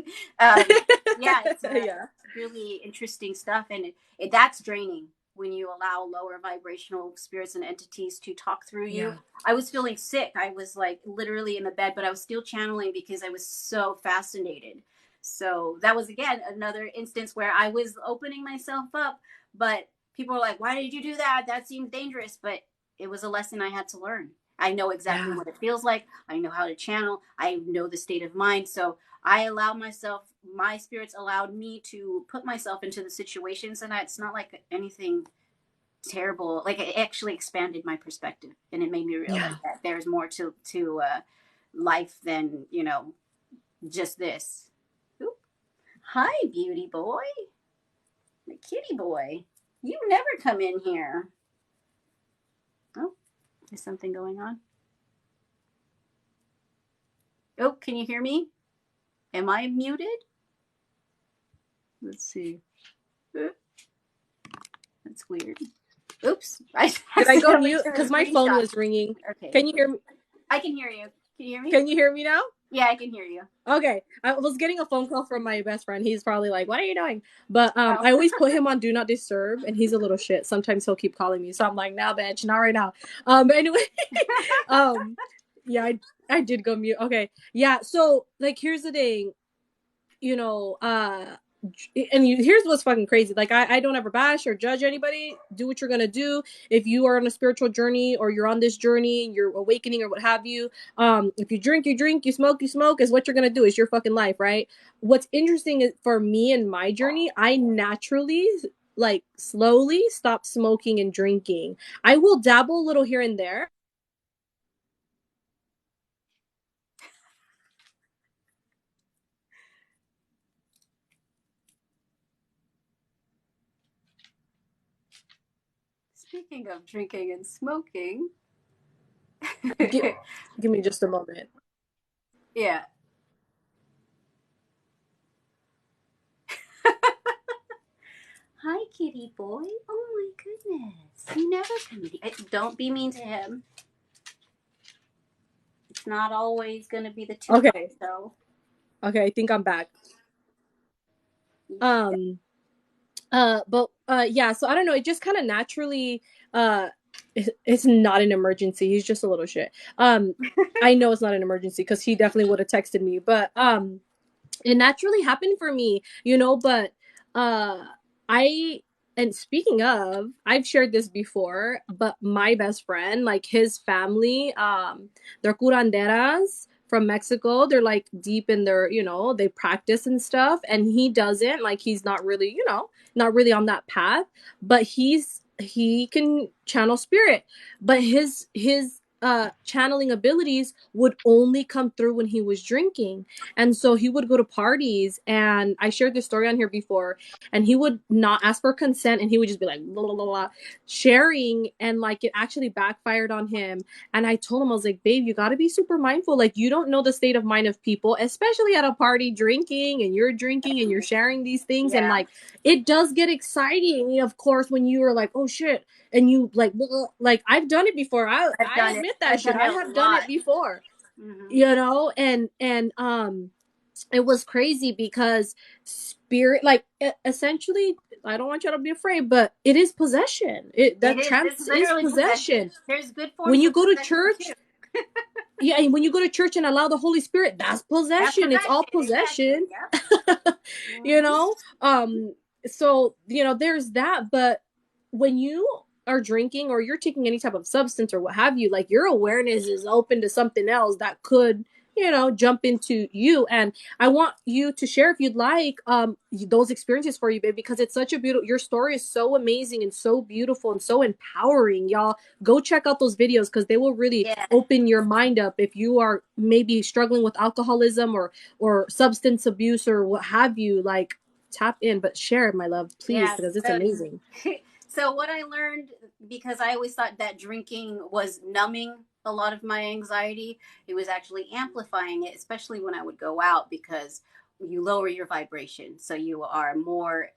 yeah, it's Yeah. really interesting stuff, and that's draining when you allow lower vibrational spirits and entities to talk through you. Yeah. I was feeling sick. I was like literally in the bed, but I was still channeling because I was so fascinated. So that was again another instance where I was opening myself up, but people are like, why did you do that? That seems dangerous. But it was a lesson I had to learn. I know exactly Yeah. what it feels like. I know how to channel. I know the state of mind. So I allow myself, my spirits allowed me to put myself into the situations. And it's not like anything terrible. Like it actually expanded my perspective and it made me realize Yeah. that there's more to life than, just this. Oop. Hi, beauty boy. The kitty boy. You never come in here. Oh, is something going on? Oh, can you hear me? Am I muted? Let's see. That's weird. Oops. I Did I go accidentally mute? took a Because my phone screenshot. was ringing. Okay. Can you hear me? I can hear you. Can you hear me? Can you hear me now? Yeah, I can hear you. Okay, I was getting a phone call from my best friend. He's probably like, "What are you doing?" But Oh. I always put him on do not disturb, and he's a little shit. Sometimes he'll keep calling me, so I'm like, "Nah, bitch, not right now." But anyway, um, yeah, I did go mute. Okay, yeah. So like, here's the thing, you know, here's what's fucking crazy. Like, I don't ever bash or judge anybody. Do what you're gonna do. If you are on a spiritual journey or you're on this journey, you're awakening or what have you. If you drink, you drink. You smoke. Is what you're gonna do. It's your fucking life, right? What's interesting is for me and my journey, I naturally like slowly stopped smoking and drinking. I will dabble a little here and there. Speaking of drinking and smoking, Give, give me just a moment. yeah. Hi, kitty boy. Oh my goodness. You never come to. Don't be mean to him. It's not always going to be the two of Okay, us, though. okay, I think I'm back. Um, but yeah, so I don't know, it just kind of naturally uh it's not an emergency. He's just a little shit. I know it's not an emergency because he definitely would have texted me, but it naturally happened for me, you know, but uh I and speaking of, I've shared this before, but my best friend, like his family, they're curanderas from Mexico. They're like deep in their, you know, they practice and stuff, and he doesn't, like he's not really, you know, not really on that path, but he can channel spirit, but his channeling abilities would only come through when he was drinking. And so he would go to parties, and I shared this story on here before, and he would not ask for consent, and he would just be like, blah, blah, blah, blah, sharing, and like it actually backfired on him. And I told him, I was like, babe, you got to be super mindful. Like, you don't know the state of mind of people, especially at a party drinking, and you're drinking and you're sharing these things. And Yeah, like, it does get exciting, of course, when you are like, oh shit. And you like, like I've done it before. I've I done it. admit that I've shit. done I it a have done it lot. before, Mm-hmm. you know. And it was crazy because spirit, like essentially, I don't want you to be afraid, but it is possession. It It that is. It's trance is literally possession. possession. There's good When forms you of go to possession, church, too. yeah, and when you go to church and allow the Holy Spirit, that's That's possession. It's all possession. Exactly. possession. Yep. You Mm-hmm. know. So you know, there's that. But when you are drinking or you're taking any type of substance or what have you, like your awareness is open to something else that could, you know, jump into you. And I want you to share, if you'd like, those experiences for you, babe, because it's such a beautiful, your story is so amazing and so beautiful and so empowering. Y'all go check out those videos because they will really Yeah. open your mind up if you are maybe struggling with alcoholism or substance abuse or what have you. Like, tap in, but share it, my love, please, Yes. because it's amazing. So what I learned, because I always thought that drinking was numbing a lot of my anxiety, it was actually amplifying it, especially when I would go out, because you lower your vibration, so you are more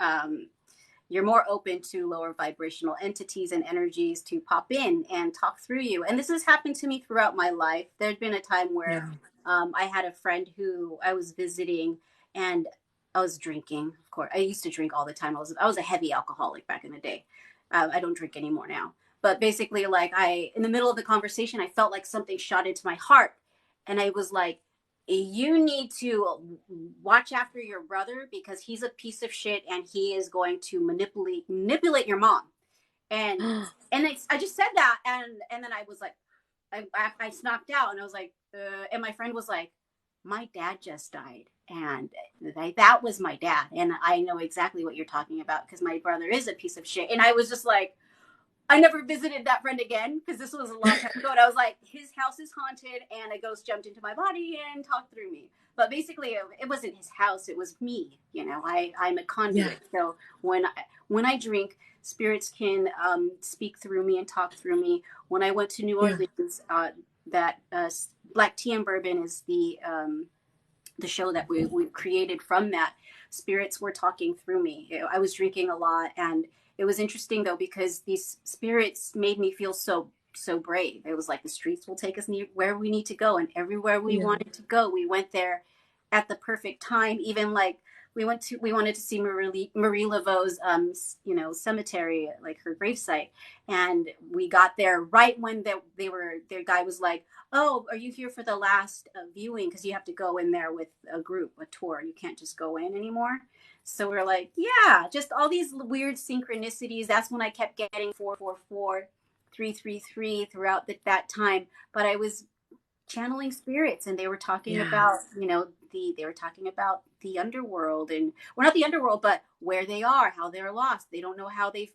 you're more open to lower vibrational entities and energies to pop in and talk through you. And this has happened to me throughout my life. There'd been a time where Yeah. I had a friend who I was visiting, and I was drinking. Of course, I used to drink all the time. I was a heavy alcoholic back in the day. I don't drink anymore now. But basically, like in the middle of the conversation, I felt like something shot into my heart, and I was like, you need to watch after your brother because he's a piece of shit and he is going to manipulate your mom. And I just said that, and then I was like, I snapped out, and I was like, and my friend was like, my dad just died, and that was my dad, and I know exactly what you're talking about because my brother is a piece of shit. And I was just like, I never visited that friend again because this was a long time ago. And I was like, his house is haunted, and a ghost jumped into my body and talked through me. But basically, it wasn't his house; it was me. You know, I'm a Yeah. conduit. So when I drink, spirits can speak through me and talk through me. When I went to New Yeah. Orleans, that Black Tea and Bourbon is the show that we created from that. Spirits were talking through me. I was drinking a lot, and it was interesting though because these spirits made me feel so so brave. It was like the streets will take us near where we need to go, and everywhere we Yeah. wanted to go, we went there at the perfect time. Even like we wanted to see Marie Laveau's cemetery, like her gravesite, and we got there right when their guy was like, oh, are you here for the last viewing, because you have to go in there with a group, a tour, you can't just go in anymore. So we're like, yeah, just all these weird synchronicities. That's when I kept getting 444, 333 throughout that time. But I was channeling spirits, and they were talking about, Yes. they were talking about the underworld, and well, not the underworld, but where they are, how they're lost. They don't know how they're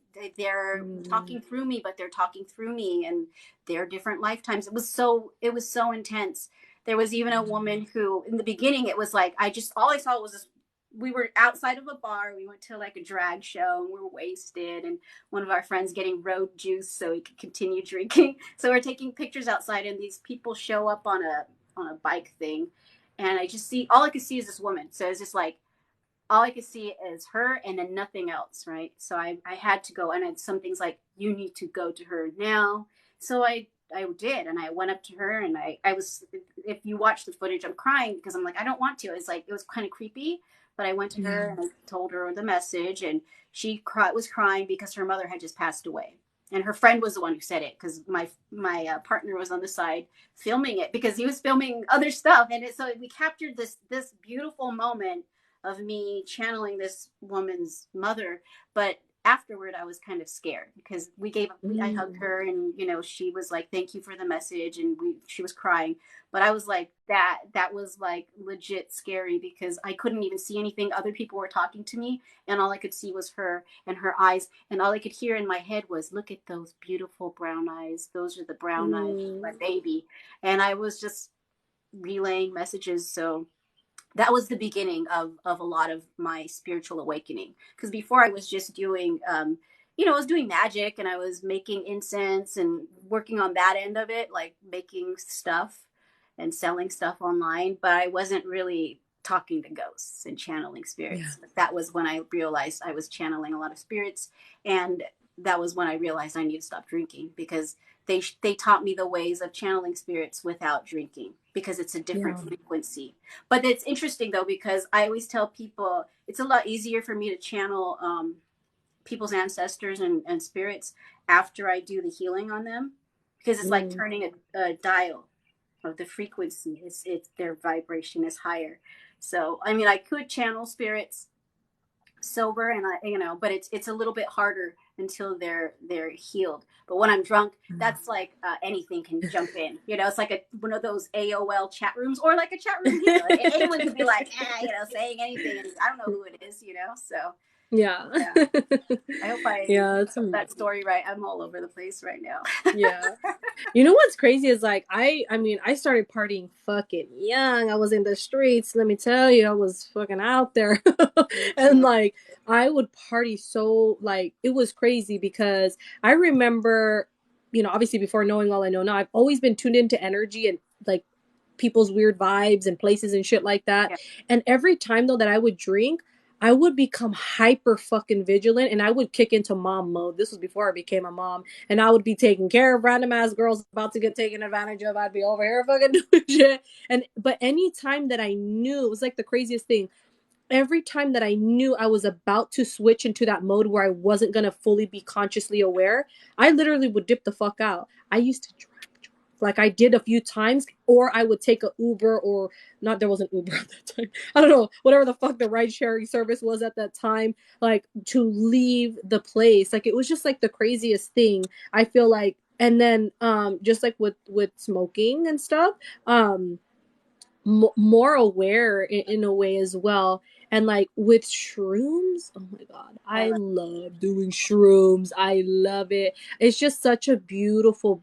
Mm. talking through me, but they're talking through me, and their different lifetimes. It was so intense. There was even a woman who, in the beginning, it was like all I saw was this. We were outside of a bar. We went to like a drag show, and we were wasted. And one of our friends getting road juice so he could continue drinking. So we're taking pictures outside, and these people show up on a bike thing, and all I could see is this woman. So it's just like all I could see is her and then nothing else, right? So I had to go, and I had some things like, you need to go to her now. So I did, and I went up to her, and I was, if you watch the footage, I'm crying because I'm like, I don't want to. It's like, it was kind of creepy, but I went to her Yeah. and I told her the message, and she was crying because her mother had just passed away. And her friend was the one who said it, because my partner was on the side filming it, because he was filming other stuff, and so we captured this beautiful moment of me channeling this woman's mother. But afterward, I was kind of scared, because I hugged Mm. her, and she was like, thank you for the message, and she was crying. But I was like, that was like legit scary, because I couldn't even see anything. Other people were talking to me, and all I could see was her and her eyes, and all I could hear in my head was, look at those beautiful brown eyes, those are the brown eyes of my Mm. baby. And I was just relaying messages. So that was the beginning of a lot of my spiritual awakening, because before I was just doing I was doing magic, and I was making incense and working on that end of it, like making stuff and selling stuff online, but I wasn't really talking to ghosts and channeling Yeah. spirits. But that was when I realized I was channeling a lot of spirits, and that was when I realized I need to stop drinking, because they taught me the ways of channeling spirits without drinking, because it's a different Yeah. frequency. But it's interesting though, because I always tell people it's a lot easier for me to channel people's ancestors and spirits after I do the healing on them, because it's like Mm. turning a dial of the frequency. It's their vibration is higher. So I mean, I could channel spirits sober, and but it's a little bit harder until they're healed. But when I'm drunk, that's like anything can jump in. It's like one of those AOL chat rooms, or like a chat room here. Anyone could be like, saying anything, and I don't know who it is. So Yeah. yeah. I hope I Yeah, that's told that amazing. story right. I'm all over the place right now. Yeah. You know what's crazy is like I mean I started partying fucking young. I was in the streets, let me tell you, I was fucking out there. Me And too. like I would party so like it was crazy because I remember, obviously before knowing all I know now, I've always been tuned into energy and like people's weird vibes and places and shit like that. Yeah. And every time though that I would drink, I would become hyper fucking vigilant and I would kick into mom mode. This was before I became a mom. And I would be taking care of random ass girls about to get taken advantage of. I'd be over here fucking doing shit. But any time that I knew, it was like the craziest thing. Every time that I knew I was about to switch into that mode where I wasn't gonna fully be consciously aware, I literally would dip the fuck out. I used to drive like I did a few times, or I would take a Uber or not. There wasn't Uber at that time. I don't know, whatever the fuck the ride sharing service was at that time, like to leave the place. Like it was just like the craziest thing. I feel like, and then just like with smoking and stuff, um, more aware in a way as well. And like with shrooms, oh my god, I I love love doing shrooms. I love it. It's just such a beautiful.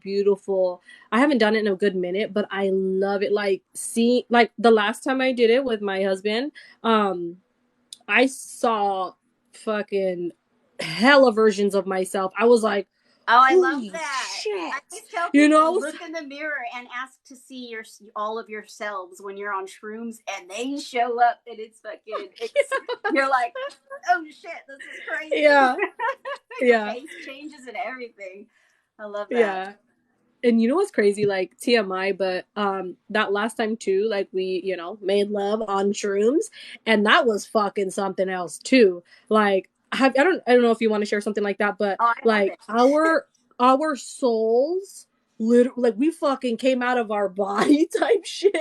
I haven't done it in a good minute, but I love it. Like see, like the last time I did it with my husband, um, I saw fucking hella versions of myself. I was like, Oh, I love holy that. I shit, always tell I people, was look in the mirror and ask to see all of yourselves when you're on shrooms, and they show up, and you're like, oh shit, this is crazy. yeah, Your yeah, face changes and everything. I love that. yeah. and you know what's crazy? Like TMI, but that last time too, like we, made love on shrooms, and that was fucking something else too. Like I don't know if you want to share something like that, but Oh, I love like it. our souls literally, like we fucking came out of our body type shit,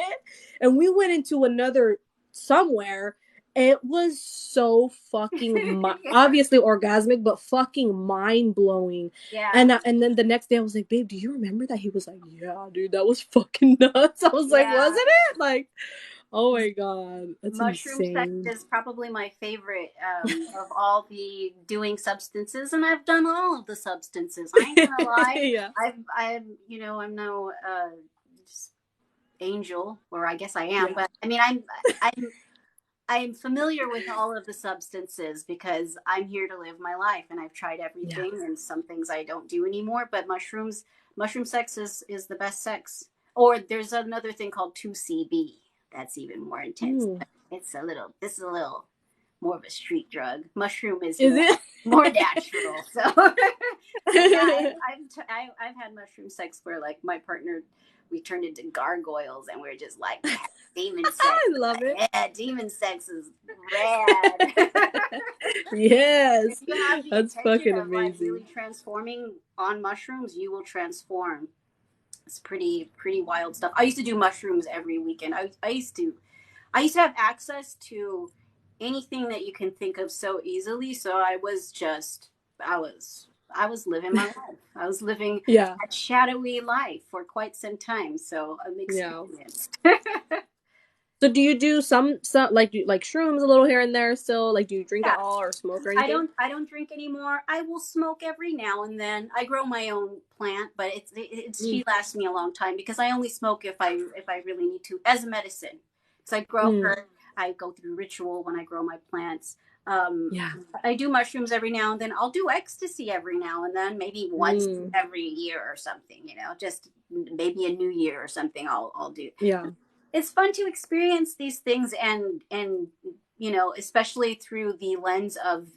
and we went into another somewhere. It was so fucking Yeah. obviously orgasmic, but fucking mind blowing. Yeah. And then the next day I was like, babe, do you remember that? He was like, yeah, dude, that was fucking nuts. I was like, Yeah. wasn't it? Like, oh my god, that's Mushroom sex insane. is probably my favorite of all the doing substances, and I've done all of the substances. I ain't gonna lie. Yeah. I'm no just angel, or I guess I am, Yeah. but I mean, I'm familiar with all of the substances because I'm here to live my life, and I've tried Yeah. everything, and some things I don't do anymore. But mushroom sex is the best sex. Or there's another thing called 2CB. That's even more intense. Mm. This is a little more of a street drug. Mushroom is Is it? more natural. So, but yeah, I've had mushroom sex where like my partner, we turned into gargoyles and we're just like, yeah, demon sex. I love it. Yeah, demon sex is rad. If Yes. you have the That's intention fucking of like amazing. really transforming on mushrooms, you will transform. It's pretty wild stuff. I used to do mushrooms every weekend. I used to have access to anything that you can think of so easily. So I was living my life. I was living Yeah. a shadowy life for quite some time. So I'm Yeah. experienced. So do you do some like like shrooms a little here and there still? Like do you drink at Yeah. all or smoke or I anything? don't I don't drink anymore. I will smoke every now and then. I grow my own plant, but Mm. she lasts me a long time because I only smoke if I really need to as a medicine. So I grow Mm. her. I go through ritual when I grow my plants. Um, Yeah. I do mushrooms every now and then. I'll do ecstasy every now and then, maybe once Mm. every year or something. Just maybe a new year or something. I'll do. Yeah. It's fun to experience these things and especially through the lens of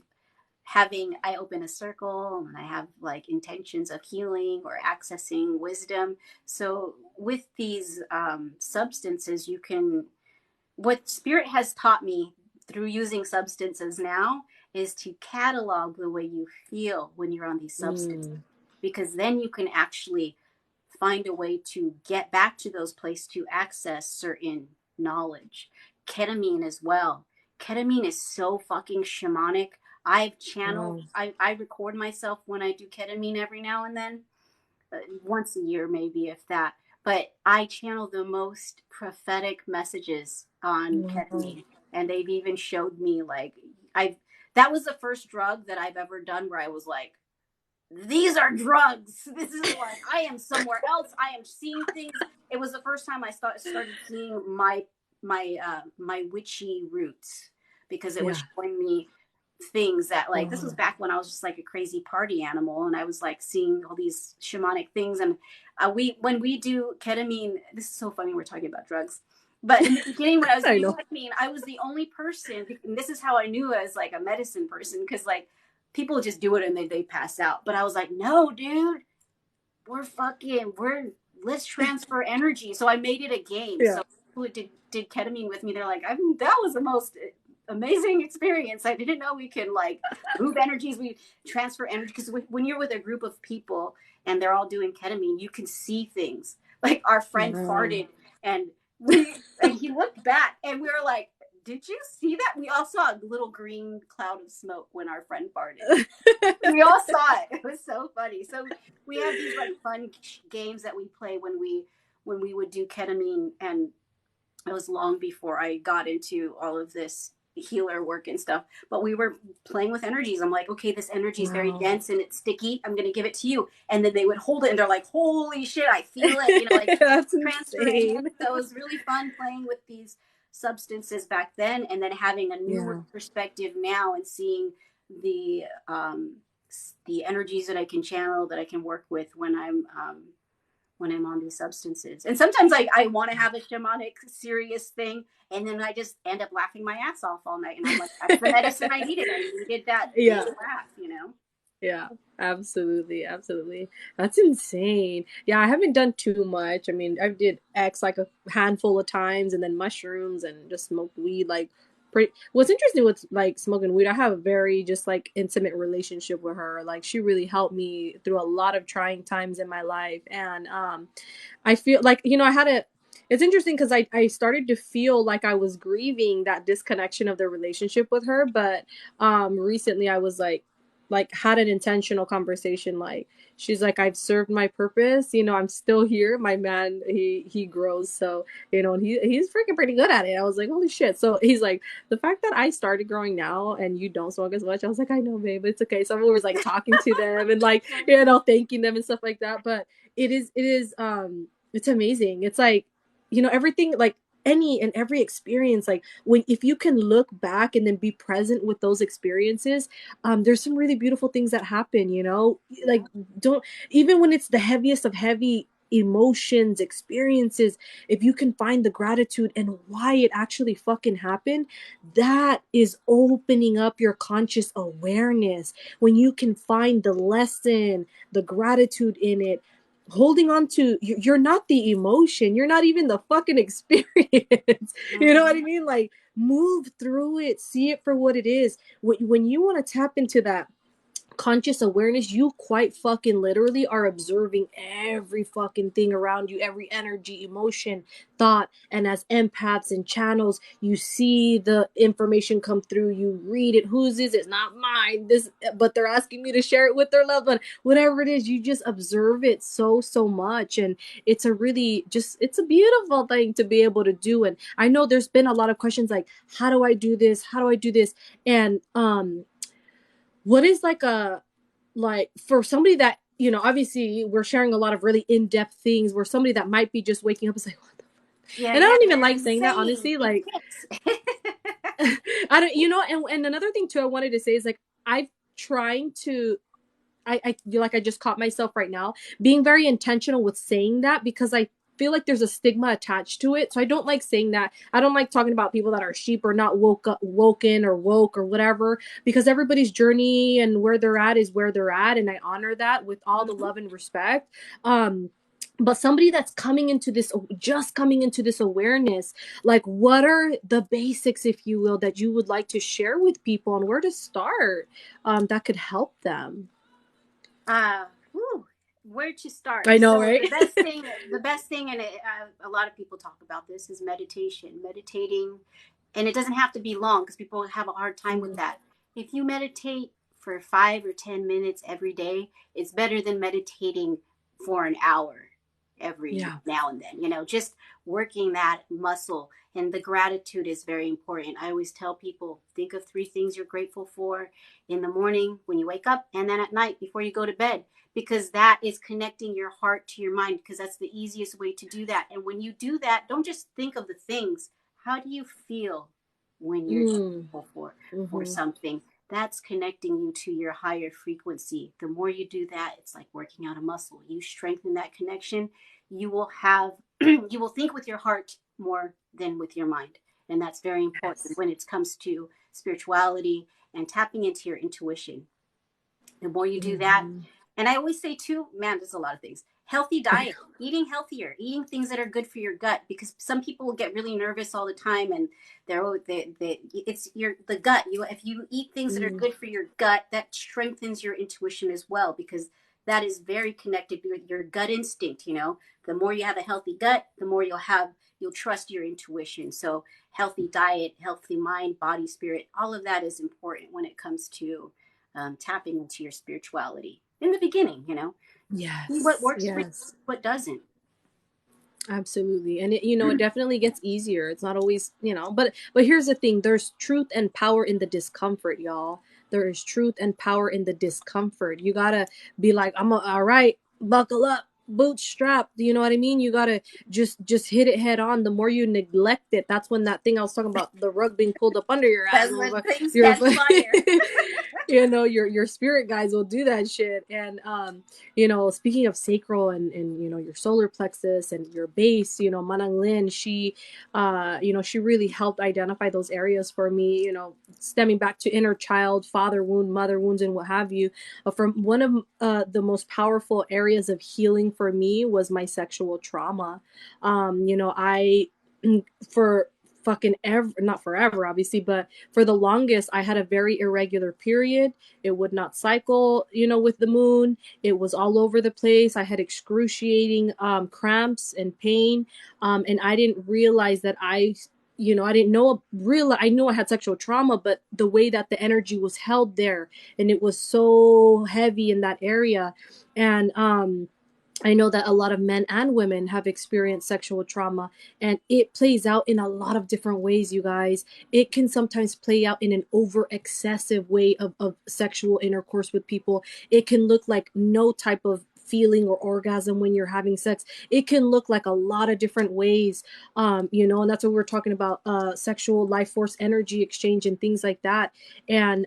I open a circle and I have like intentions of healing or accessing wisdom. So with these substances, what spirit has taught me through using substances now is to catalog the way you feel when you're on these substances, Mm. because then you can actually find a way to get back to those places to access certain knowledge. Ketamine as well. Ketamine is so fucking shamanic. I've channeled, Wow. I record myself when I do ketamine every now and then, once a year, maybe, if that. But I channel the most prophetic messages on Wow. ketamine. And they've even showed me, like, that was the first drug that I've ever done where I was like, these are drugs. This is like I am somewhere else. I am seeing things. It was the first time I started seeing my witchy roots, because it was Yeah. showing me things that, like, this was Wow. back when I was just like a crazy party animal, and I was like seeing all these shamanic things. And when we do ketamine, this is so funny. We're talking about drugs. But in the beginning, when I was I doing know. ketamine, I was the only person, and this is how I knew as like a medicine person, because like people just do it and they pass out. But I was like, no, dude, let's transfer energy. So I made it a game. Yeah. So people who did ketamine with me, they're like, that was the most amazing experience. I didn't know we can like move energies. We transfer energy, because when you're with a group of people and they're all doing ketamine, you can see things. Like our friend Wow. farted, and he looked back, and we were like, did you see that? We all saw a little green cloud of smoke when our friend farted. We all saw it. It was so funny. So we have these like fun games that we play when we would do ketamine, and it was long before I got into all of this healer work and stuff. But we were playing with energies. I'm like, okay, this energy is very Wow. dense and it's sticky. I'm gonna give it to you, and then they would hold it, and they're like, holy shit, I feel it. Like That's transferring it. insane. So it was really fun playing with these substances back then, and then having a newer Yeah. perspective now and seeing the um, the energies that I can channel, that I can work with when I'm on these substances. And sometimes I want to have a shamanic serious thing, and then I just end up laughing my ass off all night. And I'm like, that's the medicine I needed. I needed that big Yeah. laugh. Yeah, absolutely, absolutely. That's insane. Yeah, I haven't done too much. I mean, I did X like a handful of times, and then mushrooms, and just smoked weed. Like, pretty. What's interesting with like smoking weed, I have a very just like intimate relationship with her. Like, she really helped me through a lot of trying times in my life, and I feel like I had a. It's interesting because I started to feel like I was grieving that disconnection of the relationship with her, but recently I was like had an intentional conversation. Like, she's like, I've served my purpose, I'm still here. My man, he grows, so and he's freaking pretty good at it. I was like, holy shit. So he's like, the fact that I started growing now and you don't smoke as much, I was like, I know, babe, it's okay. So I was like talking to them and like thanking them and stuff like that. But it is it's amazing. It's like everything, like any and every experience, like when if you can look back and then be present with those experiences, there's some really beautiful things that happen, like, Yeah. don't, even when it's the heaviest of heavy emotions, experiences, if you can find the gratitude and why it actually fucking happened, that is opening up your conscious awareness. When you can find the lesson, the gratitude in it, holding on to, you're not the emotion, you're not even the fucking experience. You know what I Mhm. mean? Like, move through it, see it for what it is. When you want to tap into that conscious awareness, you quite fucking literally are observing every fucking thing around you, every energy, emotion, thought. And as empaths and channels, you see the information come through, you read it. Whose is it? It's not mine. This, but they're asking me to share it with their loved one. Whatever it is, you just observe it so much. And it's a really just, it's a beautiful thing to be able to do. And I know there's been a lot of questions like, how do I do this? How do I do this? And what is like a, like, for somebody that obviously we're sharing a lot of really in-depth things, where somebody that might be just waking up is like, what the, Yeah, and I yeah, don't even they're like saying that, insane. honestly, Get like, fixed. I don't, and another thing too I wanted to say is like, I've trying to, I feel like I just caught myself right now being very intentional with saying that, because I feel like there's a stigma attached to it. So I don't like saying that. I don't like talking about people that are sheep or not woken or woke or whatever, because everybody's journey and where they're at is where they're at, and I honor that with all the Mhm. love and respect. But somebody that's coming into this, just coming into this awareness, like, what are the basics, if you will, that you would like to share with people, and where to start, that could help them? Whew, where to start? I know, So right? the best thing, and a lot of people talk about this, is meditation. Meditating, and it doesn't have to be long because people have a hard time with Mm, that. If you meditate for 5 or 10 minutes every day, it's better than meditating for an hour every yeah. now and then. Just working that muscle. And the gratitude is very important. I always tell people, think of 3 things you're grateful for in the morning when you wake up, and then at night before you go to bed, because that is connecting your heart to your mind, because that's the easiest way to do that. And when you do that, don't just think of the things. How do you feel when you're Mm, grateful for mm-hmm. something? That's connecting you to your higher frequency. The more you do that, it's like working out a muscle. You strengthen that connection, you will have you will think with your heart more than with your mind. And that's very important Yes. when it comes to spirituality and tapping into your intuition. The more you do that, Mm-hmm. and I always say too, man, there's a lot of things. Healthy diet, eating healthier, eating things that are good for your gut, because some people get really nervous all the time, and it's the gut. If you eat things that are Mm, good for your gut, that strengthens your intuition as well, because that is very connected with your gut instinct. The more you have a healthy gut, the more you'll trust your intuition. So healthy diet, healthy mind, body, spirit, all of that is important when it comes to tapping into your spirituality in the beginning. See what yes. works for you, Yes. what doesn't. Absolutely. And it definitely gets easier. It's not always, but here's the thing, there's truth and power in the discomfort, y'all. There is truth and power in the discomfort. You gotta be like, all right, buckle up, bootstrap. You know what I mean? You gotta just hit it head on. The more you neglect it, that's when that thing I was talking about, the rug being pulled up under your ass. That's when things You're catch fire. You know, your spirit guides will do that shit. And you know, speaking of sacral and you know, your solar plexus and your base, you know, Manang Lin, she you know, she really helped identify those areas for me, you know, stemming back to inner child, father wound, mother wounds, and what have you. From one of the most powerful areas of healing for me was my sexual trauma. You know, I for fucking ever, not forever obviously, but for the longest I had a very irregular period. It would not cycle, you know, with the moon. It was all over the place. I had excruciating cramps and pain, and I didn't realize that you know, I didn't know real I knew I had sexual trauma, but the way that the energy was held there, and it was so heavy in that area. And I know that a lot of men and women have experienced sexual trauma, and it plays out in a lot of different ways, you guys. It can sometimes play out in an over excessive way of sexual intercourse with people. It can look like no type of feeling or orgasm when you're having sex. It can look like a lot of different ways, you know, and that's what we're talking about, sexual life force energy exchange and things like that. And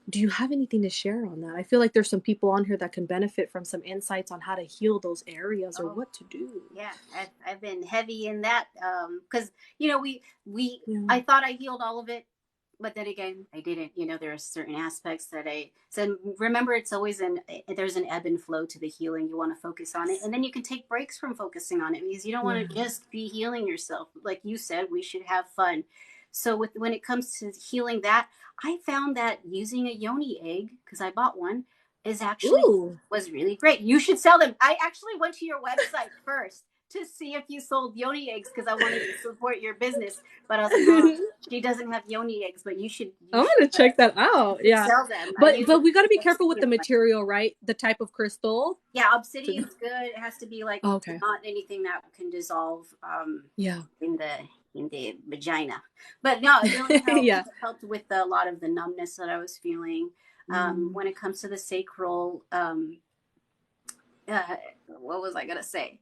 do you have anything to share on that? I feel like there's some people on here that can benefit from some insights on how to heal those areas or Oh, what to do. yeah, I've been heavy in that because you know we Yeah. I thought I healed all of it, but then again I didn't. You know, there are certain aspects that I said. Remember, it's always there's an ebb and flow to the healing. You want to focus on it, and then you can take breaks from focusing on it because you don't want Yeah. to just be healing yourself. Like you said, we should have fun. So when it comes to healing that, I found that using a yoni egg, because I bought one, is actually Ooh. was really great. You should sell them. I actually went to your website first to see if you sold yoni eggs because I wanted to support your business. But I was like, oh, I'm she doesn't have yoni eggs, but gonna check that out. you should Yeah. sell them. I But use but we gotta be careful with the obsidian. material, right? The type of crystal. Yeah, To, obsidian's good. It has to be like oh, okay. not anything that can dissolve Yeah. in the vagina. But no, it really helped. Yeah. It helped with a lot of the numbness that I was feeling. Mm. When it comes to the sacral, what was I gonna say?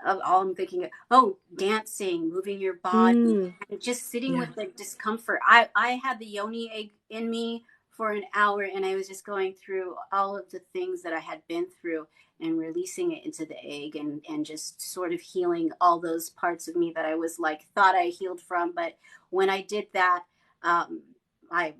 All I'm thinking, oh, dancing, moving your body, Mm. and just sitting Yeah. with the discomfort. I had the yoni egg in me for an hour, and I was just going through all of the things that I had been through and releasing it into the egg, and just sort of healing all those parts of me that I was like thought I healed from. But when I did that, I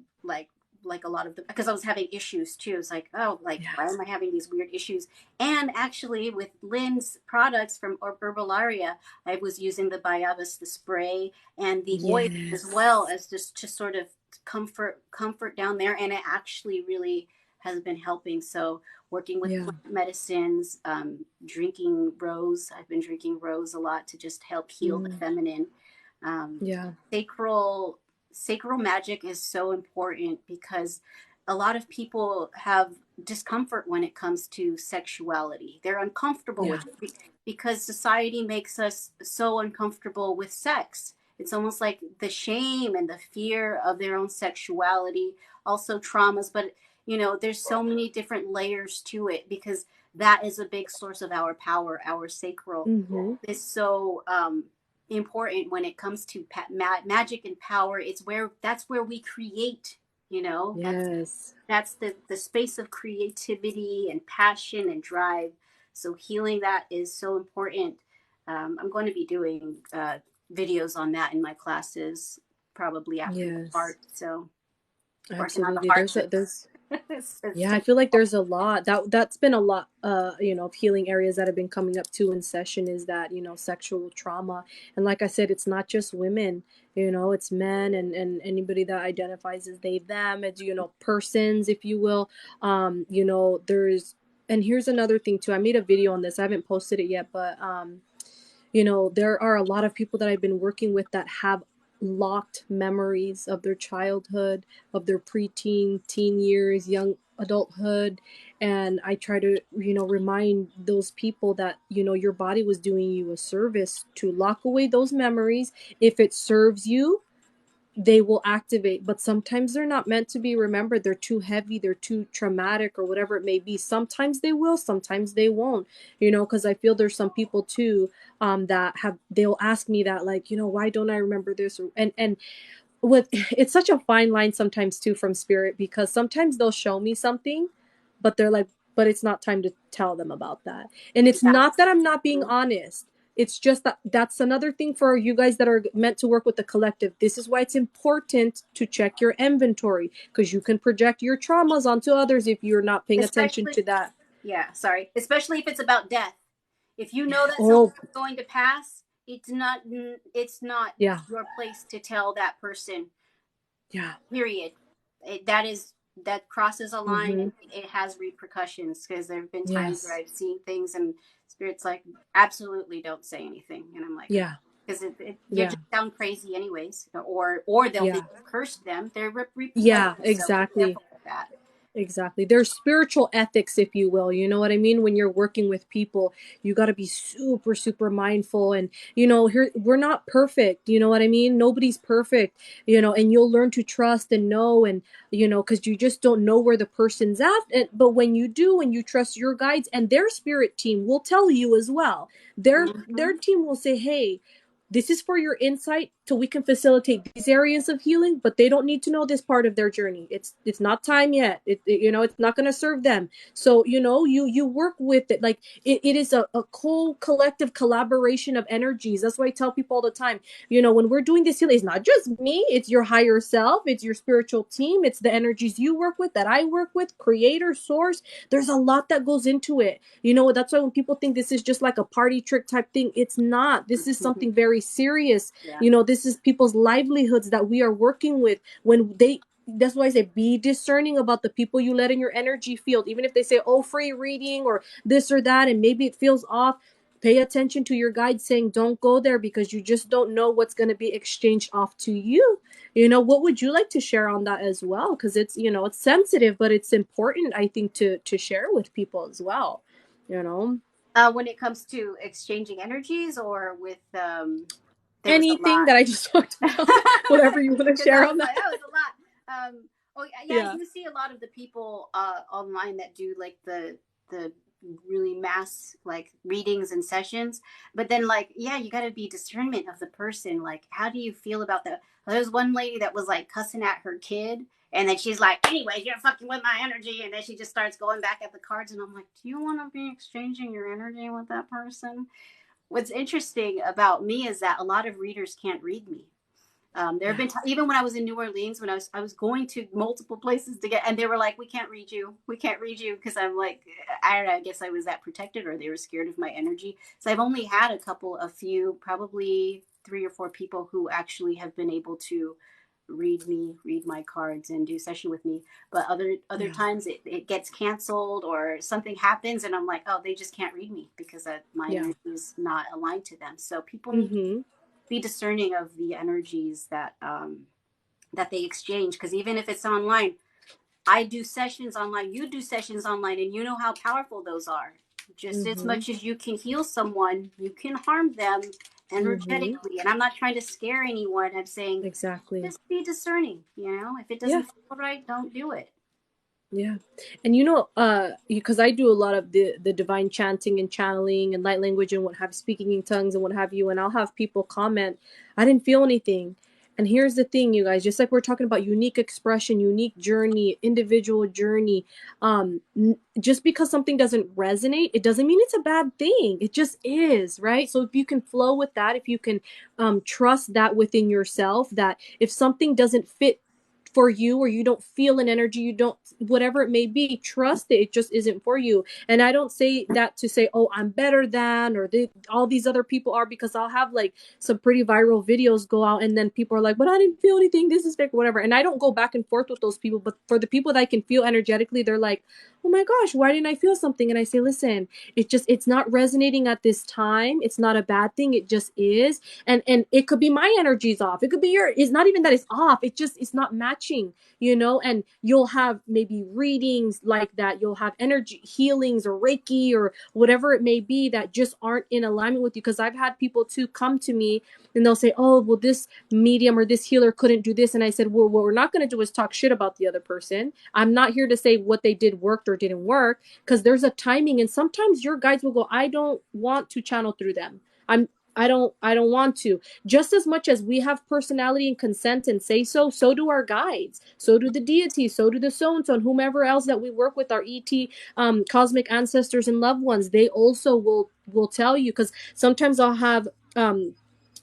like a lot of the because I was having issues too. It's like, oh, like why Yes. am I having these weird issues? And actually, with Lynn's products from Herbalaria, I was using the Bayabas, the spray, and the oil as well Yes. as just to sort of comfort down there. And it actually really has been helping. So working with Yeah. plant medicines, drinking rose. I've been drinking rose a lot to just help heal the Mm. feminine. Um, Yeah. sacral sacral magic is so important because a lot of people have discomfort when it comes to sexuality. They're uncomfortable Yeah. with it because society makes us so uncomfortable with sex. It's almost like the shame and the fear of their own sexuality, also traumas, but you know, there's so many different layers to it because that is a big source of our power. Our sacral Mm-hmm. is so important when it comes to magic and power. It's where that's where we create. You know, Yes. that's the space of creativity and passion and drive. So healing that is so important. I'm going to be doing videos on that in my classes probably after my Yes. heart. So working on the Absolutely. heart There's it's Yeah, I feel like there's a lot that's been a lot, you know, of healing areas that have been coming up too in session, is that, you know, sexual trauma. And like I said, it's not just women, you know, it's men and anybody that identifies as they, them, as, you know, persons, if you will. You know, and here's another thing too. I made a video on this. I haven't posted it yet, but you know, there are a lot of people that I've been working with that have locked memories of their childhood, of their preteen, teen years, young adulthood. And I try to, you know, remind those people that, you know, your body was doing you a service to lock away those memories. If it serves you, they will activate, but sometimes they're not meant to be remembered. They're too heavy, they're too traumatic, or whatever it may be. Sometimes they will, sometimes they won't, you know, because I feel there's some people too, that have, they'll ask me that, like, you know, why don't I remember this, and with it's such a fine line sometimes too from spirit, because sometimes they'll show me something, but they're like, but it's not time to tell them about that. And it's Yeah. not that I'm not being honest. It's just that that's another thing for you guys that are meant to work with the collective. This is why it's important to check your inventory, because you can project your traumas onto others if you're not paying attention Especially, to that. yeah, sorry. Especially if it's about death. If you know that Oh, someone's going to pass, it's not yeah. your place to tell that person. Yeah. Period. That crosses a line, Mm-hmm. and it has repercussions, because there have been times where Yes. I've seen things and spirits like, absolutely don't say anything, and I'm like, Yeah. because you're Yeah. just sound crazy anyways, or they'll Yeah. think you cursed them. There are Yeah, repercussions, so be exactly. careful with that. Exactly. There's spiritual ethics, if you will. You know what I mean? When you're working with people, you got to be super, super mindful. And, here, we're not perfect. You know what I mean? Nobody's perfect, and you'll learn to trust and know. And, because you just don't know where the person's at. But when you do, and you trust your guides, and their spirit team will tell you as well, their Hmm. team will say, hey, this is for your insight so we can facilitate these areas of healing, but they don't need to know this part of their journey. It's not time yet. It's not going to serve them. So you work with it, like it is a collective collaboration of energies. That's why I tell people all the time, when we're doing this healing, it's not just me, it's your higher self, it's your spiritual team, it's the energies you work with, that I work with, creator, source. There's a lot that goes into it. That's why when people think this is just like a party trick type thing, it's not. This is something very serious. Yeah. This is people's livelihoods that we are working with. That's why I say be discerning about the people you let in your energy field. Even if they say, oh, free reading or this or that, and maybe it feels off, pay attention to your guide saying, don't go there, because you just don't know what's going to be exchanged off to you. What would you like to share on that as well? Because it's sensitive, but it's important, I think, to share with people as well. you know When it comes to exchanging energies, or with there was a Anything lot. that I just talked about, whatever you want to Because share I was on that. like, that was a lot. Oh yeah, Yeah. you see a lot of the people online that do like the really mass like readings and sessions, but then like, yeah, you got to be discernment of the person. Like, how do you feel about that? There was one lady that was like cussing at her kid, and then she's like, anyways, you're fucking with my energy, and then she just starts going back at the cards, and I'm like, do you want to be exchanging your energy with that person? What's interesting about me is that a lot of readers can't read me. There have Yeah. been even when I was in New Orleans, when I was going to multiple places to get, and they were like, "We can't read you. We can't read you," because I'm like, I don't know. I guess I was that protected, or they were scared of my energy. So I've only had a few, probably 3 or 4 people who actually have been able to read my cards, and do session with me. But other Yeah. times it gets canceled, or something happens, and I'm like, oh, they just can't read me because my Yeah. energy is not aligned to them. So people need to Mm-hmm. be discerning of the energies that they exchange, because even if it's online, I do sessions online, you do sessions online, and you know how powerful those are. Just as Mm-hmm. much as you can heal someone, you can harm them Mm-hmm. energetically. And I'm not trying to scare anyone. I'm saying Exactly. just be discerning. If it Yeah. doesn't feel right, don't do it. Yeah. And because I do a lot of the divine chanting and channeling and light language and what have speaking in tongues and what have you, and I'll have people comment, I didn't feel anything. And here's the thing, you guys, just like we're talking about unique expression, unique journey, individual journey, just because something doesn't resonate, it doesn't mean it's a bad thing. It just is, right? So if you can flow with that, if you can trust that within yourself, that if something doesn't fit for you, or you don't feel an energy, you don't, whatever it may be, trust it just isn't for you. And I don't say that to say, oh, I'm better than, or all these other people are, because I'll have like some pretty viral videos go out, and then people are like, but I didn't feel anything, this is fake, whatever. And I don't go back and forth with those people, but for the people that I can feel energetically, they're like, oh my gosh, why didn't I feel something? And I say, listen, it's not resonating at this time, it's not a bad thing, it just is. And it could be my energy's off, it could be it's not even that it's off, it's not matching. And you'll have maybe readings like that, you'll have energy healings or reiki or whatever it may be that just aren't in alignment with you. Because I've had people too come to me, and they'll say, oh, well, this medium or this healer couldn't do this, and I said, well, what we're not going to do is talk shit about the other person. I'm not here to say what they did worked or didn't work, because there's a timing, and sometimes your guides will go, I don't want to channel through them. I'm I don't want to. Just as much as we have personality and consent and say so, so do our guides, so do the deities, so do the so and so, and whomever else that we work with, our ET cosmic ancestors and loved ones. They also will tell you, because sometimes I'll have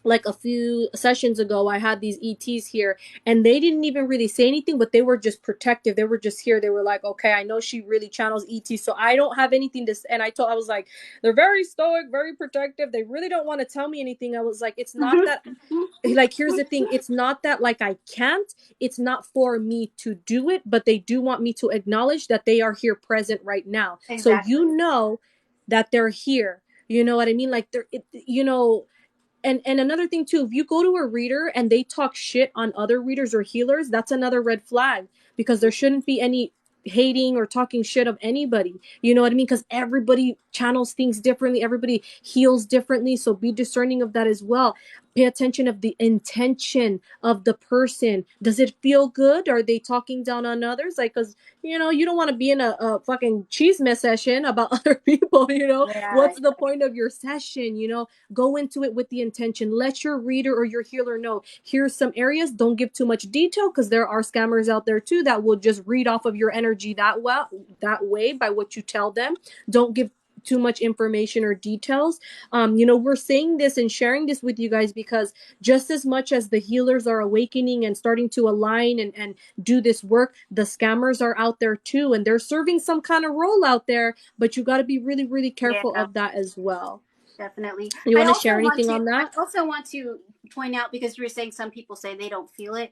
like a few sessions ago, I had these ETs here, and they didn't even really say anything, but they were just protective. They were just here. They were like, okay, I know she really channels ET, so I don't have anything to. And I was like, they're very stoic, very protective. They really don't want to tell me anything. I was like, it's not that. Like, here's the thing. It's not that like I can't. It's not for me to do it, but they do want me to acknowledge that they are here, present right now. So Exactly. you know that they're here. You know what I mean? Like and another thing too, if you go to a reader and they talk shit on other readers or healers, that's another red flag, because there shouldn't be any hating or talking shit of anybody. You know what I mean? Because everybody channels things differently, everybody heals differently, so be discerning of that as well. Pay attention of the intention of the person. Does it feel good? Are they talking down on others? Like, because you don't want to be in a fucking cheese mess session about other people. Yeah. What's the point of your session? Go into it with the intention. Let your reader or your healer know, here's some areas. Don't give too much detail, because there are scammers out there too that will just read off of your energy that way by what you tell them. Don't give too much information or details. We're saying this and sharing this with you guys because just as much as the healers are awakening and starting to align and do this work, the scammers are out there too, and they're serving some kind of role out there, but you got to be really, really careful Yeah. of that as well. Definitely. You I want to also share want anything to. on I that? also want to point out, because you were saying some people say they don't feel it.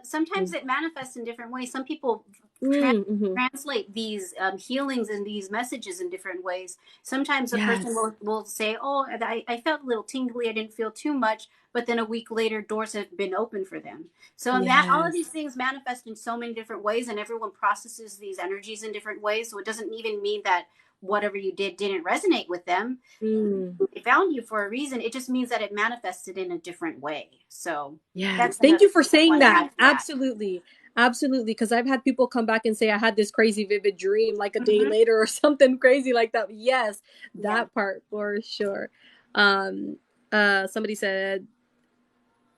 Sometimes Mm. it manifests in different ways. Some people Mm-hmm. translate these healings and these messages in different ways. Sometimes a person Yes. will say, "Oh, I felt a little tingly. I didn't feel too much," but then a week later, doors have been open for them. So that all of Yes. these things manifest in so many different ways, and everyone processes these energies in different ways. So it doesn't even mean that whatever you did didn't resonate with them. Mm. They found you for a reason. It just means that it manifested in a different way. So Yes. that's Thank another you for thing I saying want to that. add to that. Absolutely. Absolutely. Because I've had people come back and say, I had this crazy vivid dream like a day Mm-hmm. later or something crazy like that. Yes, Yeah. that part for sure. Um, somebody said,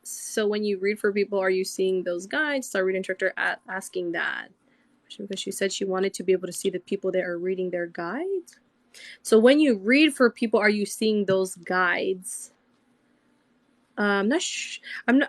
so when you read for people, are you seeing those guides? So our reading instructor asking that. Because she said she wanted to be able to see the people that are reading their guides. So when you read for people, are you seeing those guides? I'm not.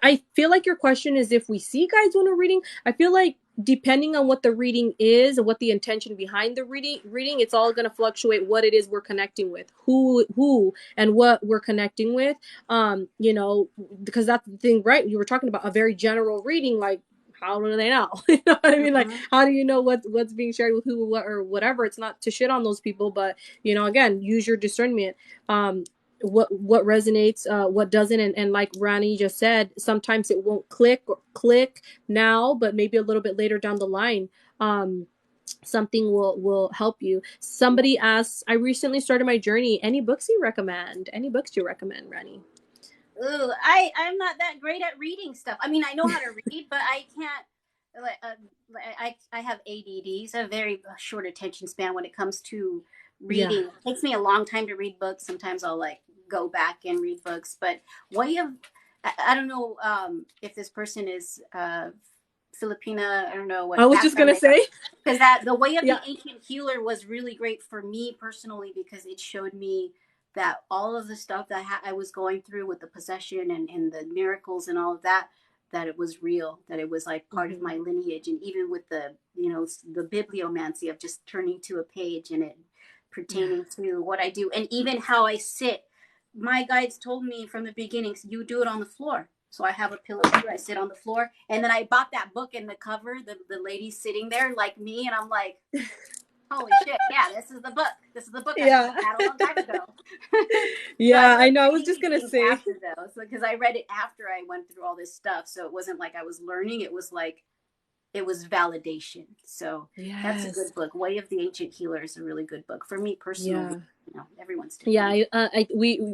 I feel like your question is if we see guides when we're reading. I feel like depending on what the reading is and what the intention behind the reading, it's all going to fluctuate what it is we're connecting with, who, and what we're connecting with. Because that's the thing, right? You were talking about a very general reading, like, how do they know? You know what I mean? Like, Mm-hmm. how do you know what's being shared with who, what, or whatever? It's not to shit on those people, but again, use your discernment. What resonates, what doesn't, and like Rannie just said, sometimes it won't click now, but maybe a little bit later down the line, something will help you. Yeah. Somebody asks, I recently started my journey. Any books you recommend? Any books you recommend, Rannie? Ooh, I'm not that great at reading stuff. I mean, I know how to read, but I can't. I have ADD, so a very short attention span when it comes to Yeah. reading. It takes me a long time to read books. Sometimes I'll like go back and read books, but way of I don't know if this person is Filipina. I don't know I what was just background gonna they have, say. because that the way of the Yeah. ancient healer was really great for me personally, because it showed me that all of the stuff that I was going through with the possession and the miracles and all of that, that it was real, that it was like part of Mm-hmm. my lineage. And even with the the bibliomancy of just turning to a page and it Yeah. pertaining to what I do, and even how I sit. My guides told me from the beginning, you do it on the floor. So I have a pillow here, I sit on the floor. And then I bought that book in the cover, the lady sitting there like me, and I'm like, holy shit, yeah, this is the book. This is the book I should Yeah. have had a long time ago. So I Yeah, I wasn't know. I was reading just these gonna things say. after though. So because I read it after I went through all this stuff. So it wasn't like I was learning, it was like it was validation. So that's a Yes. good book. Way of the Ancient Healer is a really good book. For me personally, Yeah. everyone's Yeah, different.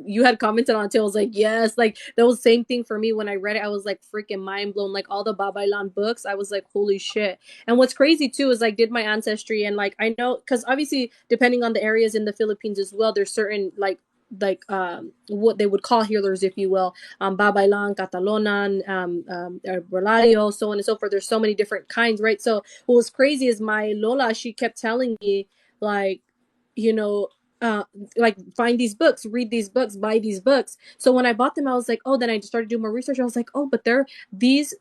you had commented on it too. I was like, yes, like that was the same thing for me when I read it. I was like freaking mind blown. Like all the Babailan books, I was like, holy shit. And what's crazy too is like did my ancestry, and like I know because obviously depending on the areas in the Philippines as well, there's certain like what they would call healers, if you will, Babaylan, Catalonan, Herbolario, so on and so forth. There's so many different kinds, right? So what was crazy is my Lola, she kept telling me, like, you know, uh, like, find these books, read these books, buy these books. So when I bought them, I was like, oh, then I just started doing more research. I was like, oh, but they're these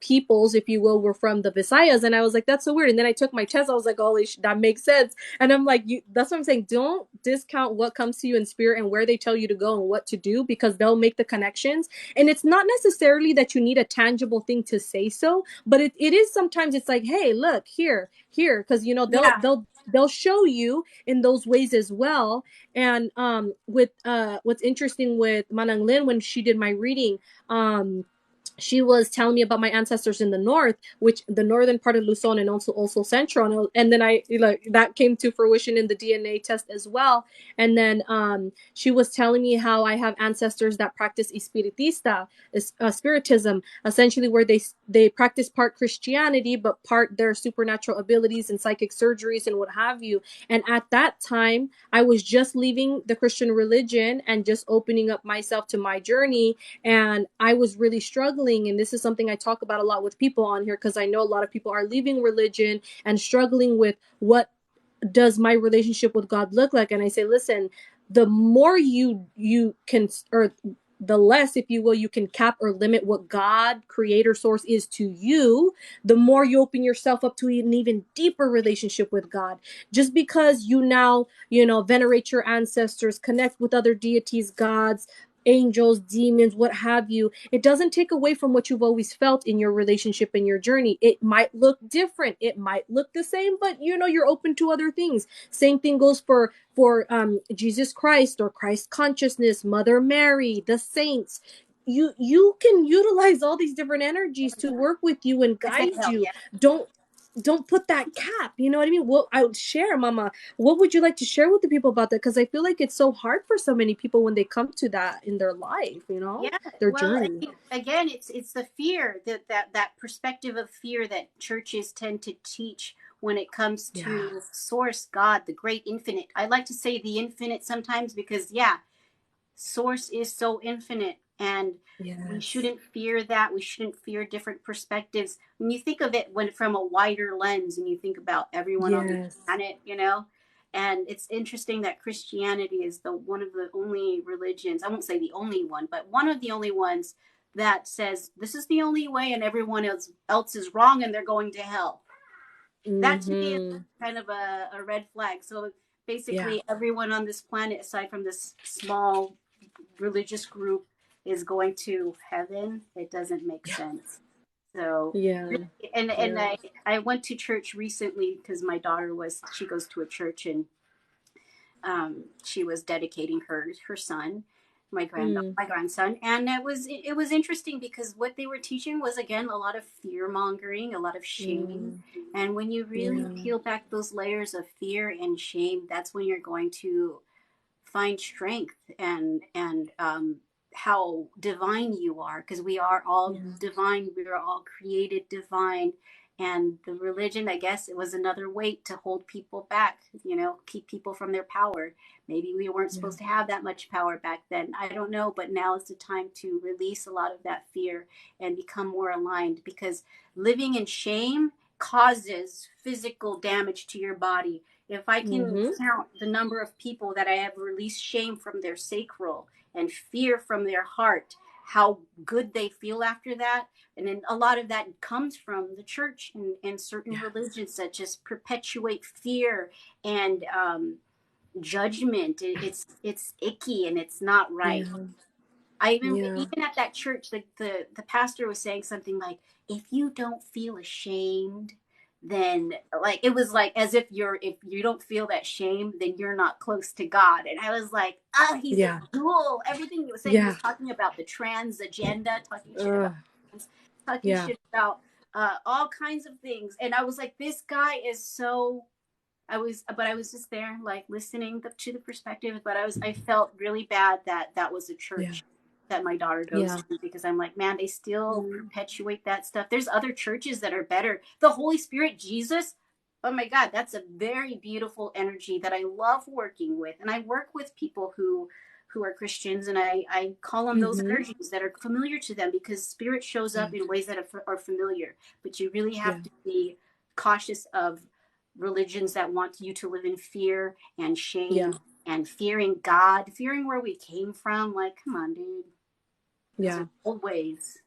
peoples, if you will, were from the Visayas, and I was like, that's so weird. And then I took my test. I was like, holy, that makes sense. And I'm like, that's what I'm saying. Don't discount what comes to you in spirit and where they tell you to go and what to do, because they'll make the connections. And it's not necessarily that you need a tangible thing to say so, but it is sometimes. It's like, hey, look here, because Yeah. they'll show you in those ways as well. And with what's interesting with Manang Lin, when she did my reading, she was telling me about my ancestors in the north, which the northern part of Luzon, and also central, and then I, like, that came to fruition in the DNA test as well. And then she was telling me how I have ancestors that practice espiritista, spiritism, essentially, where they practice part Christianity but part their supernatural abilities and psychic surgeries and what have you. And at that time, I was just leaving the Christian religion and just opening up myself to my journey, and I was really struggling. And this is something I talk about a lot with people on here, because I know a lot of people are leaving religion and struggling with, what does my relationship with God look like? And I say, listen, the more you can, or the less, if you will, you can cap or limit what God, creator, source, is to you, the more you open yourself up to an even deeper relationship with God. Just because you now, venerate your ancestors, connect with other deities, gods, angels, demons, what have you, it doesn't take away from what you've always felt in your relationship and your journey. It might look different, it might look the same, but you're open to other things. Same thing goes for Jesus Christ, or Christ consciousness, Mother Mary, the saints. You can utilize all these different energies to work with you and Yes, they guide help. you. Yeah. Don't put that cap, you know what I mean? What I would share, Mama, what would you like to share with the people about that? Because I feel like it's so hard for so many people when they come to that in their life, Yeah. their Well, journey. again, it's the fear, that perspective of fear that churches tend to teach when it comes Yeah. to source, God, the great infinite. I like to say the infinite sometimes because, yeah, source is so infinite, and we Yes. shouldn't fear that. We shouldn't fear different perspectives. When you think of it from a wider lens, and you think about everyone on the Yes. planet, and it's interesting that Christianity is the one of the only religions, I won't say the only one, but one of the only ones that says this is the only way and everyone else is wrong and they're going to hell. That to me is Mm-hmm. kind of a red flag. So Yeah. basically everyone on this planet, aside from this small religious group, is going to heaven. It doesn't make Yeah. sense. So, Yeah. and Yeah. I went to church recently because my daughter she goes to a church, and she was dedicating her son, Mm. my grandson, and it was interesting because what they were teaching was, again, a lot of fear mongering, a lot of shame. Mm. And when you really Yeah. peel back those layers of fear and shame, that's when you're going to find strength, and how divine you are, because we are all Yeah. divine, we are all created divine. And the religion, I guess, it was another weight to hold people back, keep people from their power. Maybe we weren't Yeah. supposed to have that much power back then, I don't know, but now is the time to release a lot of that fear and become more aligned, because living in shame causes physical damage to your body. If I can Mm-hmm. count the number of people that I have released shame from their sacral and fear from their heart, how good they feel after that. And then a lot of that comes from the church and certain Yeah. religions that just perpetuate fear and judgment. It's icky and it's not right. Yeah. I even Yeah. even at that church, the pastor was saying something like, "If you don't feel ashamed, then," like, it was like as if you don't feel that shame, then you're not close to God. And I was like, "Ah, he's a Yeah. fool." Everything he was saying, he was Yeah. talking about the trans agenda, talking shit about Uh, trans, talking yeah. shit about all kinds of things, and I was like, "This guy is so." I was just there, like, listening to the perspective, but I felt really bad that that was a Yeah. church that my daughter goes Yeah. to, because I'm like, man, they still Mm. perpetuate that stuff. There's other churches that are better. The Holy Spirit, Jesus, Oh my God, that's a very beautiful energy that I love working with. And I work with people who are Christians, and I call on those Mm-hmm. energies that are familiar to them, because spirit shows Yeah. up in ways that are familiar. But you really Yeah. have to be cautious of religions that want you to live in fear and shame Yeah. and fearing God, fearing where we came from. Like, come on, dude. Those are Yeah. old ways.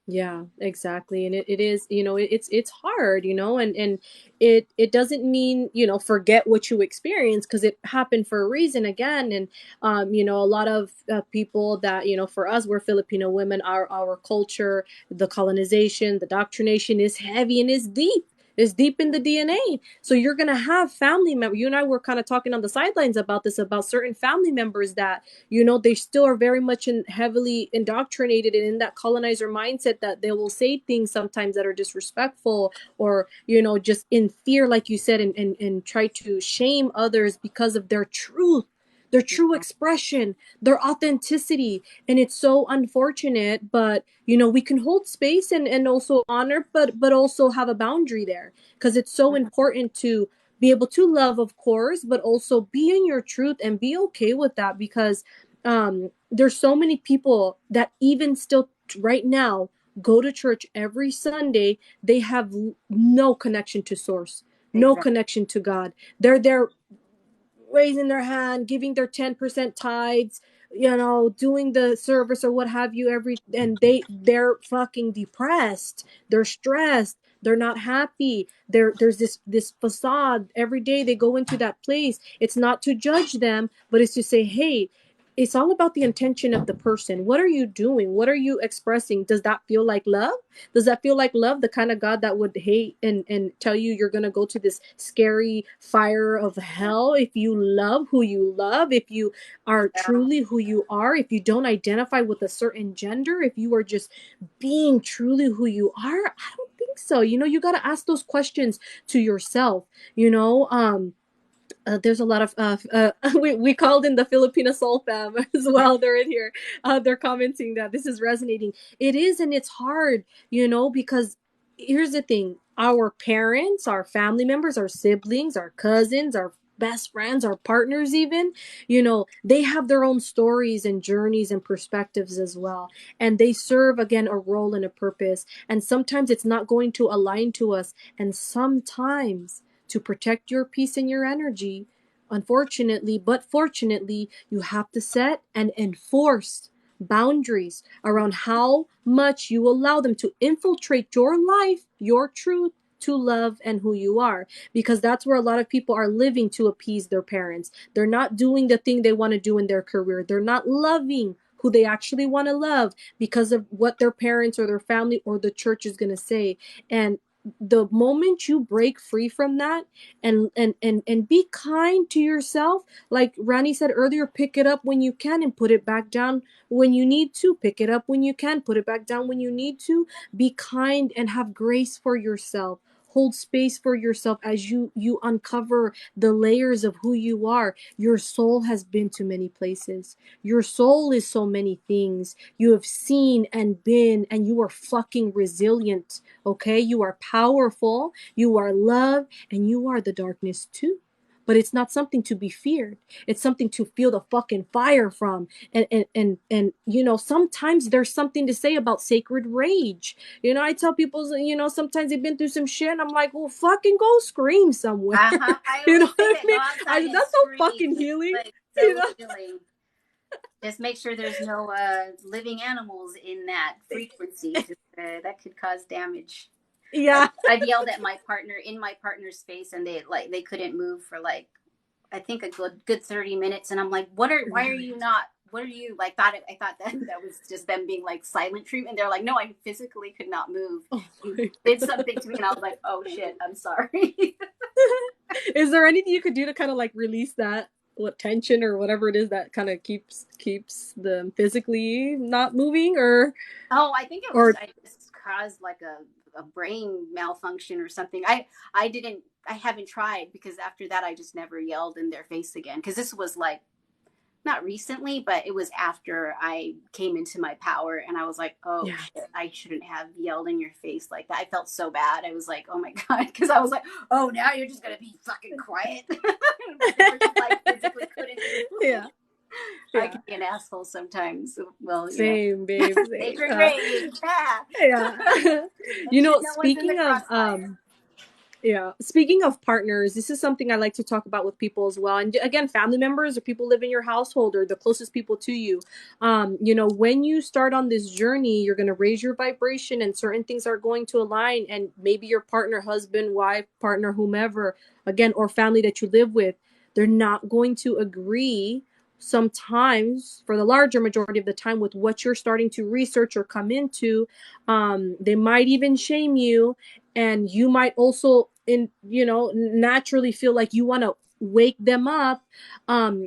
Yeah, exactly. And it is, it's hard, and it doesn't mean, forget what you experienced, because it happened for a reason again. And a lot of people that, for us, we're Filipino women, our culture, the colonization, the doctrination is heavy and is deep. It's deep in the DNA. So you're gonna have family members. You and I were kind of talking on the sidelines about this, about certain family members that they still are very much heavily indoctrinated and in that colonizer mindset, that they will say things sometimes that are disrespectful, or just in fear, like you said, and try to shame others because of their truth, their true expression, their authenticity. And it's so unfortunate, but we can hold space and also honor, but also have a boundary there, because it's so important to be able to love, of course, but also be in your truth and be okay with that. Because there's so many people that even still right now go to church every Sunday. They have no connection to source, no Exactly. connection to God. They're there raising their hand, giving their 10% tithes, doing the service or what have you, and they're fucking depressed. They're stressed. They're not happy. There's this facade. Every day they go into that place. It's not to judge them, but it's to say, hey, it's all about the intention of the person. What are you doing? What are you expressing? Does that feel like love? Does that feel like love? The kind of God that would hate and tell you you're going to go to this scary fire of hell if you love who you love, if you are Yeah. truly who you are, if you don't identify with a certain gender, if you are just being truly who you are? I don't think so. You got to ask those questions to yourself, there's a lot of we called in the Filipino Soul Fam as well. They're in here. They're commenting that this is resonating. It is, and it's hard, because here's the thing: our parents, our family members, our siblings, our cousins, our best friends, our partners, even, they have their own stories and journeys and perspectives as well, and they serve again a role and a purpose. And sometimes it's not going to align to us, and sometimes to protect your peace and your energy, unfortunately, but fortunately, you have to set and enforce boundaries around how much you allow them to infiltrate your life, your truth, to love and who you are. Because that's where a lot of people are living to appease their parents. They're not doing the thing they want to do in their career. They're not loving who they actually want to love because of what their parents or their family or the church is going to say. And the moment you break free from that, and be kind to yourself, like Rannie said earlier, pick it up when you can and put it back down when you need to. Pick it up when you can, put it back down when you need to. Be kind and have grace for yourself. Hold space for yourself as you uncover the layers of who you are. Your soul has been to many places. Your soul is so many things you have seen and been, and you are fucking resilient. Okay, you are powerful, you are love, and you are the darkness too. But it's not something to be feared. It's something to feel the fucking fire from. And sometimes there's something to say about sacred rage. I tell people, sometimes they've been through some shit, and I'm like, well, fucking go scream somewhere. Uh-huh. I You know always say what I that. Go mean? outside and That's so scream. fucking It's healing. like You so know? healing. Just make sure there's no living animals in that frequency. That could cause damage. Yeah. I've yelled at my partner in my partner's face, and they couldn't move for like, I think a good 30 minutes, and I'm like, why are Really? you not, what are you like, I thought that was just them being like silent treatment. They're like, no, I physically could not move. Oh You my. did something to me, and I was like, oh shit, I'm sorry. Is there anything you could do to kind of like release that, what tension or whatever it is that kind of keeps them physically not moving, Oh, I think it was, or I just caused like a brain malfunction or something. I haven't tried, because after that I just never yelled in their face again, because this was like not recently, but it was after I came into my power, and I was like, oh Yeah. shit, I shouldn't have yelled in your face like that. I felt so bad. I was like, oh my God, because I was like, oh, now you're just gonna be fucking quiet. Before you like physically couldn't move. Yeah. I Yeah. can be an asshole sometimes. Well, Same, babe. Same. sacred rage. Yeah. Yeah. You Mention know, no one's in the speaking of crossfire. yeah, speaking of partners, this is something I like to talk about with people as well. And again, family members or people live in your household or the closest people to you. You know, when you start on this journey, you're going to raise your vibration and certain things are going to align. And maybe your partner, husband, wife, partner, whomever, again, or family that you live with, they're not going to agree sometimes for the larger majority of the time with what you're starting to research or come into. They might even shame you, and you might also naturally feel like you want to wake them up. That's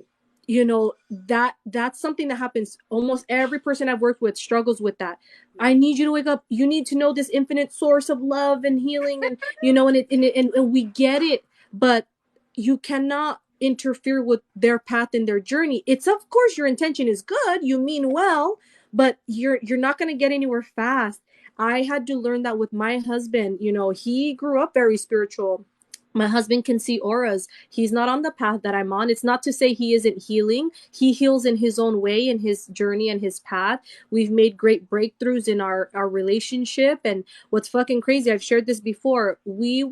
something that happens. Almost every person I've worked with struggles with that. I need you to wake up. You need to know this infinite source of love and healing, and and we get it, but you cannot interfere with their path and their journey. It's, of course, your intention is good, you mean well, but you're not going to get anywhere fast. I had to learn that with my husband. He grew up very spiritual. My husband can see auras. He's not on the path that I'm on. It's not to say he isn't healing. He heals in his own way, in his journey and his path. We've made great breakthroughs in our relationship. And what's fucking crazy, I've shared this before. We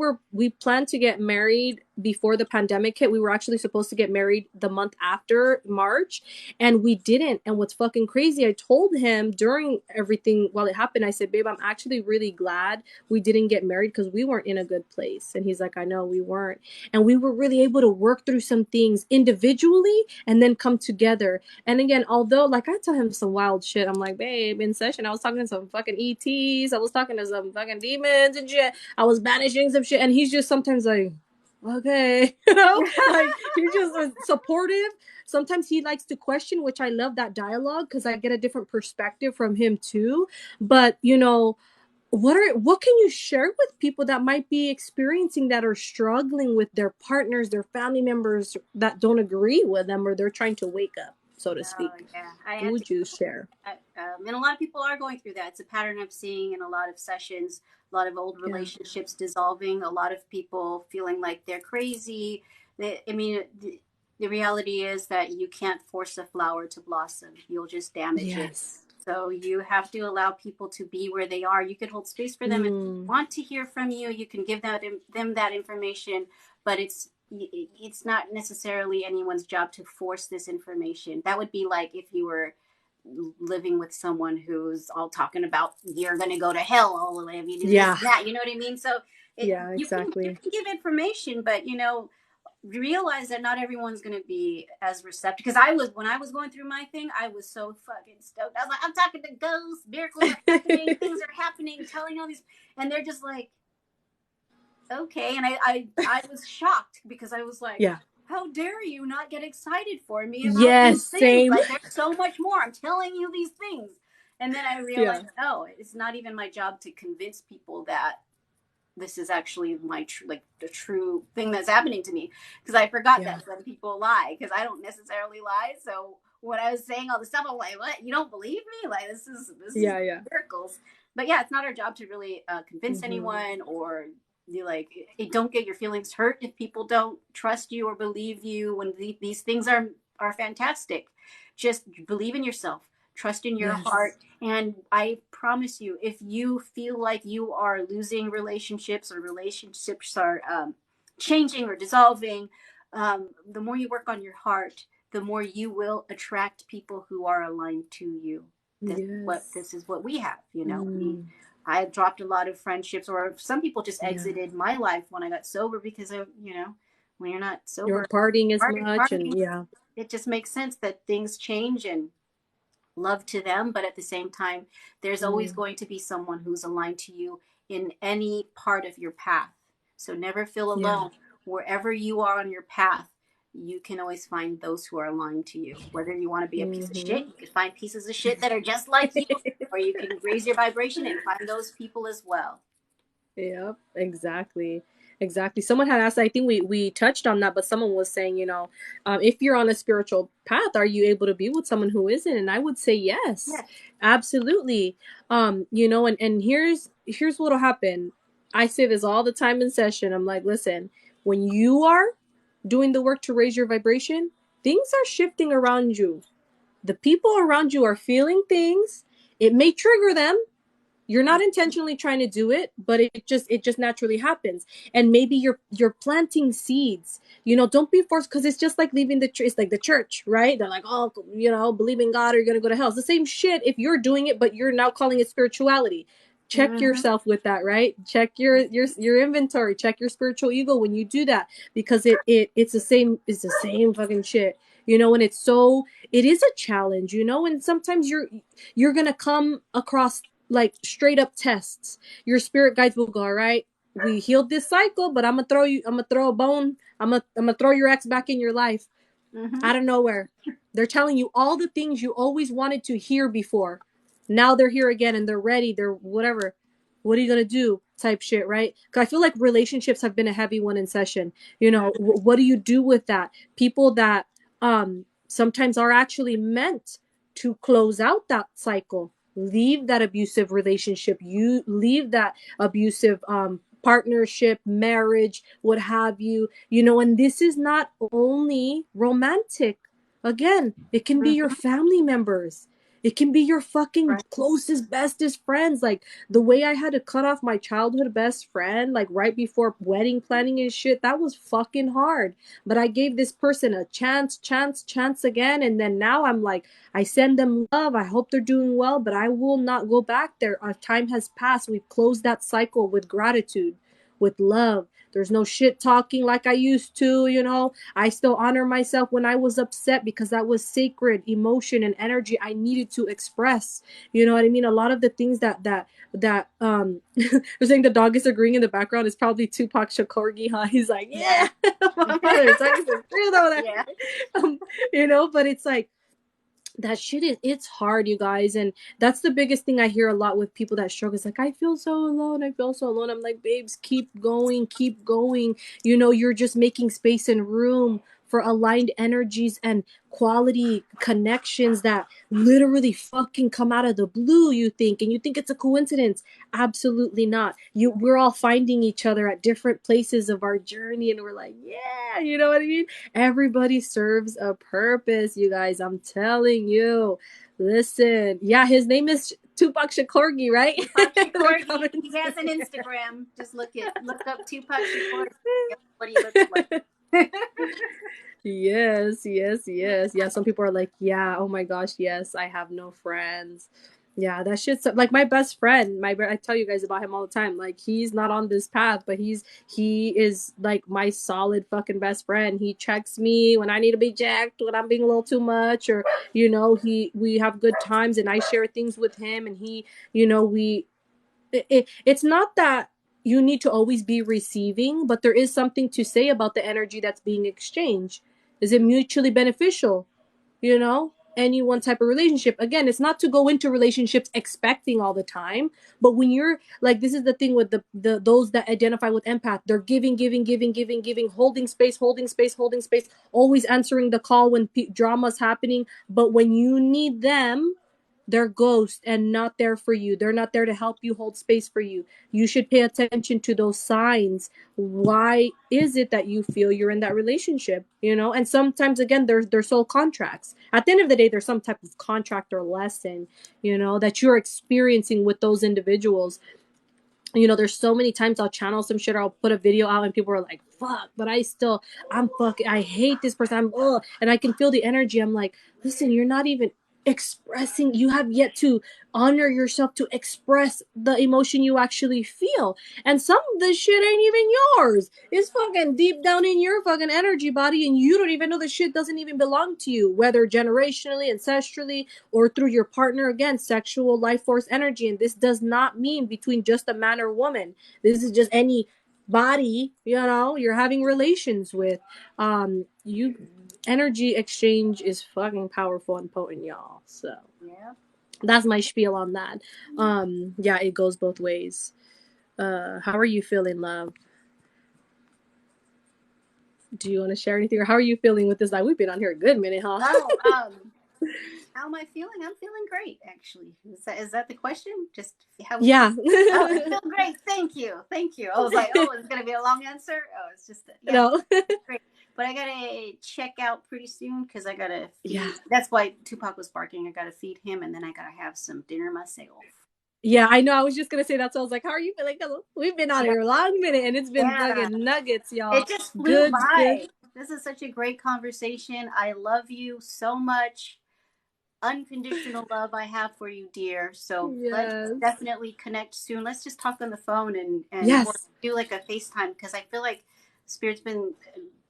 planned to get married before the pandemic hit. We were actually supposed to get married the month after March, and we didn't. And what's fucking crazy, I told him during everything while it happened, I said, babe, I'm actually really glad we didn't get married because we weren't in a good place. And he's like, I know we weren't. And we were really able to work through some things individually and then come together. And again, although like I tell him some wild shit, I'm like, babe, in session, I was talking to some fucking ETs. I was talking to some fucking demons and shit. I was banishing some shit. And he's just sometimes like, okay, like he's just supportive. Sometimes he likes to question, which I love that dialogue because I get a different perspective from him too. But what can you share with people that might be experiencing that or struggling with their partners, their family members that don't agree with them, or they're trying to wake up, so to speak? Yeah, I What have to. would you share? And a lot of people are going through that. It's a pattern I'm seeing in a lot of sessions. A lot of old Yeah. relationships dissolving. A lot of people feeling like they're crazy. The reality is that you can't force a flower to blossom. You'll just damage it. Yes. So you have to allow people to be where they are. You can hold space for them. If they want to hear from you, you can give them that information. But it's not necessarily anyone's job to force this information. That would be like if you were living with someone who's all talking about you're going to go to hell all the way if you do this, that. You know what I mean? So Yeah, you exactly. can give information, but realize that not everyone's going to be as receptive. Because when I was going through my thing, I was so fucking stoked. I was like, I'm talking to ghosts, miracles are happening, things are happening, telling all these, and they're just like, okay. And I was shocked because I was like, Yeah. how dare you not get excited for me about Yes, these things? same. Like, there's so much more. I'm telling you these things. And then I realized, it's not even my job to convince people that this is actually the true thing that's happening to me. Because I forgot that some people lie, because I don't necessarily lie. So when I was saying all this stuff, I'm like, what? You don't believe me? Like, this is miracles. But yeah, it's not our job to really convince anyone, or you like, don't get your feelings hurt if people don't trust you or believe you when these things are fantastic. Just believe in yourself, trust in your heart. And I promise you, if you feel like you are losing relationships, or relationships are changing or dissolving, the more you work on your heart, the more you will attract people who are aligned to you. This is what we have, I dropped a lot of friendships, or some people just exited my life when I got sober, because of, when you're not sober, you're partying as much, and it just makes sense that things change, and love to them. But at the same time, there's always going to be someone who's aligned to you in any part of your path. So never feel alone. Wherever you are on your path, you can always find those who are aligned to you. Whether you want to be a piece of shit, you can find pieces of shit that are just like you, or you can raise your vibration and find those people as well. Yep, exactly. Exactly. Someone had asked, I think we touched on that, but someone was saying, if you're on a spiritual path, are you able to be with someone who isn't? And I would say yes, Yes. absolutely. And here's what'll happen. I say this all the time in session. I'm like, listen, when you are doing the work to raise your vibration, things are shifting around you. The people around you are feeling things. It may trigger them. You're not intentionally trying to do it, but it just naturally happens. And maybe you're planting seeds. Don't be forced, because it's just like leaving the church. It's like the church, right? They're like, oh, believe in God or you're gonna go to hell. It's the same shit if you're doing it, but you're now calling it spirituality. Check Mm-hmm. yourself with that, right? Check your inventory. Check your spiritual ego when you do that, because it's the same fucking shit. And it is a challenge, and sometimes you're gonna come across like straight up tests. Your spirit guides will go, all right, we healed this cycle, but I'm gonna throw a bone. I'm gonna throw your ex back in your life Mm-hmm. out of nowhere. They're telling you all the things you always wanted to hear before. Now they're here again and they're ready. They're whatever. What are you gonna do? Type shit, right? Because I feel like relationships have been a heavy one in session. What do you do with that? People that sometimes are actually meant to close out that cycle, leave that abusive relationship, you leave that abusive partnership, marriage, what have you. And this is not only romantic. Again, it can be your Mm-hmm. family members. It can be your fucking Right. closest, bestest friends. Like the way I had to cut off my childhood best friend, like right before wedding planning and shit, that was fucking hard. But I gave this person a chance again. And then now I'm like, I send them love. I hope they're doing well, but I will not go back there. Our time has passed. We've closed that cycle with gratitude, with love. There's no shit talking like I used to. I still honor myself when I was upset, because that was sacred emotion and energy I needed to express. You know what I mean? A lot of the things that they're saying the dog is agreeing in the background is probably Tupac Shakur, huh? He's like, Yeah. yeah, my brother, talking some truth over there. Yeah. But it's like, that shit it's hard, you guys. And that's the biggest thing I hear a lot with people that struggle. It's like, I feel so alone, I feel so alone. I'm like, babes, keep going, keep going. You're just making space and room for aligned energies and quality connections that literally fucking come out of the blue. You think it's a coincidence. Absolutely not. We're all finding each other at different places of our journey, and we're like, yeah, you know what I mean. Everybody serves a purpose, you guys. I'm telling you. Listen, yeah, his name is Tupac Shakur, right? Tupac Shakur. He has an Instagram. Just look up Tupac Shakur. What he looks like. Yes, yes, yes. Yeah, some people are like, yeah, oh my gosh, yes, I have no friends. Yeah, that shit's like my best friend. I tell you guys about him all the time. Like he's not on this path, but he is like my solid fucking best friend. He checks me when I need to be checked, when I'm being a little too much, or we have good times, and I share things with him, and we it's not that you need to always be receiving, but there is something to say about the energy that's being exchanged. Is it mutually beneficial? Any one type of relationship. Again, it's not to go into relationships expecting all the time, but when you're like, this is the thing with the those that identify with empath, they're giving, holding space, always answering the call when drama's happening. But when you need them, they're ghosts and not there for you. They're not there to help you hold space for you. You should pay attention to those signs. Why is it that you feel you're in that relationship? And sometimes again, they're soul contracts. At the end of the day, there's some type of contract or lesson, that you're experiencing with those individuals. There's so many times I'll channel some shit or I'll put a video out and people are like, fuck, but I hate this person. And I can feel the energy. I'm like, listen, you're not even expressing, you have yet to honor yourself to express the emotion you actually feel. And some of this shit ain't even yours. It's fucking deep down in your fucking energy body, and you don't even know the shit doesn't even belong to you, whether generationally, ancestrally, or through your partner. Again, sexual life force energy. And this does not mean between just a man or woman. This is just any body you're having relations with. You Energy exchange is fucking powerful and potent, y'all. So Yeah. that's my spiel on that. Yeah, it goes both ways. How are you feeling, love? do you want to share anything, or how are you feeling with this? Like, we've been on here a good minute, huh? Oh, how am I feeling? I'm feeling great, actually. Is that the question? Just how we feel? Yeah. Oh, I feel great. Thank you. Thank you. I was like, oh, it's going to be a long answer. Oh, it's just, yeah, No. great. But I got to check out pretty soon because I got to Yeah. feed. That's why Tupac was barking. I got to feed him and then I got to have some dinner myself. Yeah, I know. I was just gonna say that. So I was like, "How are you feeling?" 'Cause we've been on Yeah. here a long minute, and it's been Yeah. fucking nuggets, It y'all. just flew Good, good. by. This is such a great conversation. I love you so much. Unconditional love I have for you, dear. So let's Yes. definitely connect soon. Let's just talk on the phone and or Yes. do like a FaceTime because I feel like Spirit's been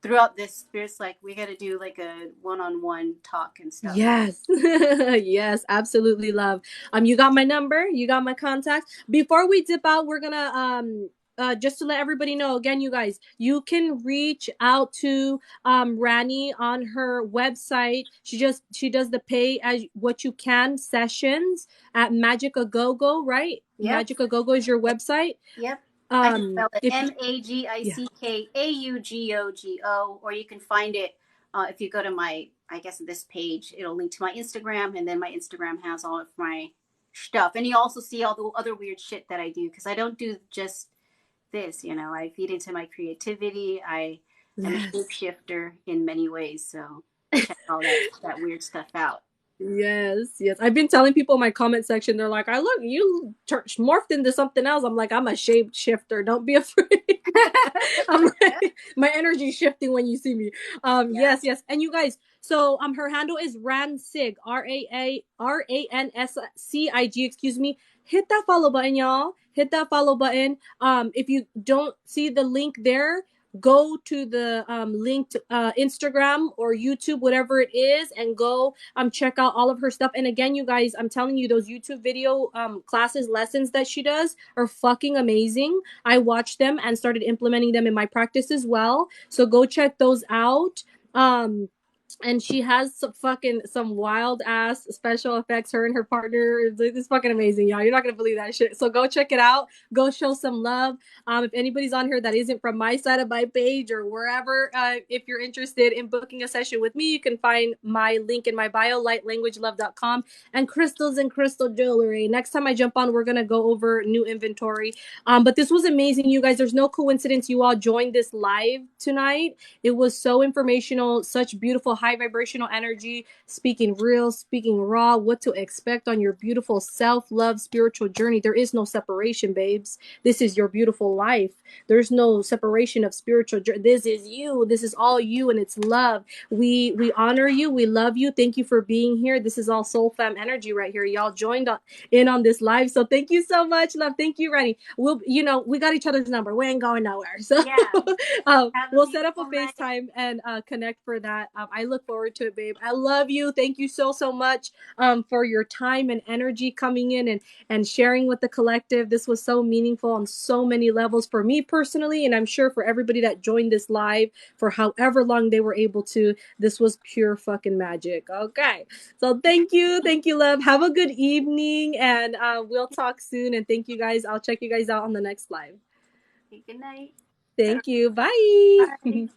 throughout this. Spirit's like we got to do like a one-on-one talk and stuff. Yes. Yes, absolutely love. You got my number, you got my contact. Before we dip out, we're gonna just to let everybody know again, you guys, you can reach out to Rannie on her website. She does the pay as what you can sessions at Magic a Go Go, right? Yep. Magic a Go Go is your website. Yep. I can spell it If you, yeah. Magickaugo, or you can find it if you go to my, I guess, this page. It'll link to my Instagram, and then my Instagram has all of my stuff. And you also see all the other weird shit that I do because I don't do just this. I feed into my creativity. I am a Yes. shapeshifter in many ways. So check all that weird stuff out. Yes, yes. I've been telling people in my comment section, they're like, I look, you morphed into something else. I'm like, I'm a shape shifter. Don't be afraid. I'm like, my energy shifting when you see me. Yeah. Yes, yes. And you guys, so her handle is Ransig, RANSCIG, excuse me. Hit that follow button, y'all. Hit that follow button. If you don't see the link there, go to the linked Instagram or YouTube, whatever it is, and go check out all of her stuff. And again, you guys, I'm telling you, those YouTube video classes, lessons that she does are fucking amazing. I watched them and started implementing them in my practice as well. So go check those out. And she has some wild ass special effects. Her and her partner, it's fucking amazing, y'all. You're not gonna believe that shit. So go check it out. Go show some love. If anybody's on here that isn't from my side of my page or wherever, if you're interested in booking a session with me, you can find my link in my bio, lightlanguagelove.com, and crystals and crystal jewelry. Next time I jump on, we're gonna go over new inventory. But this was amazing, you guys. There's no coincidence you all joined this live tonight. It was so informational, such beautiful, high vibrational energy, speaking real, speaking raw, what to expect on your beautiful self love spiritual journey. There is no separation, babes. This is your beautiful life. There's no separation of spiritual journey. This is you. This is all you, and it's love. We honor you. We love you. Thank you for being here. This is all Soul Fam energy right here. Y'all joined in on this live. So thank you so much, love. Thank you, Rannie. We got each other's number. We ain't going nowhere. So Yeah. we'll set up a FaceTime and connect for that. I look forward to it, babe. I love you. Thank you so, so much for your time and energy coming in and sharing with the collective. This was so meaningful on so many levels for me personally, and I'm sure for everybody that joined this live for however long they were able to. This was pure fucking magic. Okay. So thank you. Thank you, love. Have a good evening, and we'll talk soon. And thank you guys. I'll check you guys out on the next live. Okay, good night. Thank you. Bye. Bye.